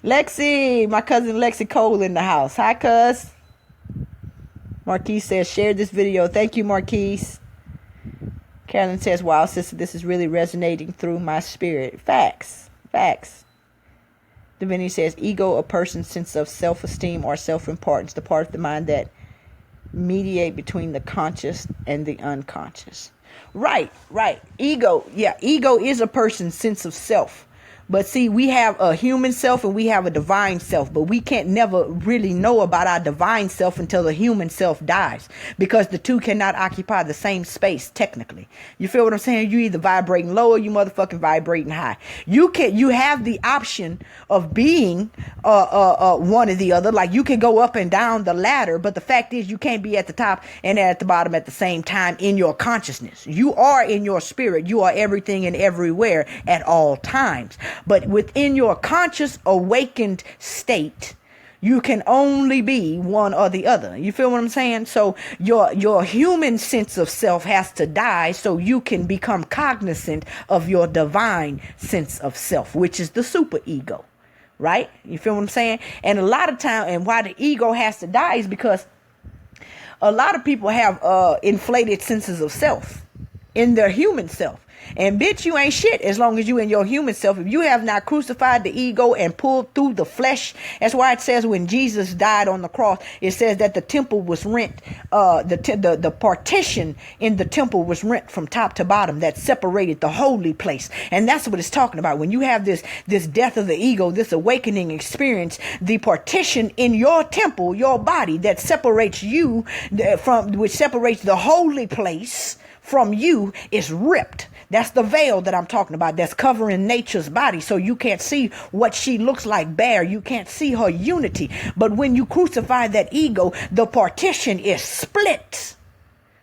Lexi, my cousin Lexi Cole in the house. Hi, cuz. Marquise says, share this video. Thank you, Marquise. Carolyn says, wow, sister, this is really resonating through my spirit. Facts. Facts. Divinity says, ego, a person's sense of self-esteem or self-importance, the part of the mind that mediate between the conscious and the unconscious. Right. Ego. Yeah, ego is a person's sense of self. But see, we have a human self and we have a divine self, but we can't never really know about our divine self until the human self dies, because the two cannot occupy the same space technically. You feel what I'm saying? You either vibrating low or you motherfucking vibrating high. You have the option of being one or the other. Like you can go up and down the ladder, but the fact is you can't be at the top and at the bottom at the same time in your consciousness. You are in your spirit. You are everything and everywhere at all times. But within your conscious awakened state, you can only be one or the other. You feel what I'm saying? So your human sense of self has to die so you can become cognizant of your divine sense of self, which is the super ego, right? You feel what I'm saying? And a lot of time, and why the ego has to die is because a lot of people have inflated senses of self in their human self. And bitch, you ain't shit as long as you in your human self. If you have not crucified the ego and pulled through the flesh, that's why it says when Jesus died on the cross, it says that the temple was rent. The partition in the temple was rent from top to bottom that separated the holy place. And that's what it's talking about. When you have this death of the ego, this awakening experience, the partition in your temple, your body that separates you which separates the holy place from you is ripped. That's the veil that I'm talking about that's covering nature's body. So you can't see what she looks like bare. You can't see her unity. But when you crucify that ego, the partition is split.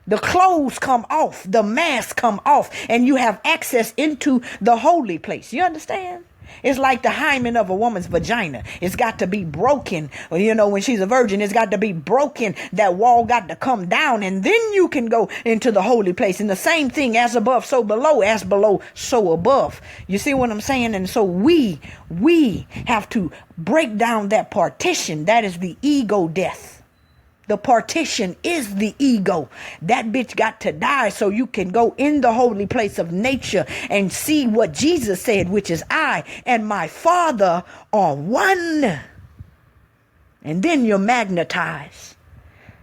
The clothes come off. The mask come off. And you have access into the holy place. You understand? It's like the hymen of a woman's vagina. It's got to be broken. You know, when she's a virgin, it's got to be broken. That wall got to come down, and then you can go into the holy place. And the same thing, as above, so below, as below, so above. You see what I'm saying? And so we have to break down that partition. That is the ego death. The partition is the ego. That bitch got to die so you can go in the holy place of nature and see what Jesus said, which is I and my Father are one. And then you're magnetized.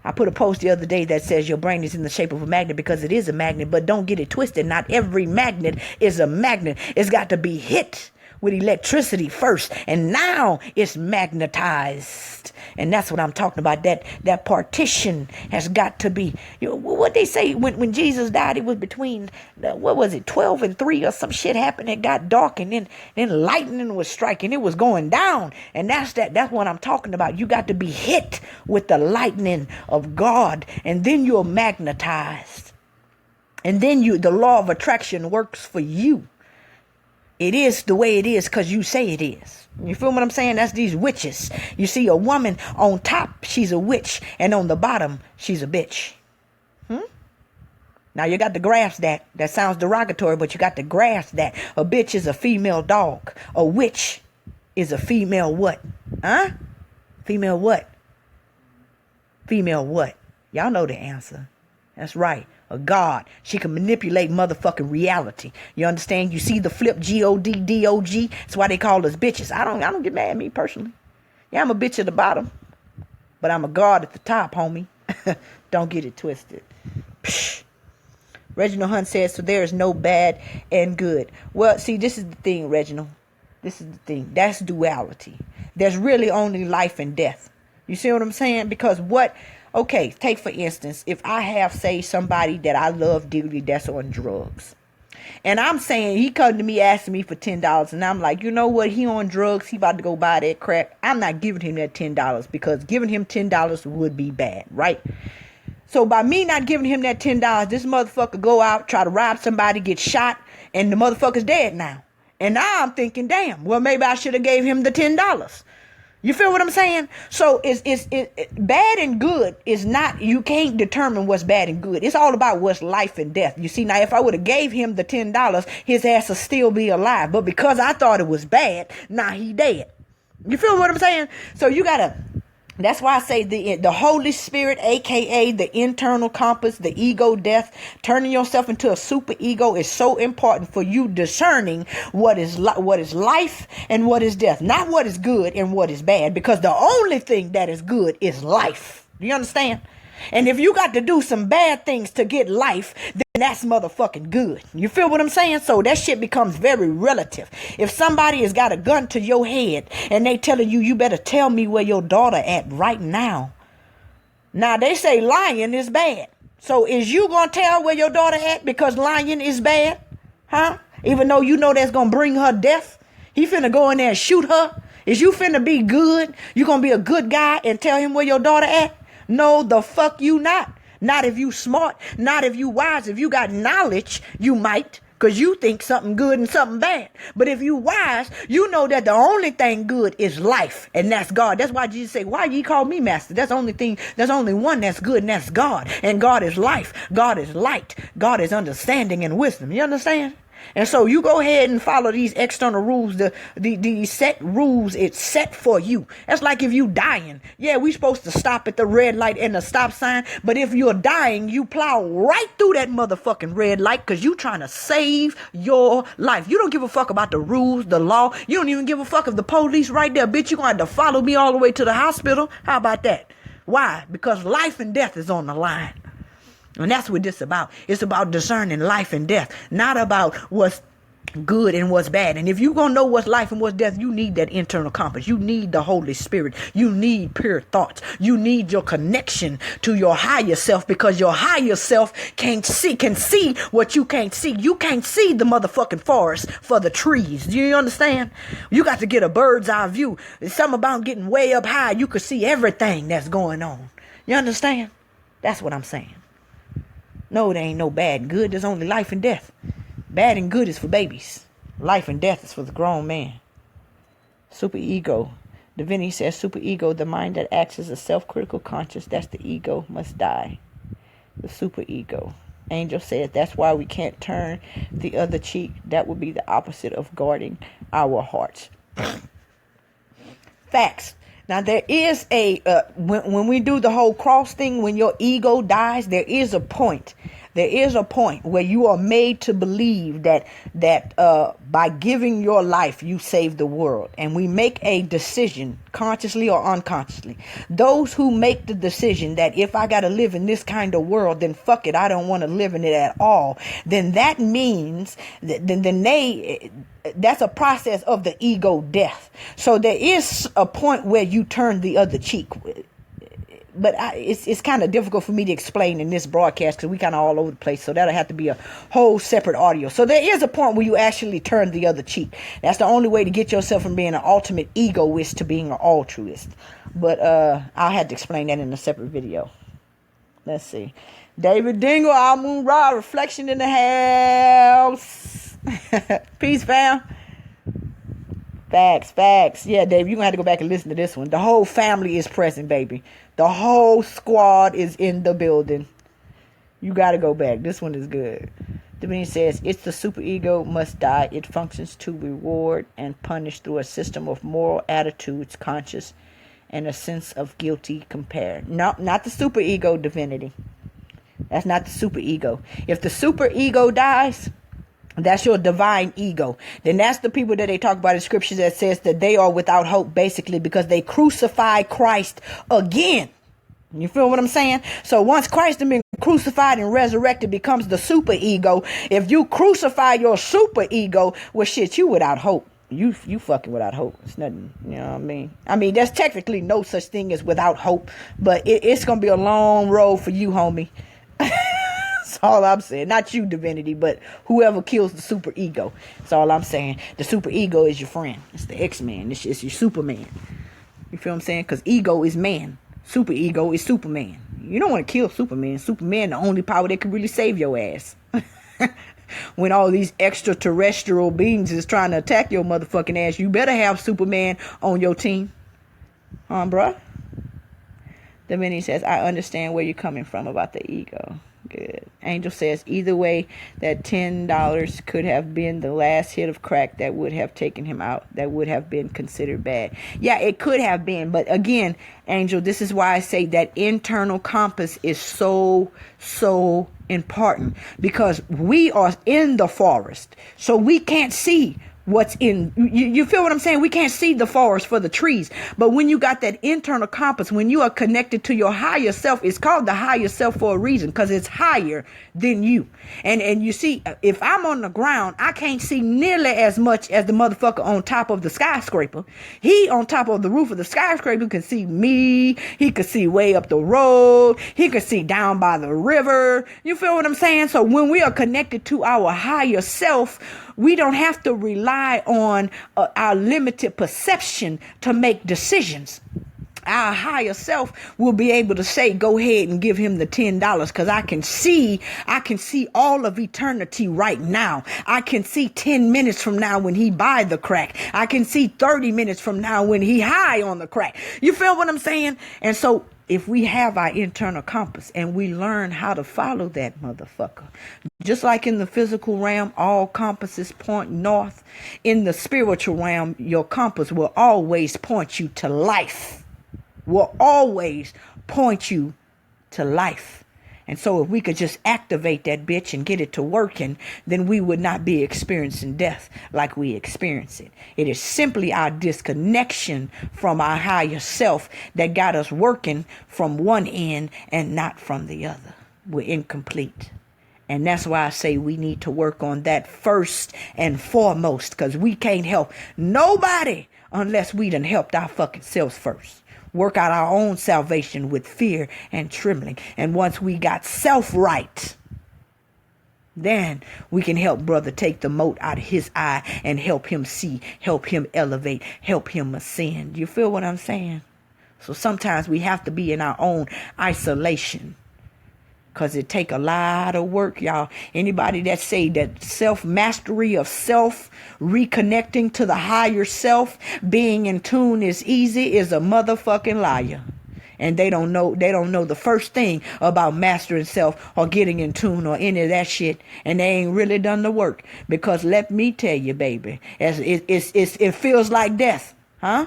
I put a post the other day that says your brain is in the shape of a magnet because it is a magnet, but don't get it twisted. Not every magnet is a magnet. It's got to be hit with electricity first, and now it's magnetized. And that's what I'm talking about. That partition has got to be, what they say when Jesus died, it was between, 12 and 3 or some shit happened. It got dark, and then lightning was striking. It was going down. And that's what I'm talking about. You got to be hit with the lightning of God, and then you're magnetized. And then the law of attraction works for you. It is the way it is because you say it is. You feel what I'm saying? That's these witches. You see a woman on top, she's a witch. And on the bottom, she's a bitch. Now you got to grasp that. That sounds derogatory, but you got to grasp that. A bitch is a female dog. A witch is a female what? Huh? Female what? Female what? Y'all know the answer. That's right. A god. She can manipulate motherfucking reality. You understand? You see the flip G-O-D-D-O-G? That's why they call us bitches. I don't get mad at me personally. Yeah, I'm a bitch at the bottom. But I'm a god at the top, homie. Don't get it twisted. Psh. Reginald Hunt says, so there is no bad and good. Well, see, this is the thing, Reginald. This is the thing. That's duality. There's really only life and death. You see what I'm saying? Because okay, take for instance, if I have, say, somebody that I love dearly that's on drugs. And I'm saying, he come to me asking me for $10. And I'm like, you know what? He on drugs. He about to go buy that crack. I'm not giving him that $10 because giving him $10 would be bad, right? So by me not giving him that $10, this motherfucker go out, try to rob somebody, get shot, and the motherfucker's dead now. And now I'm thinking, damn, well, maybe I should have gave him the $10. You feel what I'm saying? So it's bad and good is not, you can't determine what's bad and good. It's all about what's life and death. You see, now if I would have gave him the $10, his ass would still be alive. But because I thought it was bad, now he dead. You feel what I'm saying? So you gotta, that's why I say the Holy Spirit, aka the internal compass, the ego death, turning yourself into a super ego is so important for you discerning what is life and what is death. Not what is good and what is bad, because the only thing that is good is life. Do you understand? And if you got to do some bad things to get life, then that's motherfucking good. You feel what I'm saying? So that shit becomes very relative. If somebody has got a gun to your head and they telling you better tell me where your daughter at right now. Now they say lying is bad. So is you going to tell where your daughter at because lying is bad? Huh? Even though you know that's going to bring her death. He finna go in there and shoot her. Is you finna be good? You going to be a good guy and tell him where your daughter at? No, the fuck you not. Not if you smart, not if you wise. If you got knowledge, you might, because you think something good and something bad. But if you wise, you know that the only thing good is life, and that's God. That's why Jesus said, why ye call me master? That's the only thing, there's only one that's good, and that's God. And God is life. God is light. God is understanding and wisdom. You understand? And so you go ahead and follow these external rules, the set rules, it's set for you. That's like if you dying. Yeah, we supposed to stop at the red light and the stop sign. But if you're dying, you plow right through that motherfucking red light because you trying to save your life. You don't give a fuck about the rules, the law. You don't even give a fuck if the police right there. Bitch, you're going to have to follow me all the way to the hospital. How about that? Why? Because life and death is on the line. And that's what this is about. It's about discerning life and death, not about what's good and what's bad. And if you're going to know what's life and what's death, you need that internal compass. You need the Holy Spirit. You need pure thoughts. You need your connection to your higher self, because your higher self can see what you can't see. You can't see the motherfucking forest for the trees. Do you understand? You got to get a bird's eye view. It's something about getting way up high. You can see everything that's going on. You understand? That's what I'm saying. No, there ain't no bad and good. There's only life and death. Bad and good is for babies. Life and death is for the grown man. Super ego. Divinity says super ego, the mind that acts as a self-critical conscious. That's the ego, must die. The super ego. Angel says that's why we can't turn the other cheek. That would be the opposite of guarding our hearts. Facts. Now, there is when we do the whole cross thing, when your ego dies, there is a point There is a point where you are made to believe that by giving your life, you save the world. And we make a decision, consciously or unconsciously. Those who make the decision that if I got to live in this kind of world, then fuck it, I don't want to live in it at all. Then that means that's a process of the ego death. So there is a point where you turn the other cheek. But it's kind of difficult for me to explain in this broadcast because we kind of all over the place. So that'll have to be a whole separate audio. So there is a point where you actually turn the other cheek. That's the only way to get yourself from being an ultimate egoist to being an altruist. But I'll have to explain that in a separate video. Let's see. David Dingle, Moon Ra, Reflection in the house. Peace, fam. Facts. Yeah, Dave, you're going to have to go back and listen to this one. The whole family is present, baby. The whole squad is in the building. You got to go back. This one is good. Dominion says, it's the superego must die. It functions to reward and punish through a system of moral attitudes, conscious, and a sense of guilty compare. No, not the superego, divinity. That's not the superego. If the superego dies, that's your divine ego. Then that's the people that they talk about in scriptures that says that they are without hope, basically because they crucify Christ again. You feel what I'm saying? So once Christ has been crucified and resurrected, becomes the super ego. If you crucify your super ego, well, shit, you without hope. You fucking without hope. It's nothing. You know what I mean? I mean, there's technically no such thing as without hope, but it's gonna be a long road for you, homie. That's all I'm saying. Not you, divinity, but whoever kills the super ego. That's all I'm saying. The super ego is your friend. It's the X-Man. It's your Superman. You feel what I'm saying? Because ego is man. Super ego is Superman. You don't want to kill Superman. Superman, the only power that can really save your ass. When all these extraterrestrial beings is trying to attack your motherfucking ass, you better have Superman on your team. Bruh. Divinity says, I understand where you're coming from about the ego. Good. Angel says, either way, that $10 could have been the last hit of crack that would have taken him out. That would have been considered bad. Yeah, it could have been. But again, Angel, this is why I say that internal compass is so important. Because we are in the forest. So we can't see what's in, you feel what I'm saying? We can't see the forest for the trees. But when you got that internal compass, when you are connected to your higher self, it's called the higher self for a reason, because it's higher than you. And you see, if I'm on the ground, I can't see nearly as much as the motherfucker on top of the skyscraper. He on top of the roof of the skyscraper can see me. He could see way up the road. He could see down by the river. You feel what I'm saying? So when we are connected to our higher self, we don't have to rely on our limited perception to make decisions. Our higher self will be able to say, go ahead and give him the $10 because I can see all of eternity right now. I can see 10 minutes from now when he buy the crack. I can see 30 minutes from now when he high on the crack. You feel what I'm saying? And so if we have our internal compass and we learn how to follow that motherfucker, just like in the physical realm, all compasses point north. In the spiritual realm, your compass will always point you to life. Will always point you to life. And so if we could just activate that bitch and get it to working, then we would not be experiencing death like we experience it. It is simply our disconnection from our higher self that got us working from one end and not from the other. We're incomplete. And that's why I say we need to work on that first and foremost, because we can't help nobody unless we done helped our fucking selves first. Work out our own salvation with fear and trembling. And once we got self right, then we can help brother take the mote out of his eye and help him see, help him elevate, help him ascend. You feel what I'm saying? So sometimes we have to be in our own isolation, because it take a lot of work, y'all. Anybody that say that self-mastery of self, reconnecting to the higher self, being in tune is easy is a motherfucking liar. And they don't know the first thing about mastering self or getting in tune or any of that shit. And they ain't really done the work. Because let me tell you, baby, it feels like death. Huh?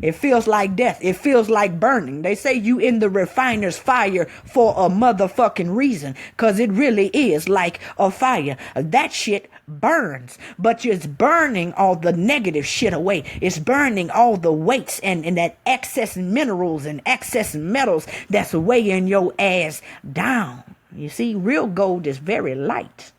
It feels like death. It feels like burning. They say you in the refiner's fire for a motherfucking reason. Because it really is like a fire. That shit burns. But it's burning all the negative shit away. It's burning all the weights and that excess minerals and excess metals that's weighing your ass down. You see, real gold is very light.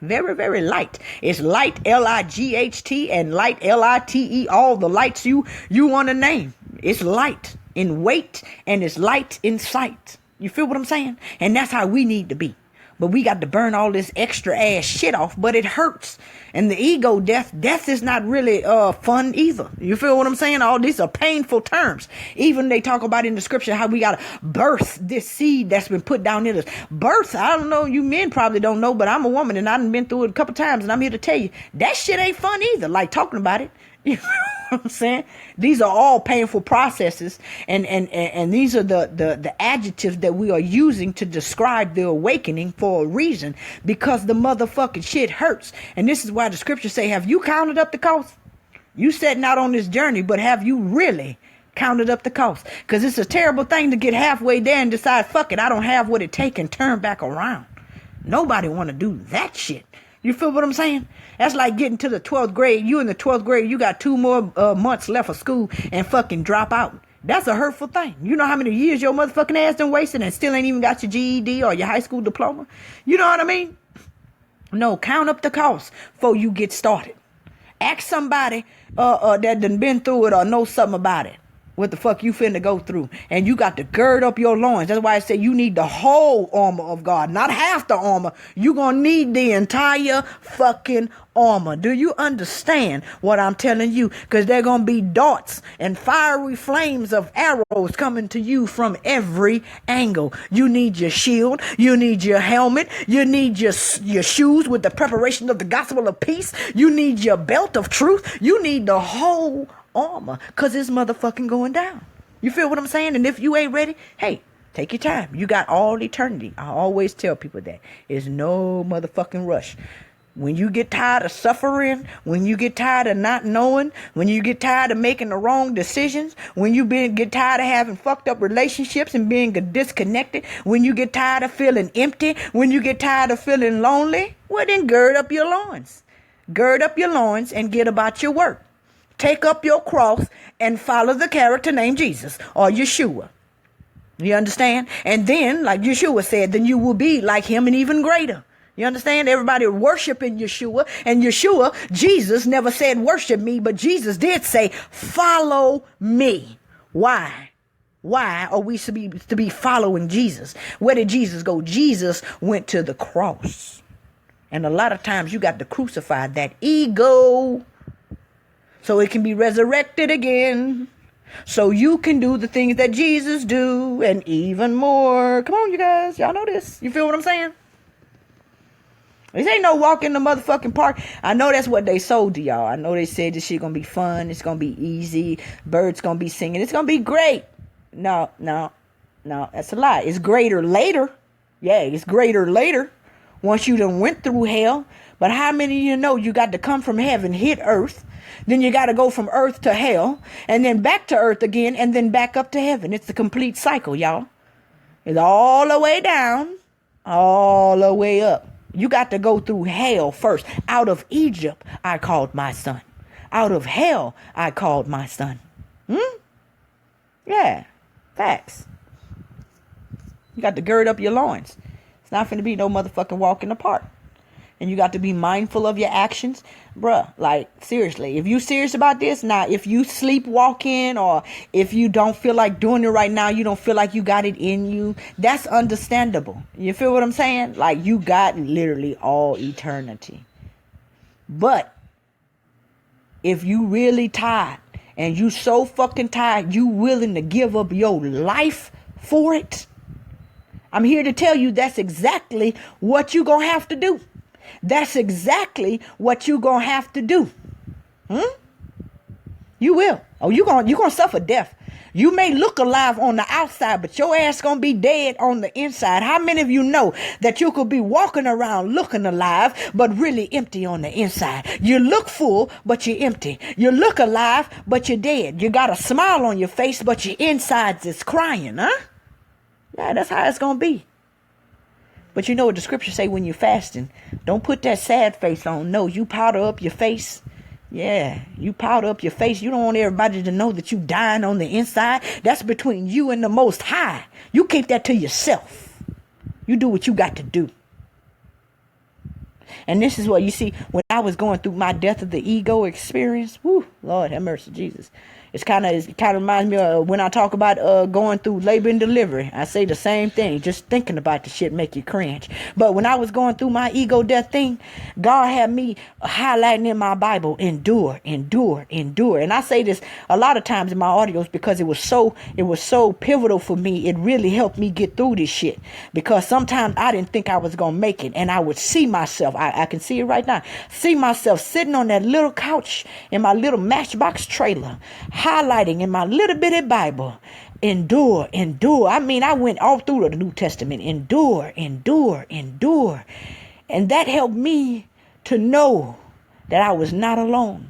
Very, very light. It's light, L-I-G-H-T, and light, L-I-T-E, all the lights you want to name. It's light in weight and it's light in sight. You feel what I'm saying? And that's how we need to be. But we got to burn all this extra ass shit off, but it hurts. And the ego death is not really fun either. You feel what I'm saying? All these are painful terms. Even they talk about in the scripture how we got to birth this seed that's been put down in us. Birth, I don't know, you men probably don't know, but I'm a woman and I've been through it a couple times and I'm here to tell you, that shit ain't fun either, like talking about it. You know what I'm saying? These are all painful processes, and these are the adjectives that we are using to describe the awakening for a reason, because the motherfucking shit hurts. And this is why the scriptures say, have you counted up the cost? You setting out on this journey, but have you really counted up the cost? Because it's a terrible thing to get halfway there and decide, fuck it, I don't have what it takes, and turn back around. Nobody want to do that shit. You feel what I'm saying? That's like getting to the 12th grade. You in the 12th grade, you got 2 more months left of school and fucking drop out. That's a hurtful thing. You know how many years your motherfucking ass done wasted and still ain't even got your GED or your high school diploma? You know what I mean? No, count up the cost before you get started. Ask somebody that done been through it or know something about it. What the fuck you finna go through. And you got to gird up your loins. That's why I say you need the whole armor of God, not half the armor. You gonna need the entire fucking armor. Do you understand what I'm telling you? Because they're gonna be darts and fiery flames of arrows coming to you from every angle. You need your shield. You need your helmet. You need your shoes with the preparation of the gospel of peace. You need your belt of truth. You need the whole armor, because it's motherfucking going down. You feel what I'm saying? And if you ain't ready, hey, take your time. You got all eternity. I always tell people that. It's no motherfucking rush. When you get tired of suffering, when you get tired of not knowing, when you get tired of making the wrong decisions, when you get tired of having fucked up relationships and being disconnected, when you get tired of feeling empty, when you get tired of feeling lonely, well then gird up your loins. Gird up your loins and get about your work. Take up your cross and follow the character named Jesus or Yeshua. You understand? And then, like Yeshua said, then you will be like him and even greater. You understand? Everybody worshiping Yeshua. And Yeshua, Jesus never said worship me, but Jesus did say follow me. Why? Why are we to be following Jesus? Where did Jesus go? Jesus went to the cross. And a lot of times you got to crucify that ego so it can be resurrected again. So you can do the things that Jesus do and even more. Come on, you guys. Y'all know this. You feel what I'm saying? This ain't no walk in the motherfucking park. I know that's what they sold to y'all. I know they said this shit gonna be fun. It's gonna be easy. Birds gonna be singing. It's gonna be great. No. That's a lie. It's greater later. Yeah, it's greater later. Once you done went through hell. But how many of you know you got to come from heaven, hit earth. Then you got to go from earth to hell. And then back to earth again. And then back up to heaven. It's the complete cycle, y'all. It's all the way down. All the way up. You got to go through hell first. Out of Egypt, I called my son. Out of hell, I called my son. Yeah. Facts. You got to gird up your loins. It's not finna be no motherfucking walk in the park. And you got to be mindful of your actions. Bruh, like, seriously, if you serious about this, now, if you sleepwalking or if you don't feel like doing it right now, you don't feel like you got it in you, that's understandable. You feel what I'm saying? Like, you got literally all eternity. But if you really tired and you so fucking tired, you willing to give up your life for it, I'm here to tell you that's exactly what you gonna have to do. That's exactly what you gonna have to do. You will. Oh, you gonna suffer death. You may look alive on the outside, but your ass gonna be dead on the inside. How many of you know that you could be walking around looking alive, but really empty on the inside? You look full, but you're empty. You look alive, but you're dead. You got a smile on your face, but your insides is crying, huh? Yeah, that's how it's gonna be. But you know what the scriptures say when you're fasting? Don't put that sad face on. No, you powder up your face. Yeah, you powder up your face. You don't want everybody to know that you dying on the inside. That's between you and the Most High. You keep that to yourself. You do what you got to do. And this is what you see when I was going through my death of the ego experience. Woo, Lord have mercy, Jesus. It kind of reminds me of when I talk about going through labor and delivery. I say the same thing. Just thinking about the shit make you cringe. But when I was going through my ego death thing, God had me highlighting in my Bible, endure, endure, endure. And I say this a lot of times in my audios because it was so pivotal for me. It really helped me get through this shit. Because sometimes I didn't think I was going to make it. And I would see myself, I can see it right now, see myself sitting on that little couch in my little Matchbox trailer, highlighting in my little bitty Bible, endure, endure. I mean, I went all through the New Testament, endure, endure, endure. And that helped me to know that I was not alone.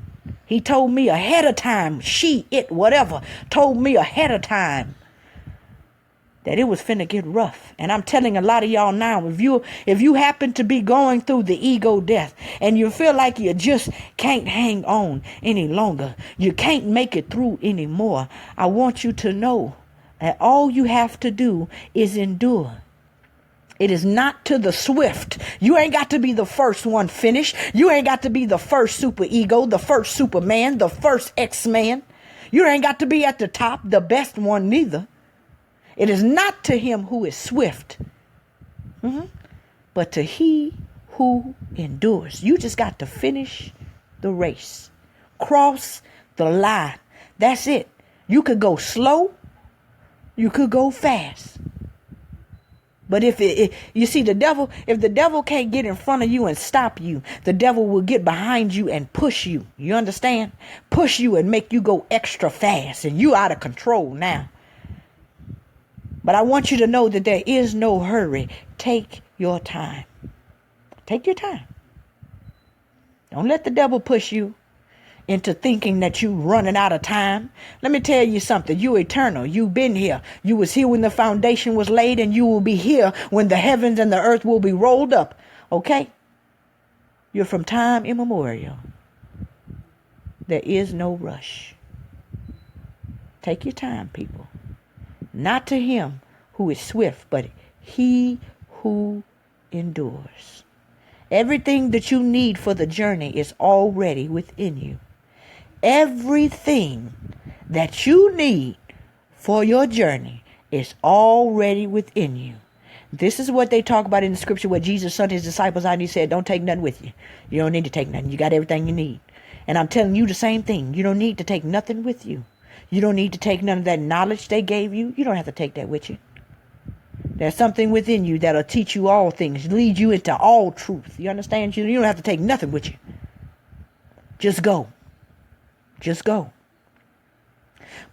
He told me ahead of time, she, it, whatever, told me ahead of time that it was finna get rough. And I'm telling a lot of y'all now, if you happen to be going through the ego death and you feel like you just can't hang on any longer, you can't make it through anymore, I want you to know that all you have to do is endure. It is not to the swift. You ain't got to be the first one finished. You ain't got to be the first super ego, the first Superman, the first X-Man. You ain't got to be at the top, the best one neither. It is not to him who is swift, but to he who endures. You just got to finish the race. Cross the line. That's it. You could go slow. You could go fast. But if you see the devil, if the devil can't get in front of you and stop you, the devil will get behind you and push you. You understand? Push you and make you go extra fast, and you out of control now. But I want you to know that there is no hurry. Take your time. Take your time. Don't let the devil push you into thinking that you running out of time. Let me tell you something. You eternal. You've been here. You was here when the foundation was laid, and you will be here when the heavens and the earth will be rolled up. Okay? You're from time immemorial. There is no rush. Take your time, people. Not to him who is swift, but he who endures. Everything that you need for the journey is already within you. Everything that you need for your journey is already within you. This is what they talk about in the scripture where Jesus sent his disciples out and he said, don't take nothing with you. You don't need to take nothing. You got everything you need. And I'm telling you the same thing. You don't need to take nothing with you. You don't need to take none of that knowledge they gave you. You don't have to take that with you. There's something within you that'll teach you all things, lead you into all truth. You understand? You don't have to take nothing with you. Just go. Just go.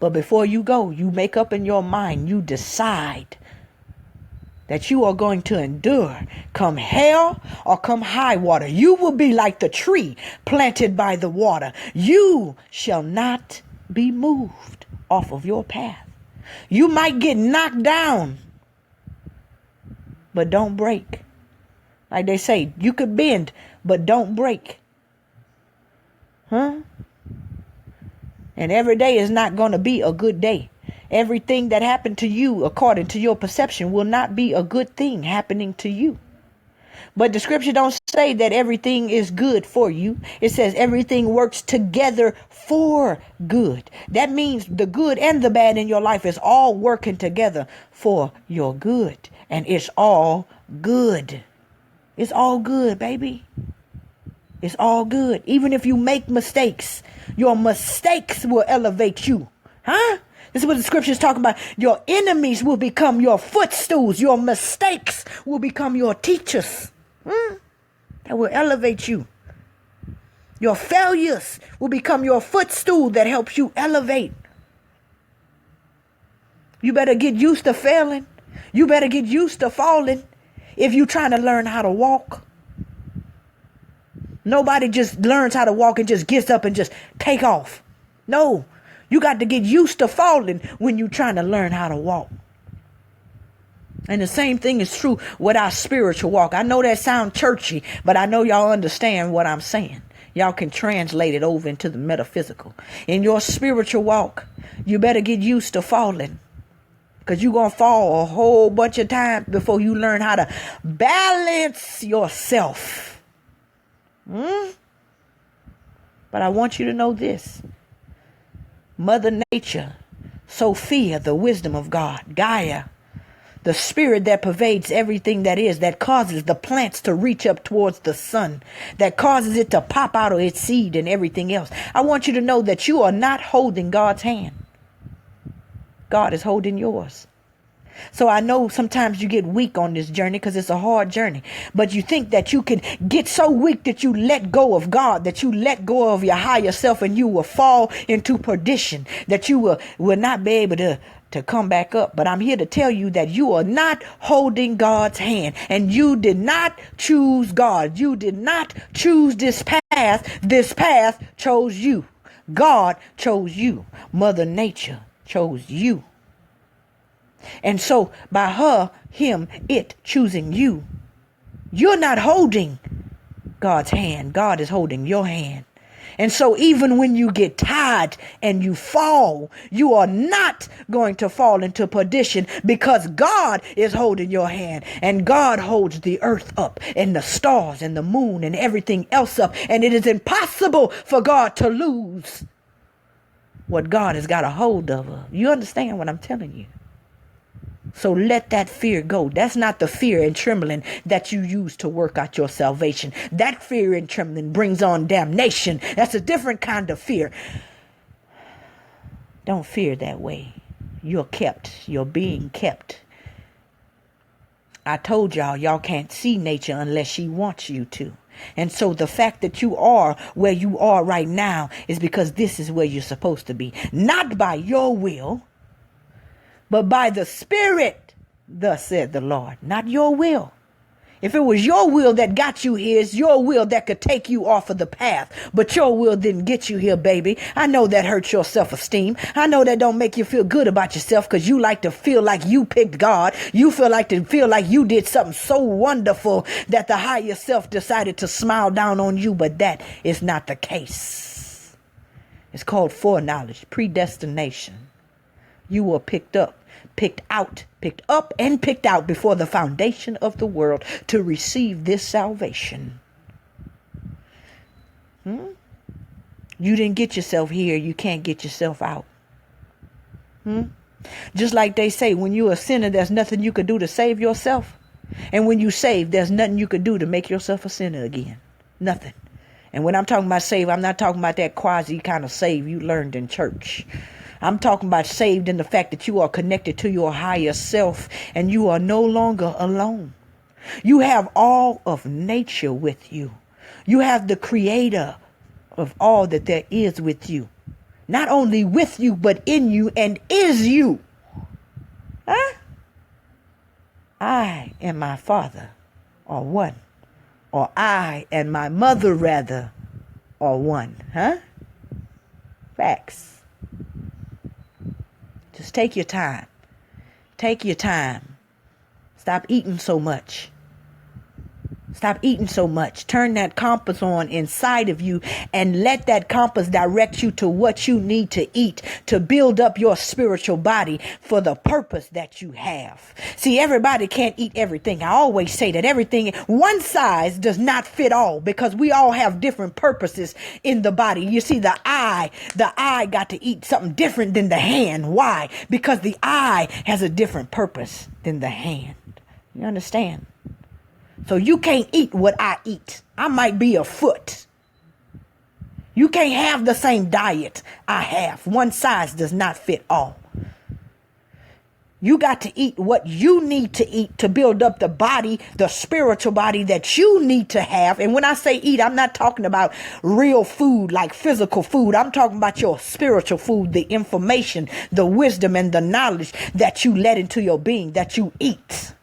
But before you go, you make up in your mind, you decide that you are going to endure, come hell or come high water. You will be like the tree planted by the water. You shall not be moved off of your path. You might get knocked down, but don't break. Like they say, you could bend, but don't break. And every day is not going to be a good day. Everything that happened to you, according to your perception, will not be a good thing happening to you. But the scripture don't say that everything is good for you. It says everything works together for good. That means the good and the bad in your life is all working together for your good. And it's all good. It's all good, baby. It's all good. Even if you make mistakes, your mistakes will elevate you. This is what the scripture is talking about. Your enemies will become your footstools. Your mistakes will become your teachers. That will elevate you. Your failures will become your footstool that helps you elevate. You better get used to failing. You better get used to falling if you're trying to learn how to walk. Nobody just learns how to walk and just gets up and just take off. No, you got to get used to falling when you're trying to learn how to walk. And the same thing is true with our spiritual walk. I know that sounds churchy, but I know y'all understand what I'm saying. Y'all can translate it over into the metaphysical. In your spiritual walk, you better get used to falling. Because you're going to fall a whole bunch of times before you learn how to balance yourself. But I want you to know this. Mother Nature, Sophia, the wisdom of God, Gaia, the spirit that pervades everything that is, that causes the plants to reach up towards the sun, that causes it to pop out of its seed and everything else. I want you to know that you are not holding God's hand. God is holding yours. So I know sometimes you get weak on this journey because it's a hard journey. But you think that you can get so weak that you let go of God, that you let go of your higher self, and you will fall into perdition, that you will not be able to come back up. But I'm here to tell you that you are not holding God's hand, and you did not choose God. You did not choose this path. This path chose you. God chose you. Mother Nature chose you. And so by her, him, it choosing you, you're not holding God's hand. God is holding your hand. And so even when you get tired and you fall, you are not going to fall into perdition, because God is holding your hand, and God holds the earth up and the stars and the moon and everything else up. And it is impossible for God to lose what God has got a hold of. You understand what I'm telling you? So let that fear go. That's not the fear and trembling that you use to work out your salvation. That fear and trembling brings on damnation. That's a different kind of fear. Don't fear that way. You're kept. You're being kept. I told y'all can't see nature unless she wants you to. And so the fact that you are where you are right now is because this is where you're supposed to be. Not by your will, but by the Spirit, thus said the Lord. Not your will. If it was your will that got you here, it's your will that could take you off of the path. But your will didn't get you here, baby. I know that hurts your self-esteem. I know that don't make you feel good about yourself, because you like to feel like you picked God. You feel like you did something so wonderful that the higher self decided to smile down on you. But that is not the case. It's called foreknowledge, predestination. You were picked up and picked out before the foundation of the world to receive this salvation. You didn't get yourself here. You can't get yourself out. Just like they say, when you're a sinner, there's nothing you could do to save yourself. And when you save, there's nothing you could do to make yourself a sinner again. Nothing. And when I'm talking about save, I'm not talking about that quasi kind of save you learned in church. I'm talking about saved in the fact that you are connected to your higher self, and you are no longer alone. You have all of nature with you. You have the creator of all that there is with you. Not only with you, but in you and is you. I and my father are one. Or I and my mother, rather, are one. Facts. Just take your time. Take your time. Stop eating so much. Stop eating so much. Turn that compass on inside of you and let that compass direct you to what you need to eat to build up your spiritual body for the purpose that you have. See, everybody can't eat everything. I always say that everything, one size does not fit all, because we all have different purposes in the body. You see, the eye got to eat something different than the hand. Why? Because the eye has a different purpose than the hand. You understand? So you can't eat what I eat. I might be a foot. You can't have the same diet I have. One size does not fit all. You got to eat what you need to eat to build up the body, the spiritual body that you need to have. And when I say eat, I'm not talking about real food, like physical food. I'm talking about your spiritual food, the information, the wisdom, and the knowledge that you let into your being, that you eat.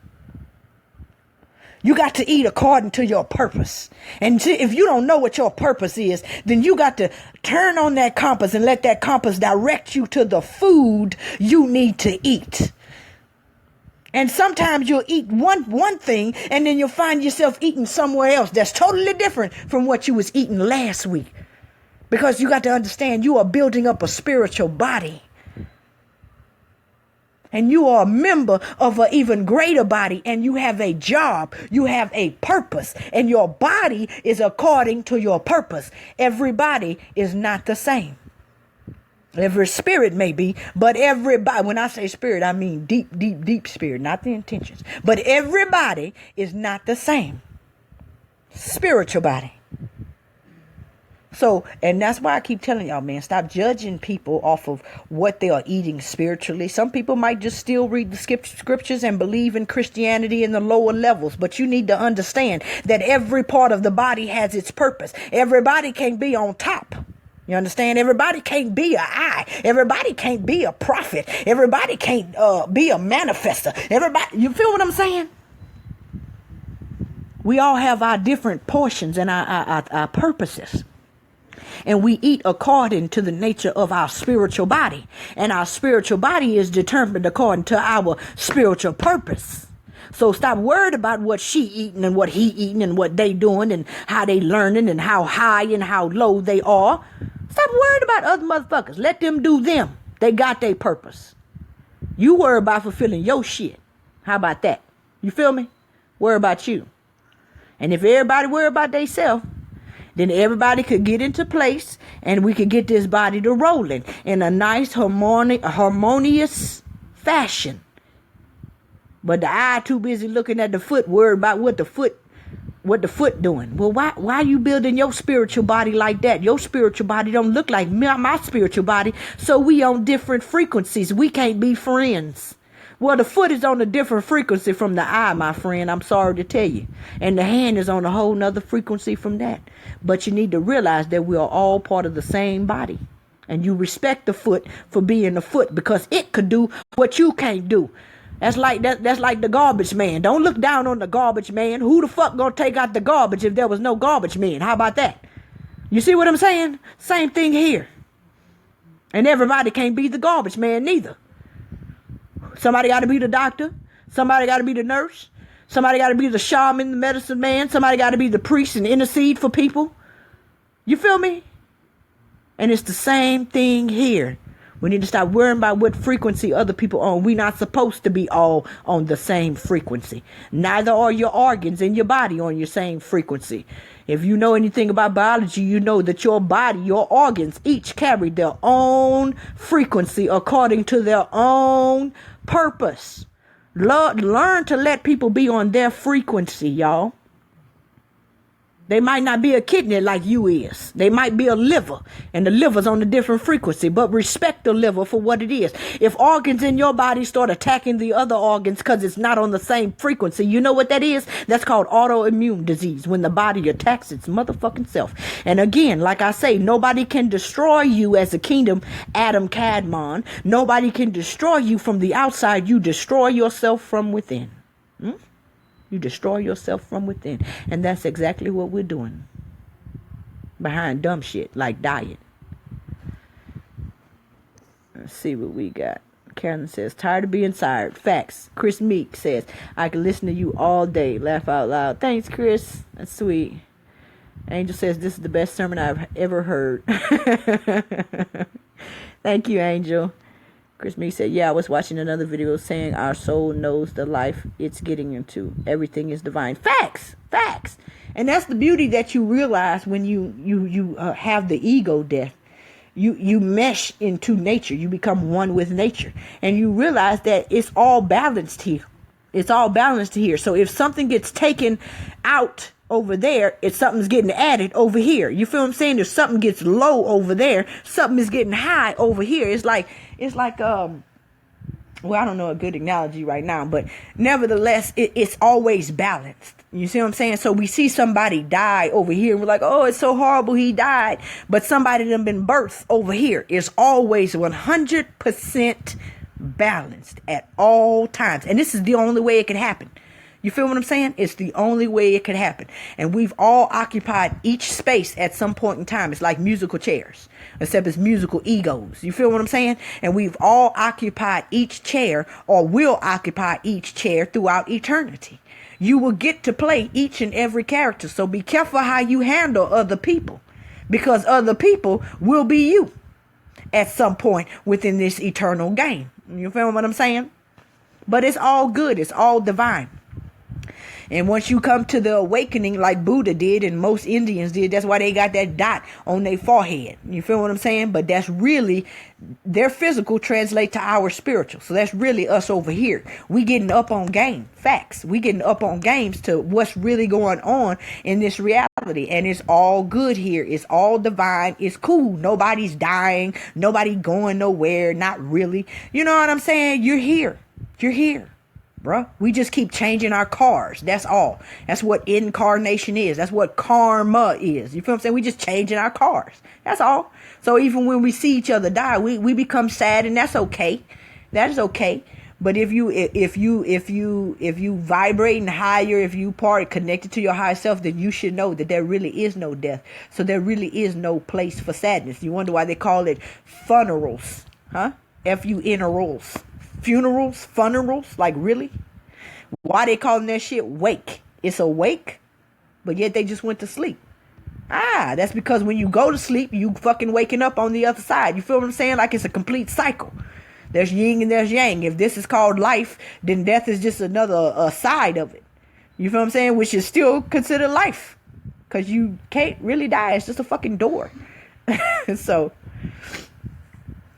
You got to eat according to your purpose. And if you don't know what your purpose is, then you got to turn on that compass and let that compass direct you to the food you need to eat. And sometimes you'll eat one thing and then you'll find yourself eating somewhere else that's totally different from what you was eating last week. Because you got to understand, you are building up a spiritual body. And you are a member of an even greater body, and you have a job, you have a purpose, and your body is according to your purpose. Everybody is not the same. Every spirit may be, but everybody, when I say spirit, I mean deep, deep, deep spirit, not the intentions. But everybody is not the same. Spiritual body. So, and that's why I keep telling y'all, man, stop judging people off of what they are eating spiritually. Some people might just still read the scriptures and believe in Christianity in the lower levels. But you need to understand that every part of the body has its purpose. Everybody can't be on top. You understand? Everybody can't be an eye. Everybody can't be a prophet. Everybody can't be a manifester. Everybody, you feel what I'm saying? We all have our different portions and our purposes. And we eat according to the nature of our spiritual body. And our spiritual body is determined according to our spiritual purpose. So stop worried about what she eating and what he eating and what they doing and how they learning and how high and how low they are. Stop worried about other motherfuckers. Let them do them. They got their purpose. You worry about fulfilling your shit. How about that? You feel me? Worry about you. And if everybody worry about themselves, then everybody could get into place and we could get this body to rolling in a nice harmonious fashion. But the eye too busy looking at the foot, worried about what the foot doing. Well, why you building your spiritual body like that? Your spiritual body don't look like my spiritual body. So we on different frequencies. We can't be friends. Well, the foot is on a different frequency from the eye, my friend. I'm sorry to tell you. And the hand is on a whole nother frequency from that. But you need to realize that we are all part of the same body. And you respect the foot for being the foot because it could do what you can't do. That's like the garbage man. Don't look down on the garbage man. Who the fuck gonna take out the garbage if there was no garbage man? How about that? You see what I'm saying? Same thing here. And everybody can't be the garbage man neither. Somebody got to be the doctor. Somebody got to be the nurse. Somebody got to be the shaman, the medicine man. Somebody got to be the priest and intercede for people. You feel me? And it's the same thing here. We need to stop worrying about what frequency other people are on. We're not supposed to be all on the same frequency. Neither are your organs in your body on your same frequency. If you know anything about biology, you know that your body, your organs, each carry their own frequency according to their own purpose. Learn to let people be on their frequency, y'all. They might not be a kidney like you is. They might be a liver, and the liver's on a different frequency, but respect the liver for what it is. If organs in your body start attacking the other organs because it's not on the same frequency, you know what that is? That's called autoimmune disease, when the body attacks its motherfucking self. And again, like I say, nobody can destroy you as a kingdom, Adam Kadmon. Nobody can destroy you from the outside. You destroy yourself from within. You destroy yourself from within. And that's exactly what we're doing. Behind dumb shit like diet. Let's see what we got. Karen says, tired of being tired. Facts. Chris Meek says, I can listen to you all day. Laugh out loud. Thanks, Chris. That's sweet. Angel says, this is the best sermon I've ever heard. Thank you, Angel. Chris Meek said, yeah, I was watching another video saying our soul knows the life it's getting into. Everything is divine. Facts. Facts. And that's the beauty that you realize when you have the ego death. You mesh into nature. You become one with nature. And you realize that it's all balanced here. It's all balanced here. So if something gets taken out over there, if something's getting added over here. You feel what I'm saying? If something gets low over there, something is getting high over here. It's like well, I don't know a good analogy right now, but nevertheless, it's always balanced. You see what I'm saying? So we see somebody die over here and we're like, oh, it's so horrible he died. But somebody that been birthed over here is always 100% balanced at all times. And this is the only way it can happen. You feel what I'm saying? It's the only way it could happen. And we've all occupied each space at some point in time. It's like musical chairs, except it's musical egos. You feel what I'm saying? And we've all occupied each chair, or will occupy each chair throughout eternity. You will get to play each and every character. So be careful how you handle other people, because other people will be you at some point within this eternal game. You feel what I'm saying? But it's all good. It's all divine. And once you come to the awakening like Buddha did and most Indians did, that's why they got that dot on their forehead. You feel what I'm saying? But that's really, their physical translate to our spiritual. So that's really us over here. We getting up on game. Facts. We getting up on games to what's really going on in this reality. And it's all good here. It's all divine. It's cool. Nobody's dying. Nobody going nowhere. Not really. You know what I'm saying? You're here. You're here. Bruh, we just keep changing our cars. That's all. That's what incarnation is. That's what karma is. You feel what I'm saying? We just changing our cars. That's all. So even when we see each other die, we become sad, and that's okay. That is okay. But if you vibrating higher, if you part connected to your higher self, then you should know that there really is no death. So there really is no place for sadness. You wonder why they call it funerals, huh? Funerals. Funerals, funerals, like really? Why they calling that shit wake? It's a wake, but yet they just went to sleep. That's because when you go to sleep, you fucking waking up on the other side. You feel what I'm saying? Like it's a complete cycle. There's yin and there's yang. If this is called life, then death is just another side of it. You feel what I'm saying? Which is still considered life, because you can't really die. It's just a fucking door. So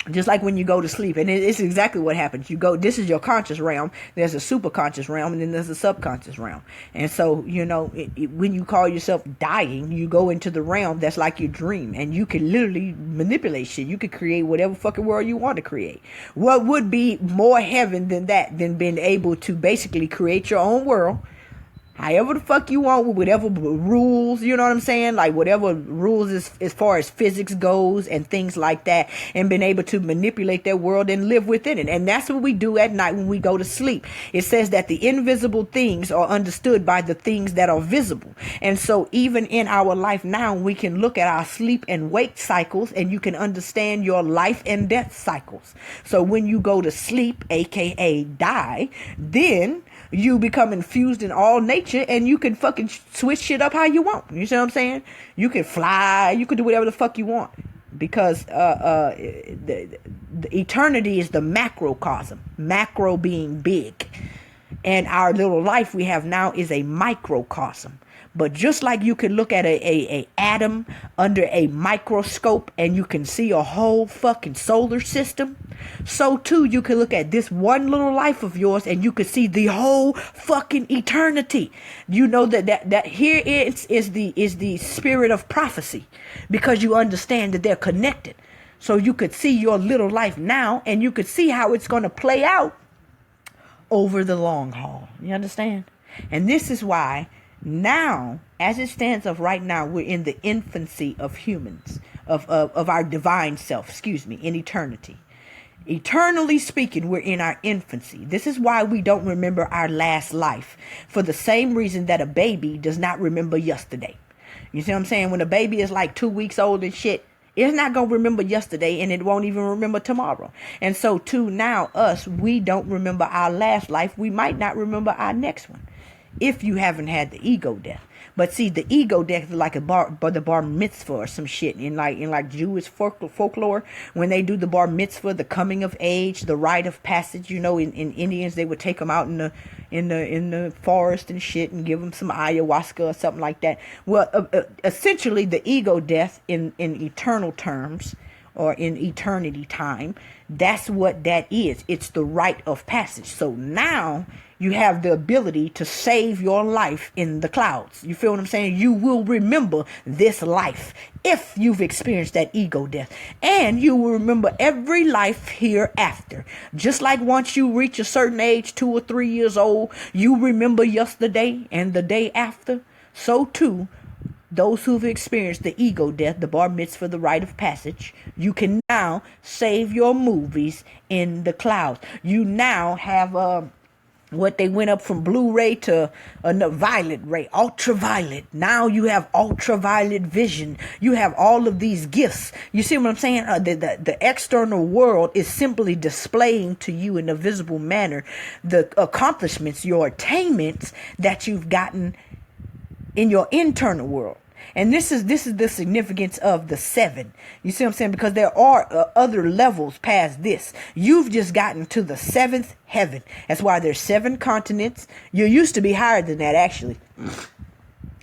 just like when you go to sleep, and it's exactly what happens. You go, this is your conscious realm. There's a super conscious realm, and then there's a subconscious realm. And so, you know, when you call yourself dying, you go into the realm that's like your dream, and you can literally manipulate shit. You can create whatever fucking world you want to create. What would be more heaven than that, than being able to basically create your own world, however the fuck you want, with whatever rules, you know what I'm saying? Like whatever rules as far as physics goes and things like that, and being able to manipulate that world and live within it. And that's what we do at night when we go to sleep. It says that the invisible things are understood by the things that are visible. And so even in our life now, we can look at our sleep and wake cycles, and you can understand your life and death cycles. So when you go to sleep, aka die, then you become infused in all nature, and you can fucking switch shit up how you want. You see what I'm saying? You can fly. You can do whatever the fuck you want, because the eternity is the macrocosm. Macro being big, and our little life we have now is a microcosm. But just like you can look at a atom under a microscope and you can see a whole fucking solar system, so too you can look at this one little life of yours and you can see the whole fucking eternity. You know that here is the spirit of prophecy, because you understand that they're connected. So you could see your little life now, and you could see how it's going to play out over the long haul. You understand? And this is why now, as it stands of right now, we're in the infancy of humans, of our divine self, in eternity. Eternally speaking, we're in our infancy. This is why we don't remember our last life, for the same reason that a baby does not remember yesterday. You see what I'm saying? When a baby is like 2 weeks old and shit, it's not going to remember yesterday, and it won't even remember tomorrow. And so too now, we don't remember our last life. We might not remember our next one, if you haven't had the ego death. But see, the ego death is like the bar mitzvah or some shit in like Jewish folklore. When they do the bar mitzvah, the coming of age, the rite of passage, you know, in Indians, they would take them out in the forest and shit and give them some ayahuasca or something like that. Well, essentially the ego death in eternal terms, or in eternity time, that's what that is. It's the rite of passage. So now you have the ability to save your life in the clouds. You feel what I'm saying? You will remember this life if you've experienced that ego death. And you will remember every life hereafter. Just like once you reach a certain age, 2 or 3 years old, you remember yesterday and the day after. So too, those who've experienced the ego death, the bar mitzvah, the rite of passage, you can now save your movies in the clouds. You now have what they went up from Blu-ray to violet ray, ultraviolet. Now you have ultraviolet vision. You have all of these gifts. You see what I'm saying? The external world is simply displaying to you in a visible manner the accomplishments, your attainments that you've gotten in your internal world. And this is the significance of the 7. You see what I'm saying? Because there are other levels past this. You've just gotten to the 7th heaven. That's why there's 7 continents. You used to be higher than that, actually.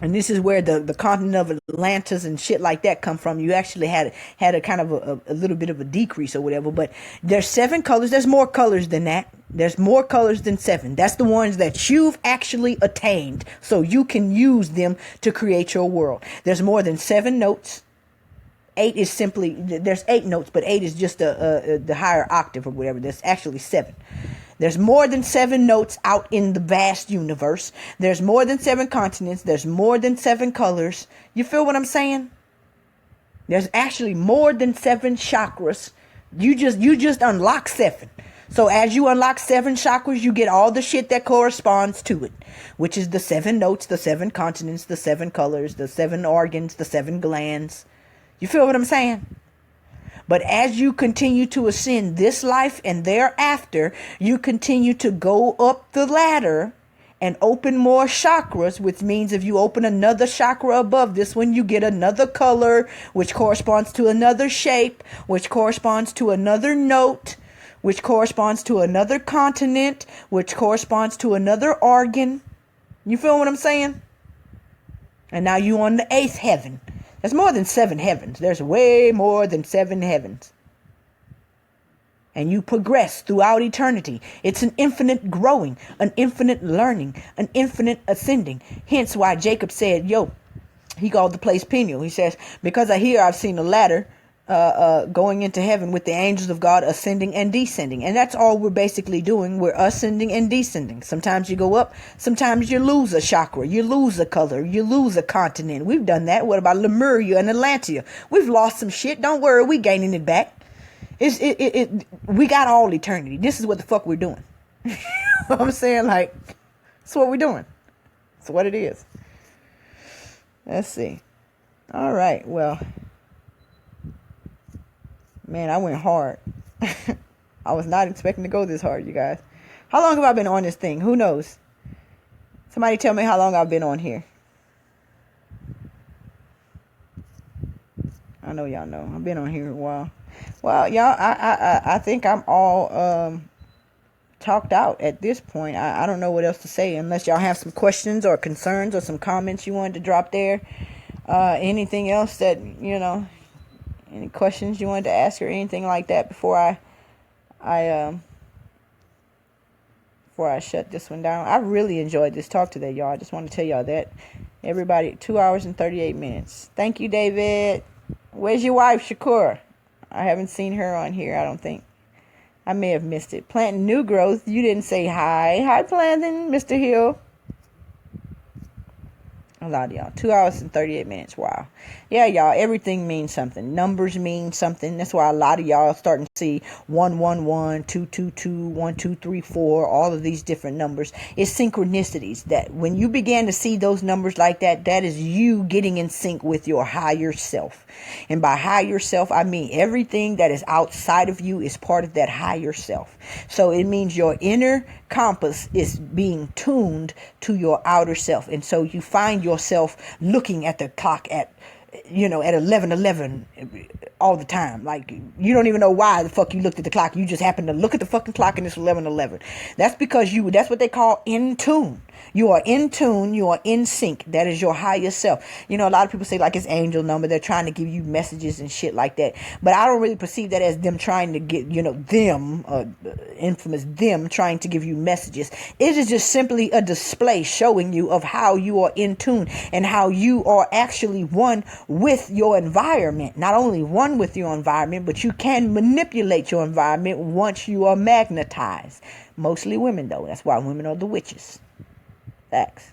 And this is where the continent of Atlantis and shit like that come from. You actually had a kind of a little bit of a decrease or whatever. But there's 7 colors. There's more colors than that. There's more colors than 7. That's the ones that you've actually attained. So you can use them to create your world. There's more than 7 notes. 8 is simply, there's 8 notes, but 8 is just the higher octave or whatever. There's actually 7. There's more than 7 notes out in the vast universe. There's more than 7 continents. There's more than 7 colors. You feel what I'm saying? There's actually more than 7 chakras. You just unlock 7. So as you unlock 7 chakras, you get all the shit that corresponds to it, which is the 7 notes, the 7 continents, the 7 colors, the 7 organs, the 7 glands. You feel what I'm saying? But as you continue to ascend this life and thereafter, you continue to go up the ladder and open more chakras, which means if you open another chakra above this one, you get another color, which corresponds to another shape, which corresponds to another note, which corresponds to another continent, which corresponds to another organ. You feel what I'm saying? And now you on the 8th heaven. There's more than 7 heavens. There's way more than 7 heavens. And you progress throughout eternity. It's an infinite growing, an infinite learning, an infinite ascending. Hence why Jacob said, he called the place Peniel. He says, because I've seen a ladder going into heaven with the angels of God ascending and descending. And that's all we're basically doing. We're ascending and descending. Sometimes you go up. Sometimes you lose a chakra. You lose a color. You lose a continent. We've done that. What about Lemuria and Atlantia? We've lost some shit. Don't worry. We gaining it back. We got all eternity. This is what the fuck we're doing. You know what I'm saying? Like, that's what we're doing. That's what it is. Let's see. All right. Well, man, I went hard. I was not expecting to go this hard, you guys. How long have I been on this thing? Who knows? Somebody tell me how long I've been on here. I know y'all know. I've been on here a while. Well, y'all, I think I'm all talked out at this point. I don't know what else to say unless y'all have some questions or concerns or some comments you wanted to drop there. Anything else that, any questions you wanted to ask or anything like that before I shut this one down? I really enjoyed this talk today, y'all. I just want to tell y'all that. Everybody, 2 hours and 38 minutes. Thank you, David. Where's your wife, Shakur? I haven't seen her on here, I don't think. I may have missed it. Planting New Growth. You didn't say hi. Hi, Planting, Mr. Hill. A lot of y'all. 2 hours and 38 minutes. Wow. Yeah, y'all. Everything means something. Numbers mean something. That's why a lot of y'all are starting to see 111, 222, 1234, all of these different numbers. It's synchronicities that when you begin to see those numbers like that, that is you getting in sync with your higher self. And by higher self, I mean everything that is outside of you is part of that higher self. So it means your inner compass is being tuned to your outer self. And so you find yourself looking at the clock at 11:11 all the time. Like, you don't even know why the fuck you looked at the clock. You just happen to look at the fucking clock and it's 11:11. That's because that's what they call in tune. You are in tune. You are in sync. That is your higher self. You know, a lot of people say like it's angel number. They're trying to give you messages and shit like that. But I don't really perceive that as them trying to get, them, infamous them trying to give you messages. It is just simply a display showing you of how you are in tune and how you are actually one with your environment. Not only one with your environment, but you can manipulate your environment once you are magnetized. Mostly women, though. That's why women are the witches. Facts.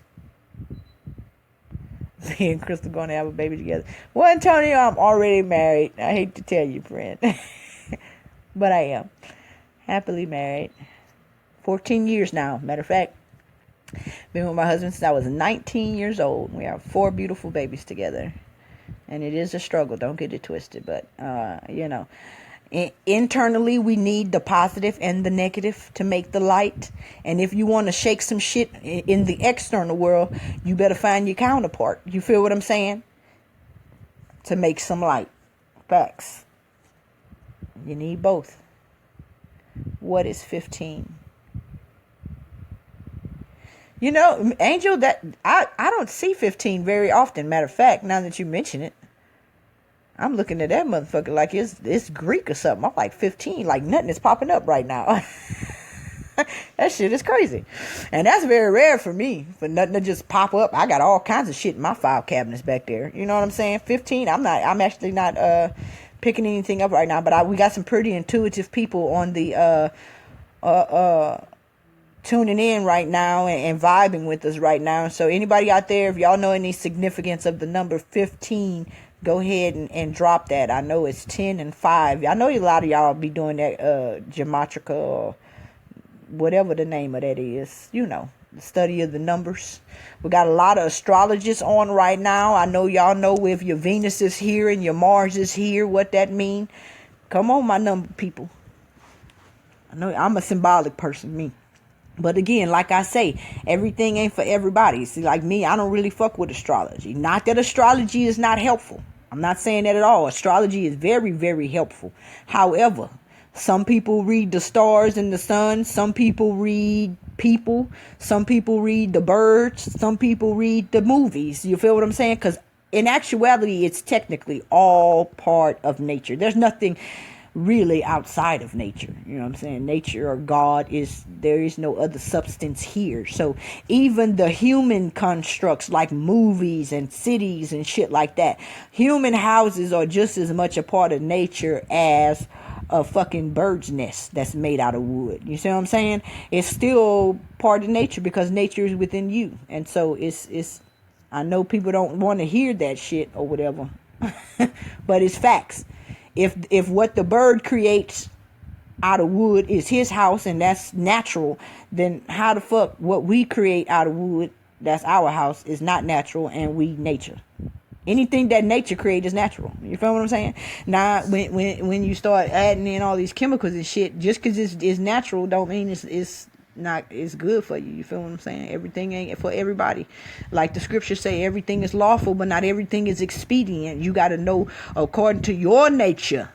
Me and Crystal going to have a baby together. Well, Antonio, I'm already married. I hate to tell you, friend. But I am. Happily married. 14 years now. Matter of fact, been with my husband since I was 19 years old. We have 4 beautiful babies together. And it is a struggle. Don't get it twisted. But, internally, we need the positive and the negative to make the light. And if you want to shake some shit in the external world, you better find your counterpart. You feel what I'm saying? To make some light. Facts. You need both. What is 15? Angel, that I don't see 15 very often. Matter of fact, now that you mention it, I'm looking at that motherfucker like it's Greek or something. I'm like 15, like nothing is popping up right now. That shit is crazy. And that's very rare for me, for nothing to just pop up. I got all kinds of shit in my file cabinets back there. You know what I'm saying? 15, I'm actually not picking anything up right now, but we got some pretty intuitive people on the tuning in right now and vibing with us right now. So anybody out there, if y'all know any significance of the number 15, go ahead and drop that. I know it's 10 and 5. I know a lot of y'all be doing that gematria or whatever the name of that is. The study of the numbers. We got a lot of astrologists on right now. I know y'all know if your Venus is here and your Mars is here, what that mean. Come on, my number people. I know I'm a symbolic person, me. But again, like I say, everything ain't for everybody. See, like me, I don't really fuck with astrology. Not that astrology is not helpful. I'm not saying that at all. Astrology is very, very helpful. However, some people read the stars and the sun. Some people read people. Some people read the birds. Some people read the movies. You feel what I'm saying? Because in actuality, it's technically all part of nature. There's nothing really outside of nature. You know what I'm saying? Nature or God there is no other substance here. So even the human constructs like movies and cities and shit like that, human houses are just as much a part of nature as a fucking bird's nest that's made out of wood. You see what I'm saying? It's still part of nature because nature is within you. And so it's I know people don't want to hear that shit or whatever, but it's facts. If what the bird creates out of wood is his house and that's natural, then how the fuck what we create out of wood, that's our house, is not natural and we nature? Anything that nature creates is natural. You feel what I'm saying? Now, when you start adding in all these chemicals and shit, just because it's natural don't mean it's good for you. You feel what I'm saying? Everything ain't for everybody. Like the scriptures say, everything is lawful, but not everything is expedient. You got to know according to your nature.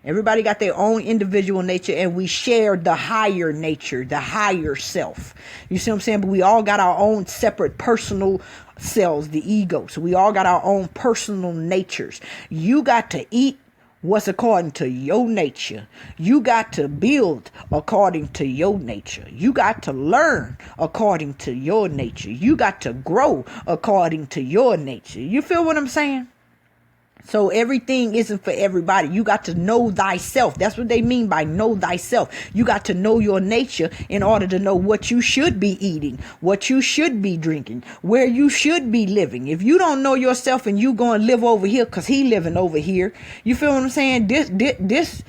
Everybody got their own individual nature, and we share the higher nature, the higher self. You see what I'm saying? But we all got our own separate personal selves, the ego. So we all got our own personal natures. You got to eat what's according to your nature. You got to build according to your nature. You got to learn according to your nature. You got to grow according to your nature. You feel what I'm saying? So everything isn't for everybody. You got to know thyself. That's what they mean by know thyself. You got to know your nature in order to know what you should be eating, what you should be drinking, where you should be living. If you don't know yourself and you going to live over here because he living over here, you feel what I'm saying? This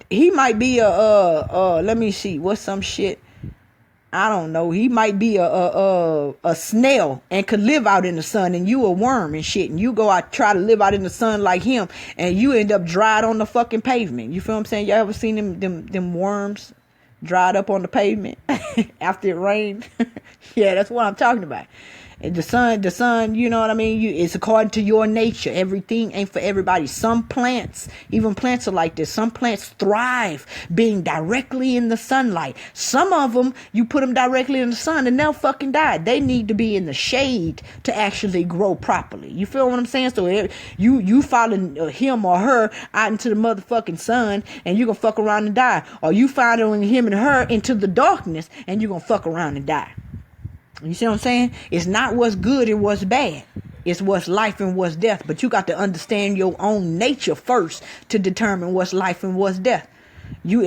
he might be let me see, what's some shit? I don't know. He might be a snail and could live out in the sun, and you a worm and shit, and you go out try to live out in the sun like him, and you end up dried on the fucking pavement. You feel what I'm saying? Y'all ever seen them worms dried up on the pavement after it rained? Yeah, that's what I'm talking about. And the sun, you know what I mean? It's according to your nature. Everything ain't for everybody. Some plants, even plants are like this. Some plants thrive being directly in the sunlight. Some of them, you put them directly in the sun and they'll fucking die. They need to be in the shade to actually grow properly. You feel what I'm saying? So you following him or her out into the motherfucking sun and you're gonna fuck around and die. Or you following him and her into the darkness and you're gonna fuck around and die. You see what I'm saying? It's not what's good and what's bad. It's what's life and what's death. But you got to understand your own nature first to determine what's life and what's death. You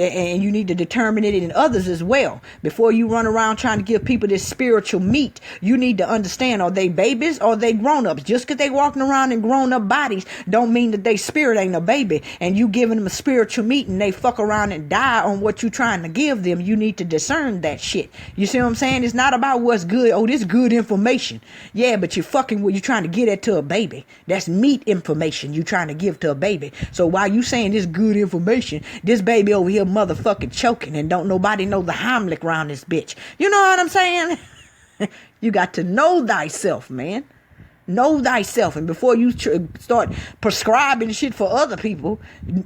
need to determine it in others as well. Before you run around trying to give people this spiritual meat, you need to understand, are they babies or are they grown-ups? Just because they walking around in grown-up bodies don't mean that they spirit ain't a baby. And you giving them a spiritual meat and they fuck around and die on what you trying to give them. You need to discern that shit. You see what I'm saying? It's not about what's good. Oh, this good information. Yeah, but you're fucking what you're trying to get at to a baby. That's meat information you trying to give to a baby. So while you saying this good information, this baby over here motherfucking choking and don't nobody know the Heimlich around this bitch. You know what I'm saying? You got to know thyself, man. Know thyself. And before you start prescribing shit for other people,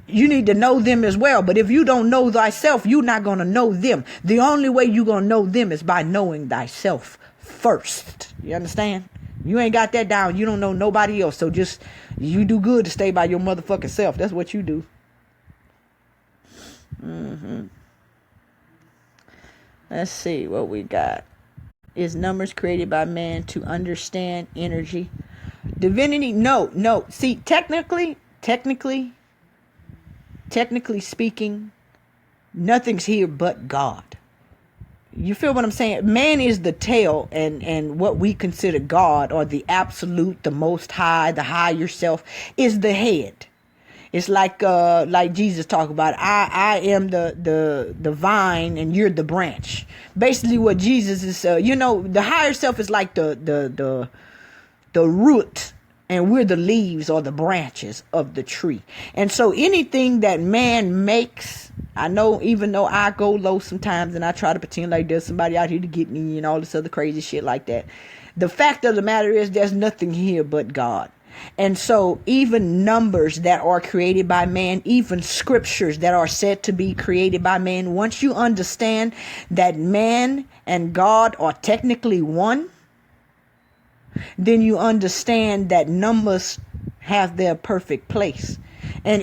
you need to know them as well. But if you don't know thyself, you're not going to know them. The only way you're going to know them is by knowing thyself first. You understand? You ain't got that down. You don't know nobody else. So just, you do good to stay by your motherfucking self. That's what you do. Let's see what we got. Is numbers created by man to understand energy? Divinity? No. See, technically speaking, nothing's here but God. You feel what I'm saying? Man is the tail, and what we consider God or the absolute, the most high, the higher self is the head. It's like Jesus talked about, I am the vine and you're the branch. Basically what Jesus is, the higher self is like the root and we're the leaves or the branches of the tree. And so anything that man makes, I know, even though I go low sometimes and I try to pretend like there's somebody out here to get me and all this other crazy shit like that. The fact of the matter is there's nothing here but God. And so even numbers that are created by man, even scriptures that are said to be created by man, once you understand that man and God are technically one, then you understand that numbers have their perfect place. And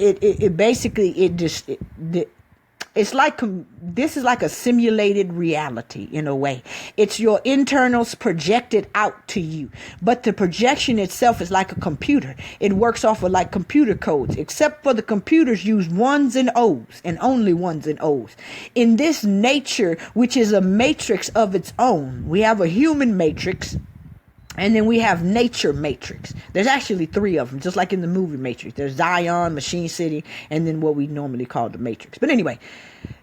it's like, this is like a simulated reality in a way. It's your internals projected out to you. But the projection itself is like a computer. It works off of like computer codes, except for the computers use ones and O's and only ones and O's. In this nature, which is a matrix of its own, we have a human matrix. And then we have nature matrix. There's actually 3 of them, just like in the movie Matrix. There's Zion, Machine City, and then what we normally call the Matrix. But anyway,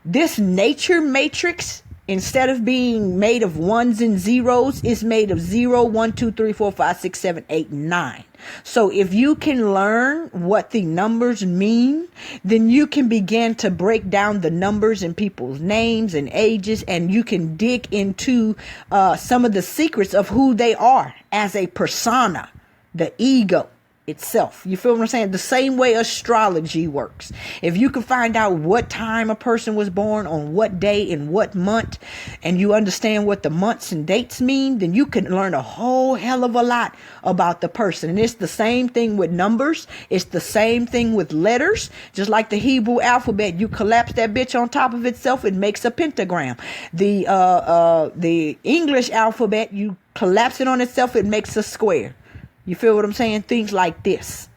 this nature matrix, instead of being made of ones and zeros, is made of 0, 1, 2, 3, 4, 5, 6, 7, 8, 9. So if you can learn what the numbers mean, then you can begin to break down the numbers in people's names and ages, and you can dig into some of the secrets of who they are as a persona, the ego itself. You feel what I'm saying? The same way astrology works. If you can find out what time a person was born, on what day, in what month, and you understand what the months and dates mean, then you can learn a whole hell of a lot about the person. And it's the same thing with numbers. It's the same thing with letters. Just like the Hebrew alphabet, you collapse that bitch on top of itself, it makes a pentagram. The English alphabet, you collapse it on itself, it makes a square. You feel what I'm saying? Things like this.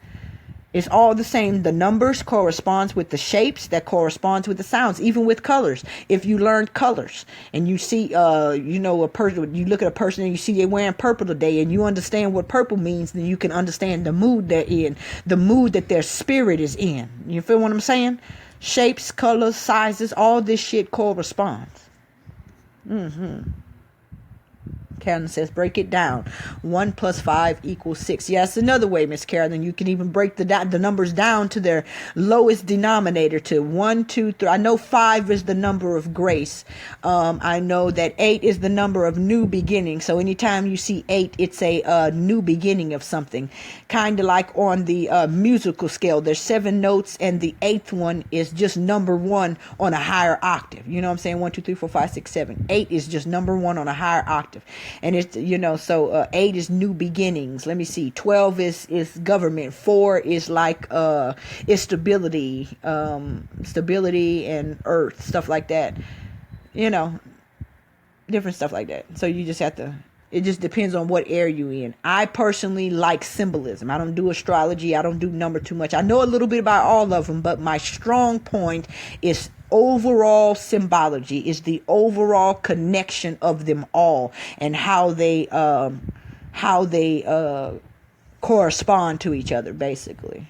It's all the same. The numbers corresponds with the shapes that corresponds with the sounds, even with colors. If you learn colors and you see, a person, you look at a person and you see they're wearing purple today and you understand what purple means, then you can understand the mood they're in, the mood that their spirit is in. You feel what I'm saying? Shapes, colors, sizes, all this shit corresponds. Okay. Carolyn says, break it down. 1 plus 5 equals 6. Yes, another way, Miss Carolyn. You can even break the numbers down to their lowest denominator, to 1, 2, 3. I know 5 is the number of grace. I know that 8 is the number of new beginning. So anytime you see 8, it's a new beginning of something. Kind of like on the musical scale, there's 7 notes, and the 8th one is just number 1 on a higher octave. You know what I'm saying? 1, 2, 3, 4, 5, 6, 7. 8 is just number 1 on a higher octave. And it's, so 8 is new beginnings. Let me see. 12 is government. 4 is like is stability and earth, stuff like that. Different stuff like that. So you just have to, it just depends on what area you're in. I personally like symbolism. I don't do astrology. I don't do number too much. I know a little bit about all of them, but my strong point is overall symbology, is the overall connection of them all, and how they correspond to each other, basically.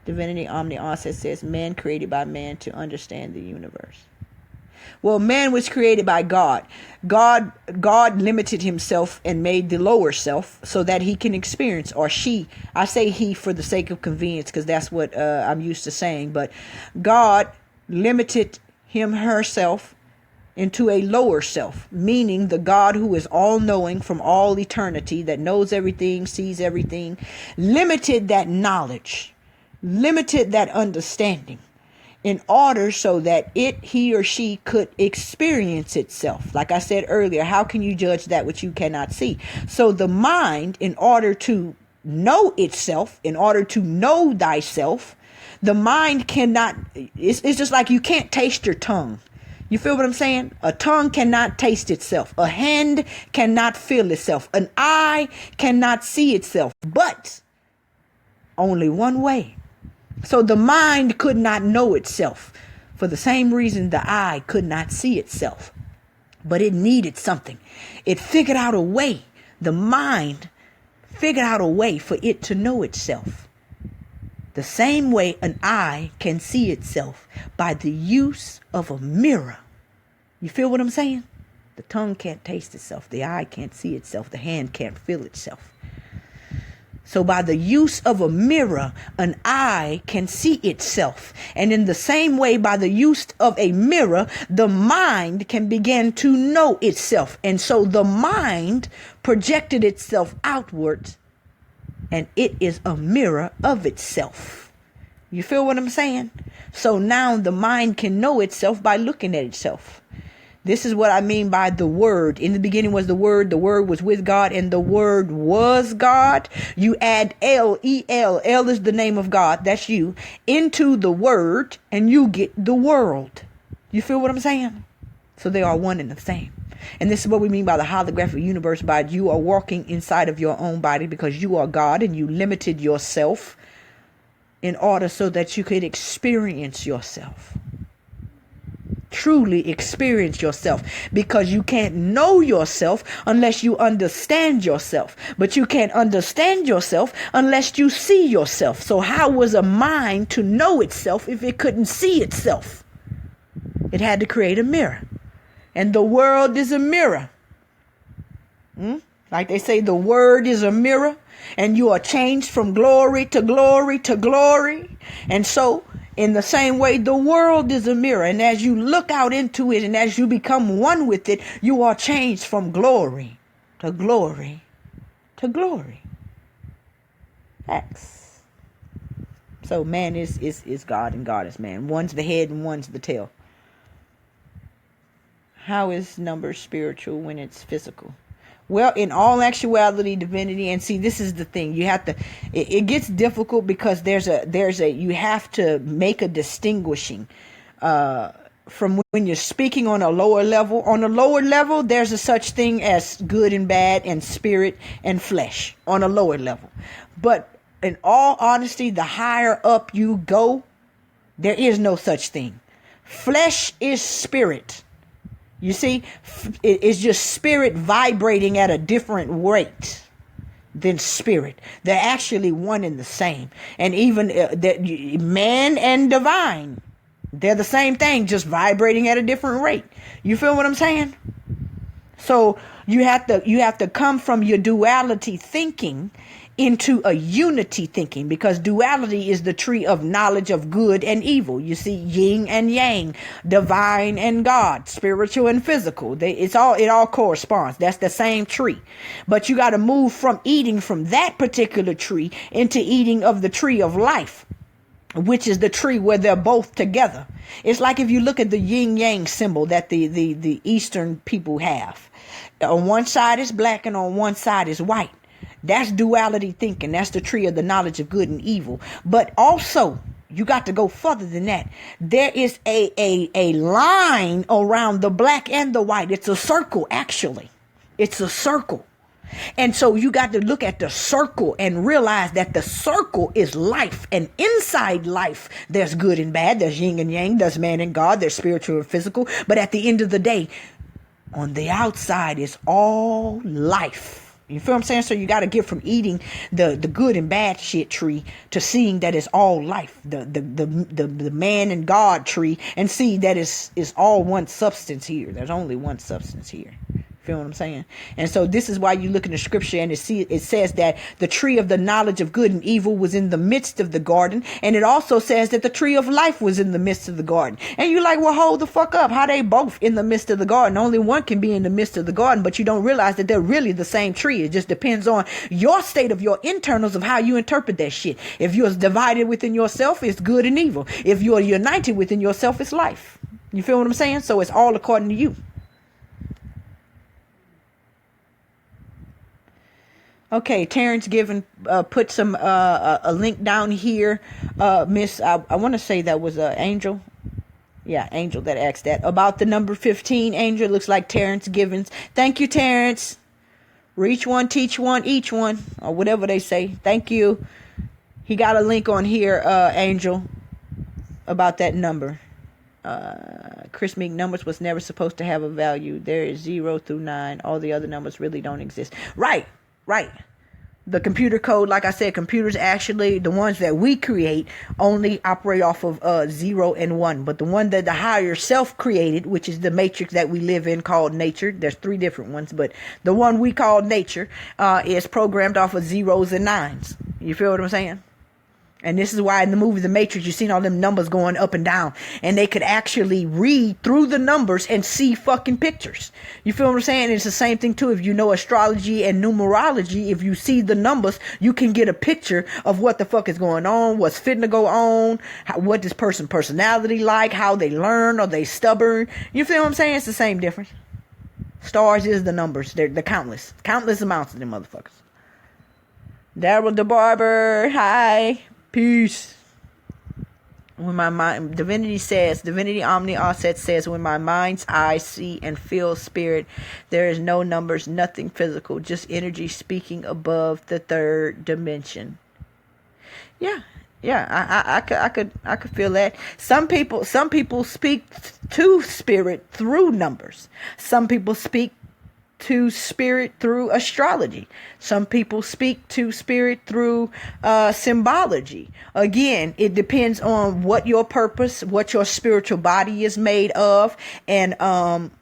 Divinity Omni Onset says, man created by man to understand the universe. Well, man was created by God. God limited himself and made the lower self so that he can experience, or she. I say he for the sake of convenience, because that's what I'm used to saying. But God limited herself into a lower self, meaning the God who is all-knowing from all eternity, that knows everything, sees everything, limited that knowledge, limited that understanding, in order so that he or she could experience itself. Like I said earlier, how can you judge that which you cannot see? So the mind, in order to know itself, in order to know thyself, the mind cannot, it's just like you can't taste your tongue. You feel what I'm saying? A tongue cannot taste itself. A hand cannot feel itself. An eye cannot see itself, but only one way. So the mind could not know itself for the same reason the eye could not see itself, but it needed something. It figured out a way. The mind figured out a way for it to know itself. The same way an eye can see itself, by the use of a mirror. You feel what I'm saying? The tongue can't taste itself. The eye can't see itself. The hand can't feel itself. So by the use of a mirror, an eye can see itself. And in the same way, by the use of a mirror, the mind can begin to know itself. And so the mind projected itself outwards, and it is a mirror of itself. You feel what I'm saying? So now the mind can know itself by looking at itself. This is what I mean by the Word. In the beginning was the Word was with God, and the Word was God. You add L-E-L. L is the name of God. That's you. Into the Word, and you get the world. You feel what I'm saying? So they are one and the same. And this is what we mean by the holographic universe, by you are walking inside of your own body because you are God, and you limited yourself in order so that you could experience yourself. Truly experience yourself, because you can't know yourself unless you understand yourself. But you can't understand yourself unless you see yourself. So how was a mind to know itself if it couldn't see itself? It had to create a mirror. And the world is a mirror. Like they say, the word is a mirror, and you are changed from glory to glory to glory. And so in the same way, the world is a mirror. And as you look out into it, and as you become one with it, you are changed from glory to glory to glory. X. So man is God, and God is man. One's the head and one's the tail. How is number spiritual when it's physical? Well, in all actuality, divinity, and see, this is the thing. You have to, it gets difficult because you have to make a distinguishing from when you're speaking on a lower level. On a lower level, there's a such thing as good and bad, and spirit and flesh on a lower level. But in all honesty, the higher up you go, there is no such thing. Flesh is spirit. You see, it's just spirit vibrating at a different rate than spirit. They're actually one and the same. And even man and divine, they're the same thing, just vibrating at a different rate. You feel what I'm saying? So you have to come from your duality thinking into a unity thinking, because duality is the tree of knowledge of good and evil. You see, yin and yang, divine and God, spiritual and physical. It all corresponds. That's the same tree. But you got to move from eating from that particular tree into eating of the tree of life, which is the tree where they're both together. It's like if you look at the yin yang symbol that the Eastern people have. On one side is black and on one side is white. That's duality thinking. That's the tree of the knowledge of good and evil. But also, you got to go further than that. There is a line around the black and the white. It's a circle, actually. It's a circle. And so you got to look at the circle and realize that the circle is life. And inside life, there's good and bad. There's yin and yang. There's man and God. There's spiritual and physical. But at the end of the day, on the outside is all life. You feel what I'm saying? So you got to get from eating the good and bad shit tree to seeing that it's all life, the man and God tree, and see that it's all one substance here. There's only one substance here. Feel what I'm saying? And so this is why you look in the scripture and it says that the tree of the knowledge of good and evil was in the midst of the garden. And it also says that the tree of life was in the midst of the garden. And you're like, well, hold the fuck up. How they both in the midst of the garden? Only one can be in the midst of the garden, but you don't realize that they're really the same tree. It just depends on your state of your internals of how you interpret that shit. If you're divided within yourself, it's good and evil. If you're united within yourself, it's life. You feel what I'm saying? So it's all according to you. Okay, Terrence Given put some a link down here. Miss, I want to say that was Angel. Yeah, Angel that asked that about the number 15. Angel looks like Terrence Givens. Thank you, Terrence. Reach one, teach one, each one, or whatever they say. Thank you. He got a link on here, Angel, about that number. Chris Meek, numbers was never supposed to have a value. There is 0 through 9. All the other numbers really don't exist. Right. The computer code, like I said, computers actually, the ones that we create only operate off of 0 and 1. But the one that the higher self created, which is the matrix that we live in called nature, there's 3 different ones, but the one we call nature is programmed off of 0s and 9s. You feel what I'm saying? And this is why in the movie The Matrix, you've seen all them numbers going up and down. And they could actually read through the numbers and see fucking pictures. You feel what I'm saying? It's the same thing too. If you know astrology and numerology, if you see the numbers, you can get a picture of what the fuck is going on, what's fitting to go on, what this person's personality like, how they learn, are they stubborn. You feel what I'm saying? It's the same difference. Stars is the numbers. They're countless amounts of them motherfuckers. Daryl the Barber, hi. Peace. When my mind, Divinity Omni Offset says, when my mind's eye see and feel spirit, there is no numbers, nothing physical, just energy speaking above the 3rd dimension. Yeah, I could feel that. Some people speak to spirit through numbers. Some people speak to spirit through astrology. Some people speak to spirit through symbology. Again, it depends on what your purpose, what your spiritual body is made of, and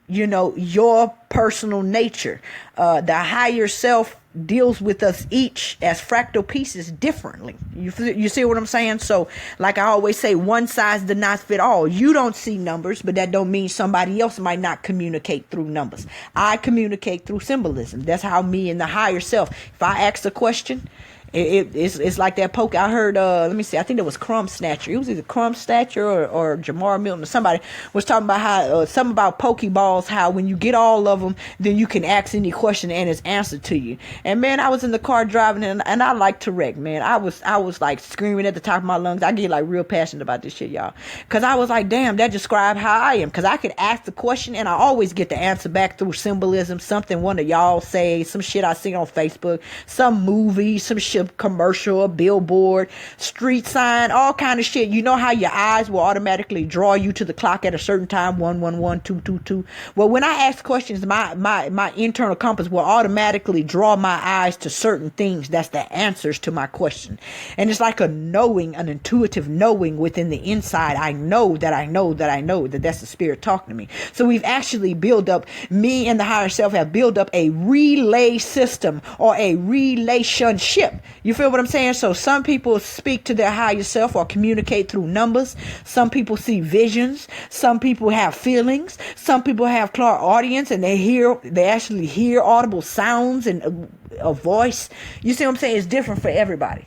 your personal nature. The higher self deals with us each as fractal pieces differently. You see what I'm saying? So like I always say, one size does not fit all. You don't see numbers, but that don't mean somebody else might not communicate through numbers. I communicate through symbolism. That's how me and the higher self, if I ask a question, it's like that poke. I heard, let me see, I think it was Crumb Snatcher. It was either Crumb Snatcher or Jamar Milton or somebody was talking about how, something about Pokeballs, how when you get all of them, then you can ask any question and it's answered to you. And man, I was in the car driving and I like to wreck, man. I was like screaming at the top of my lungs. I get like real passionate about this shit, y'all. Cause I was like, damn, that described how I am. Cause I could ask the question and I always get the answer back through symbolism. Something one of y'all say, some shit I see on Facebook, some movie, some shit, a commercial, a billboard, street sign, all kind of shit. You know how your eyes will automatically draw you to the clock at a certain time, 111, 222. Well, when I ask questions, my internal compass will automatically draw my eyes to certain things. That's the answers to my question. And it's like a knowing, an intuitive knowing within the inside. I know that that's the spirit talking to me. So we've actually built up, me and the higher self have built up a relay system or a relationship. You feel what I'm saying? So some people speak to their higher self or communicate through numbers. Some people see visions. Some people have feelings. Some people have clairaudience and they actually hear audible sounds and a voice. You see what I'm saying? It's different for everybody.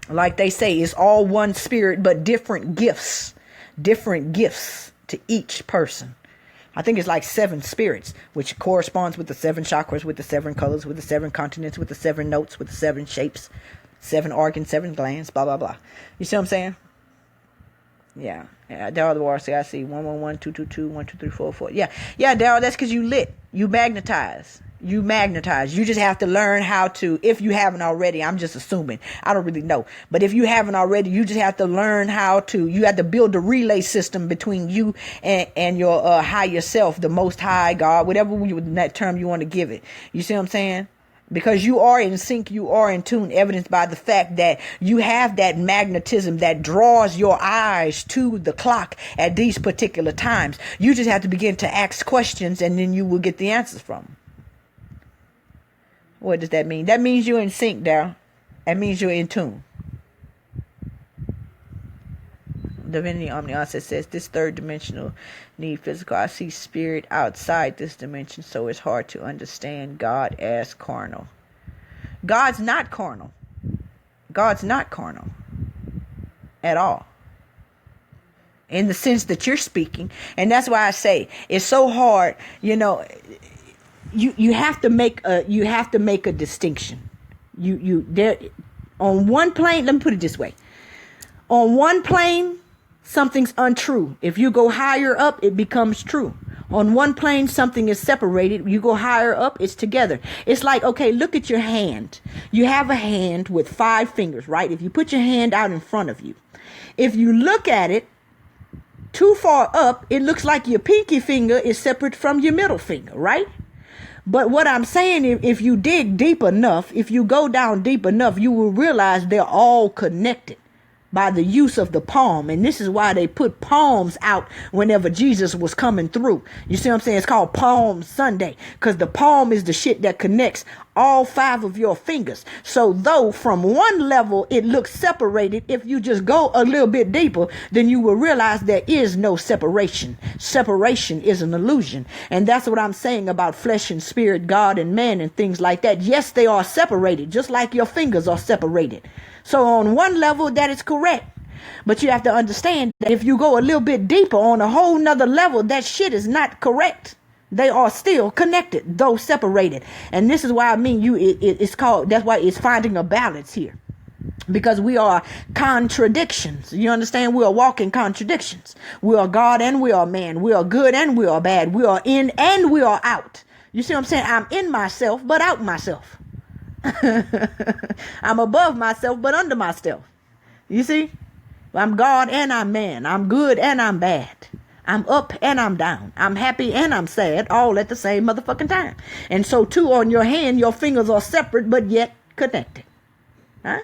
Like they say, it's all one spirit, but different gifts to each person. I think it's like 7 spirits, which corresponds with the 7 chakras, with the 7 colors, with the 7 continents, with the 7 notes, with the 7 shapes, 7 organs, 7 glands, blah, blah, blah. You see what I'm saying? Yeah. Daryl the War, I see 111, 222, 1, 2, 3, 4, 4. Yeah, Daryl, that's because you lit. You magnetize. You just have to learn how to, if you haven't already. I'm just assuming, I don't really know, but if you haven't already, you just have to learn you have to build a relay system between you and your higher self, the most high God, whatever that term you want to give it. You see what I'm saying? Because you are in sync, you are in tune, evidenced by the fact that you have that magnetism that draws your eyes to the clock at these particular times. You just have to begin to ask questions and then you will get the answers from them. What does that mean? That means you're in sync, Daryl. That means you're in tune. Divinity Omniance says this third dimensional need physical. I see spirit outside this dimension, so it's hard to understand God as carnal. God's not carnal. God's not carnal at all, in the sense that you're speaking. And that's why I say it's so hard. You know, you have to make a distinction. You there on one plane. Let me put it this way: on one plane, something's untrue. If you go higher up, it becomes true. On one plane, something is separated. You go higher up, it's together. It's like, okay, look at your hand. You have a hand with 5 fingers, right? If you put your hand out in front of you, if you look at it too far up, it looks like your pinky finger is separate from your middle finger, right? But what I'm saying, if you dig deep enough, if you go down deep enough, you will realize they're all connected by the use of the palm. And this is why they put palms out whenever Jesus was coming through. You see what I'm saying? It's called Palm Sunday, because the palm is the shit that connects all 5 of your fingers. So though from one level it looks separated, if you just go a little bit deeper, then you will realize there is no separation. Separation is an illusion. And that's what I'm saying about flesh and spirit, God and man and things like that. Yes, they are separated, just like your fingers are separated. So on one level, that is correct. But you have to understand that if you go a little bit deeper on a whole nother level, that shit is not correct. They are still connected, though separated. And this is why I mean it's called, that's why it's finding a balance here. Because we are contradictions. You understand? We are walking contradictions. We are God and we are man. We are good and we are bad. We are in and we are out. You see what I'm saying? I'm in myself, but out myself. I'm above myself, but under myself. You see? I'm God and I'm man. I'm good and I'm bad. I'm up and I'm down. I'm happy and I'm sad, all at the same motherfucking time. And so too on your hand, your fingers are separate, but yet connected. Huh?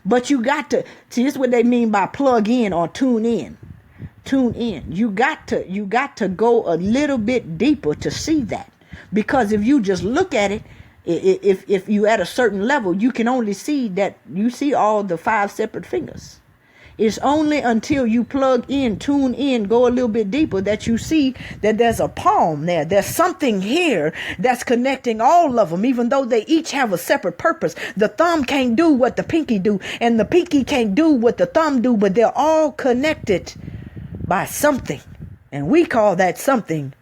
But you got to, see, this is what they mean by plug in or tune in. Tune in. You got to go a little bit deeper to see that. Because if you just look at it, if you at a certain level, you can only see that you see all the 5 separate fingers. It's only until you plug in, tune in, go a little bit deeper that you see that there's a palm there. There's something here that's connecting all of them, even though they each have a separate purpose. The thumb can't do what the pinky do, and the pinky can't do what the thumb do, but they're all connected by something. And we call that something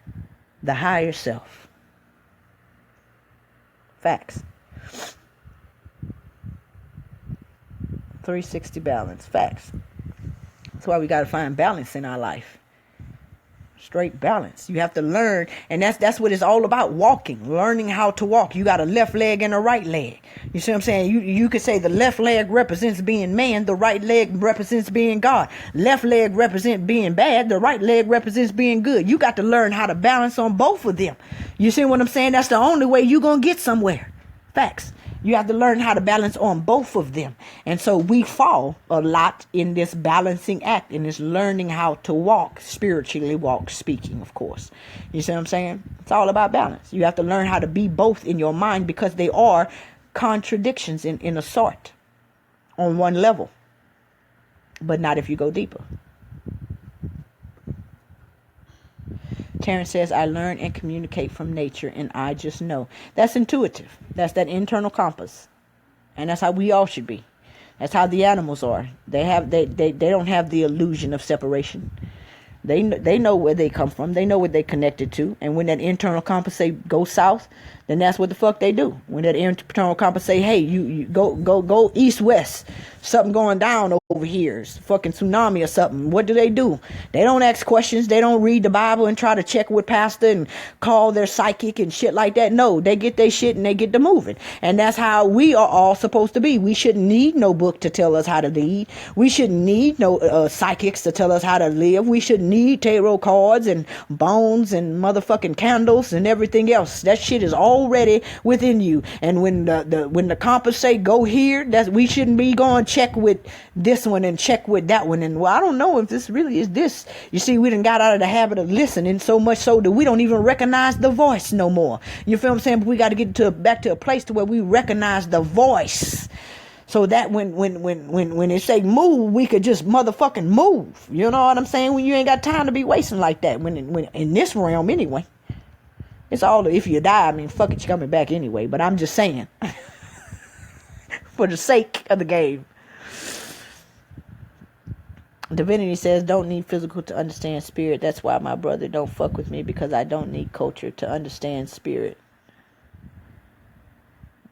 the higher self. Facts. 360 balance. Facts. That's why we got to find balance in our life. Straight balance. You have to learn, and that's what it's all about. Walking, learning how to walk. You got a left leg and a right leg. You see what I'm saying? You could say the left leg represents being man, the right leg represents being God. Left leg represents being bad, the right leg represents being good. You got to learn how to balance on both of them. You see what I'm saying? That's the only way you're gonna get somewhere. Facts. You have to learn how to balance on both of them. And so we fall a lot in this balancing act, in this learning how to walk, spiritually walk, speaking, of course. You see what I'm saying? It's all about balance. You have to learn how to be both in your mind, because they are contradictions in a sort on one level, but not if you go deeper. Terrence says, I learn and communicate from nature, and I just know. That's intuitive. That's that internal compass. And that's how we all should be. That's how the animals are. They don't have the illusion of separation. They know where they come from. They know what they're connected to. And when that internal compass say go south, then that's what the fuck they do. When that internal compass say, hey, you go east west, something going down over here, it's fucking tsunami or something. What do? They don't ask questions. They don't read the Bible and try to check with pastor and call their psychic and shit like that. No, they get their shit and they get to moving. And that's how we are all supposed to be. We shouldn't need no book to tell us how to lead. We shouldn't need no psychics to tell us how to live. We shouldn't need tarot cards and bones and motherfucking candles and everything else. That shit is already within you. And when the compass say go here, that we shouldn't be going check with this one and check with that one. And well, I don't know if this really is this. You see, we done got out of the habit of listening so much so that we don't even recognize the voice no more. You feel what I'm saying? But we got to get back to a place to where we recognize the voice. So that when it say move, we could just motherfucking move. You know what I'm saying? When you ain't got time to be wasting like that. When in this realm anyway. It's all, if you die, I mean, fuck it, you're coming back anyway. But I'm just saying. For the sake of the game. Divinity says, don't need physical to understand spirit. That's why my brother don't fuck with me, because I don't need culture to understand spirit.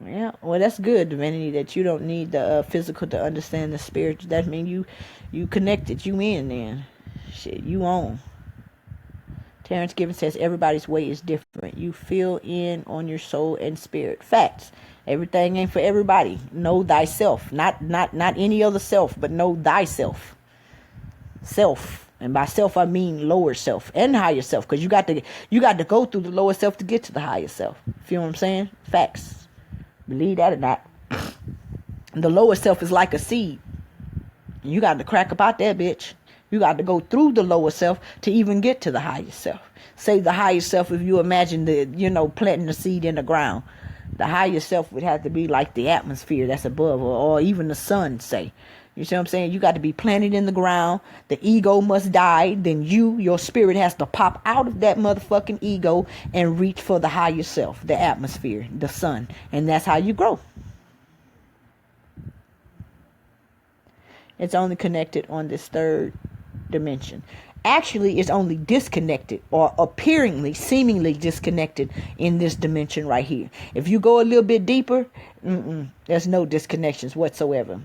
Yeah, well, that's good, Divinity, that you don't need the physical to understand the spirit. That means you connected, you in then. Shit, you on. Terrence Gibbons says, everybody's way is different. You feel in on your soul and spirit. Facts. Everything ain't for everybody. Know thyself. Not any other self, but know thyself. Self. And by self, I mean lower self and higher self. Because you got to go through the lower self to get to the higher self. Feel what I'm saying? Facts. Believe that or not. The lower self is like a seed. You got to crack about that bitch. You got to go through the lower self to even get to the higher self. Say the higher self, if you imagine planting the seed in the ground. The higher self would have to be like the atmosphere that's above, or even the sun, say. You see what I'm saying? You got to be planted in the ground. The ego must die. Then your spirit has to pop out of that motherfucking ego and reach for the higher self, the atmosphere, the sun. And that's how you grow. It's only connected on this third dimension. Actually, it's only disconnected, or appearingly, seemingly disconnected in this dimension right here. If you go a little bit deeper, there's no disconnections whatsoever.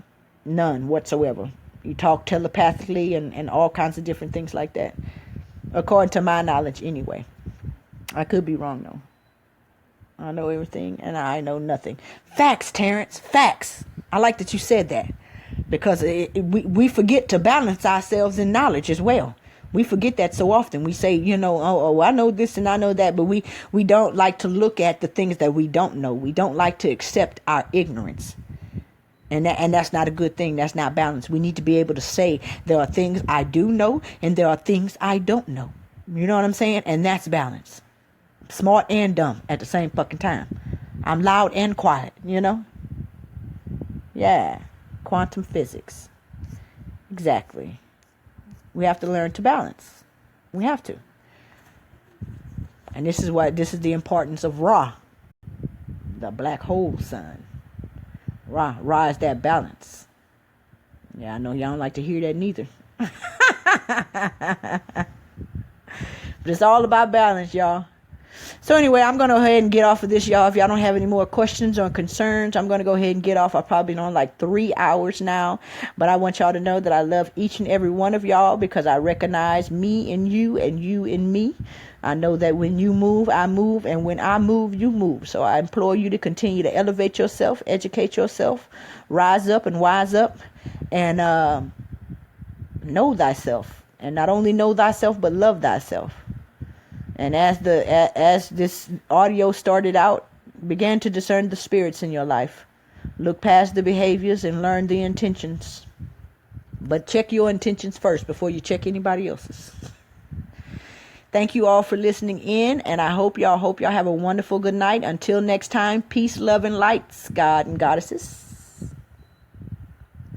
None whatsoever. You talk telepathically and all kinds of different things like that. According to my knowledge anyway. I could be wrong though. I know everything and I know nothing. Facts, Terrence. Facts. I like that you said that. Because we forget to balance ourselves in knowledge as well. We forget that so often. We say, oh, I know this and I know that. But we don't like to look at the things that we don't know. We don't like to accept our ignorance. And that's not a good thing. That's not balance. We need to be able to say there are things I do know and there are things I don't know. You know what I'm saying? And that's balance. Smart and dumb at the same fucking time. I'm loud and quiet, Yeah. Quantum physics. Exactly. We have to learn to balance. We have to. And this is the importance of Ra. The black hole sun. Ra is that balance. Yeah, I know y'all don't like to hear that neither. But it's all about balance, y'all. So anyway, I'm going to go ahead and get off of this, y'all. If y'all don't have any more questions or concerns, I'm going to go ahead and get off. I've probably been on like 3 hours now. But I want y'all to know that I love each and every one of y'all, because I recognize me in you and you in me. I know that when you move, I move. And when I move, you move. So I implore you to continue to elevate yourself, educate yourself, rise up and wise up, and know thyself. And not only know thyself, but love thyself. And as this audio started out, began to discern the spirits in your life. Look past the behaviors and learn the intentions. But check your intentions first before you check anybody else's. Thank you all for listening in, and I hope y'all have a wonderful good night. Until next time, peace, love, and lights, God and goddesses.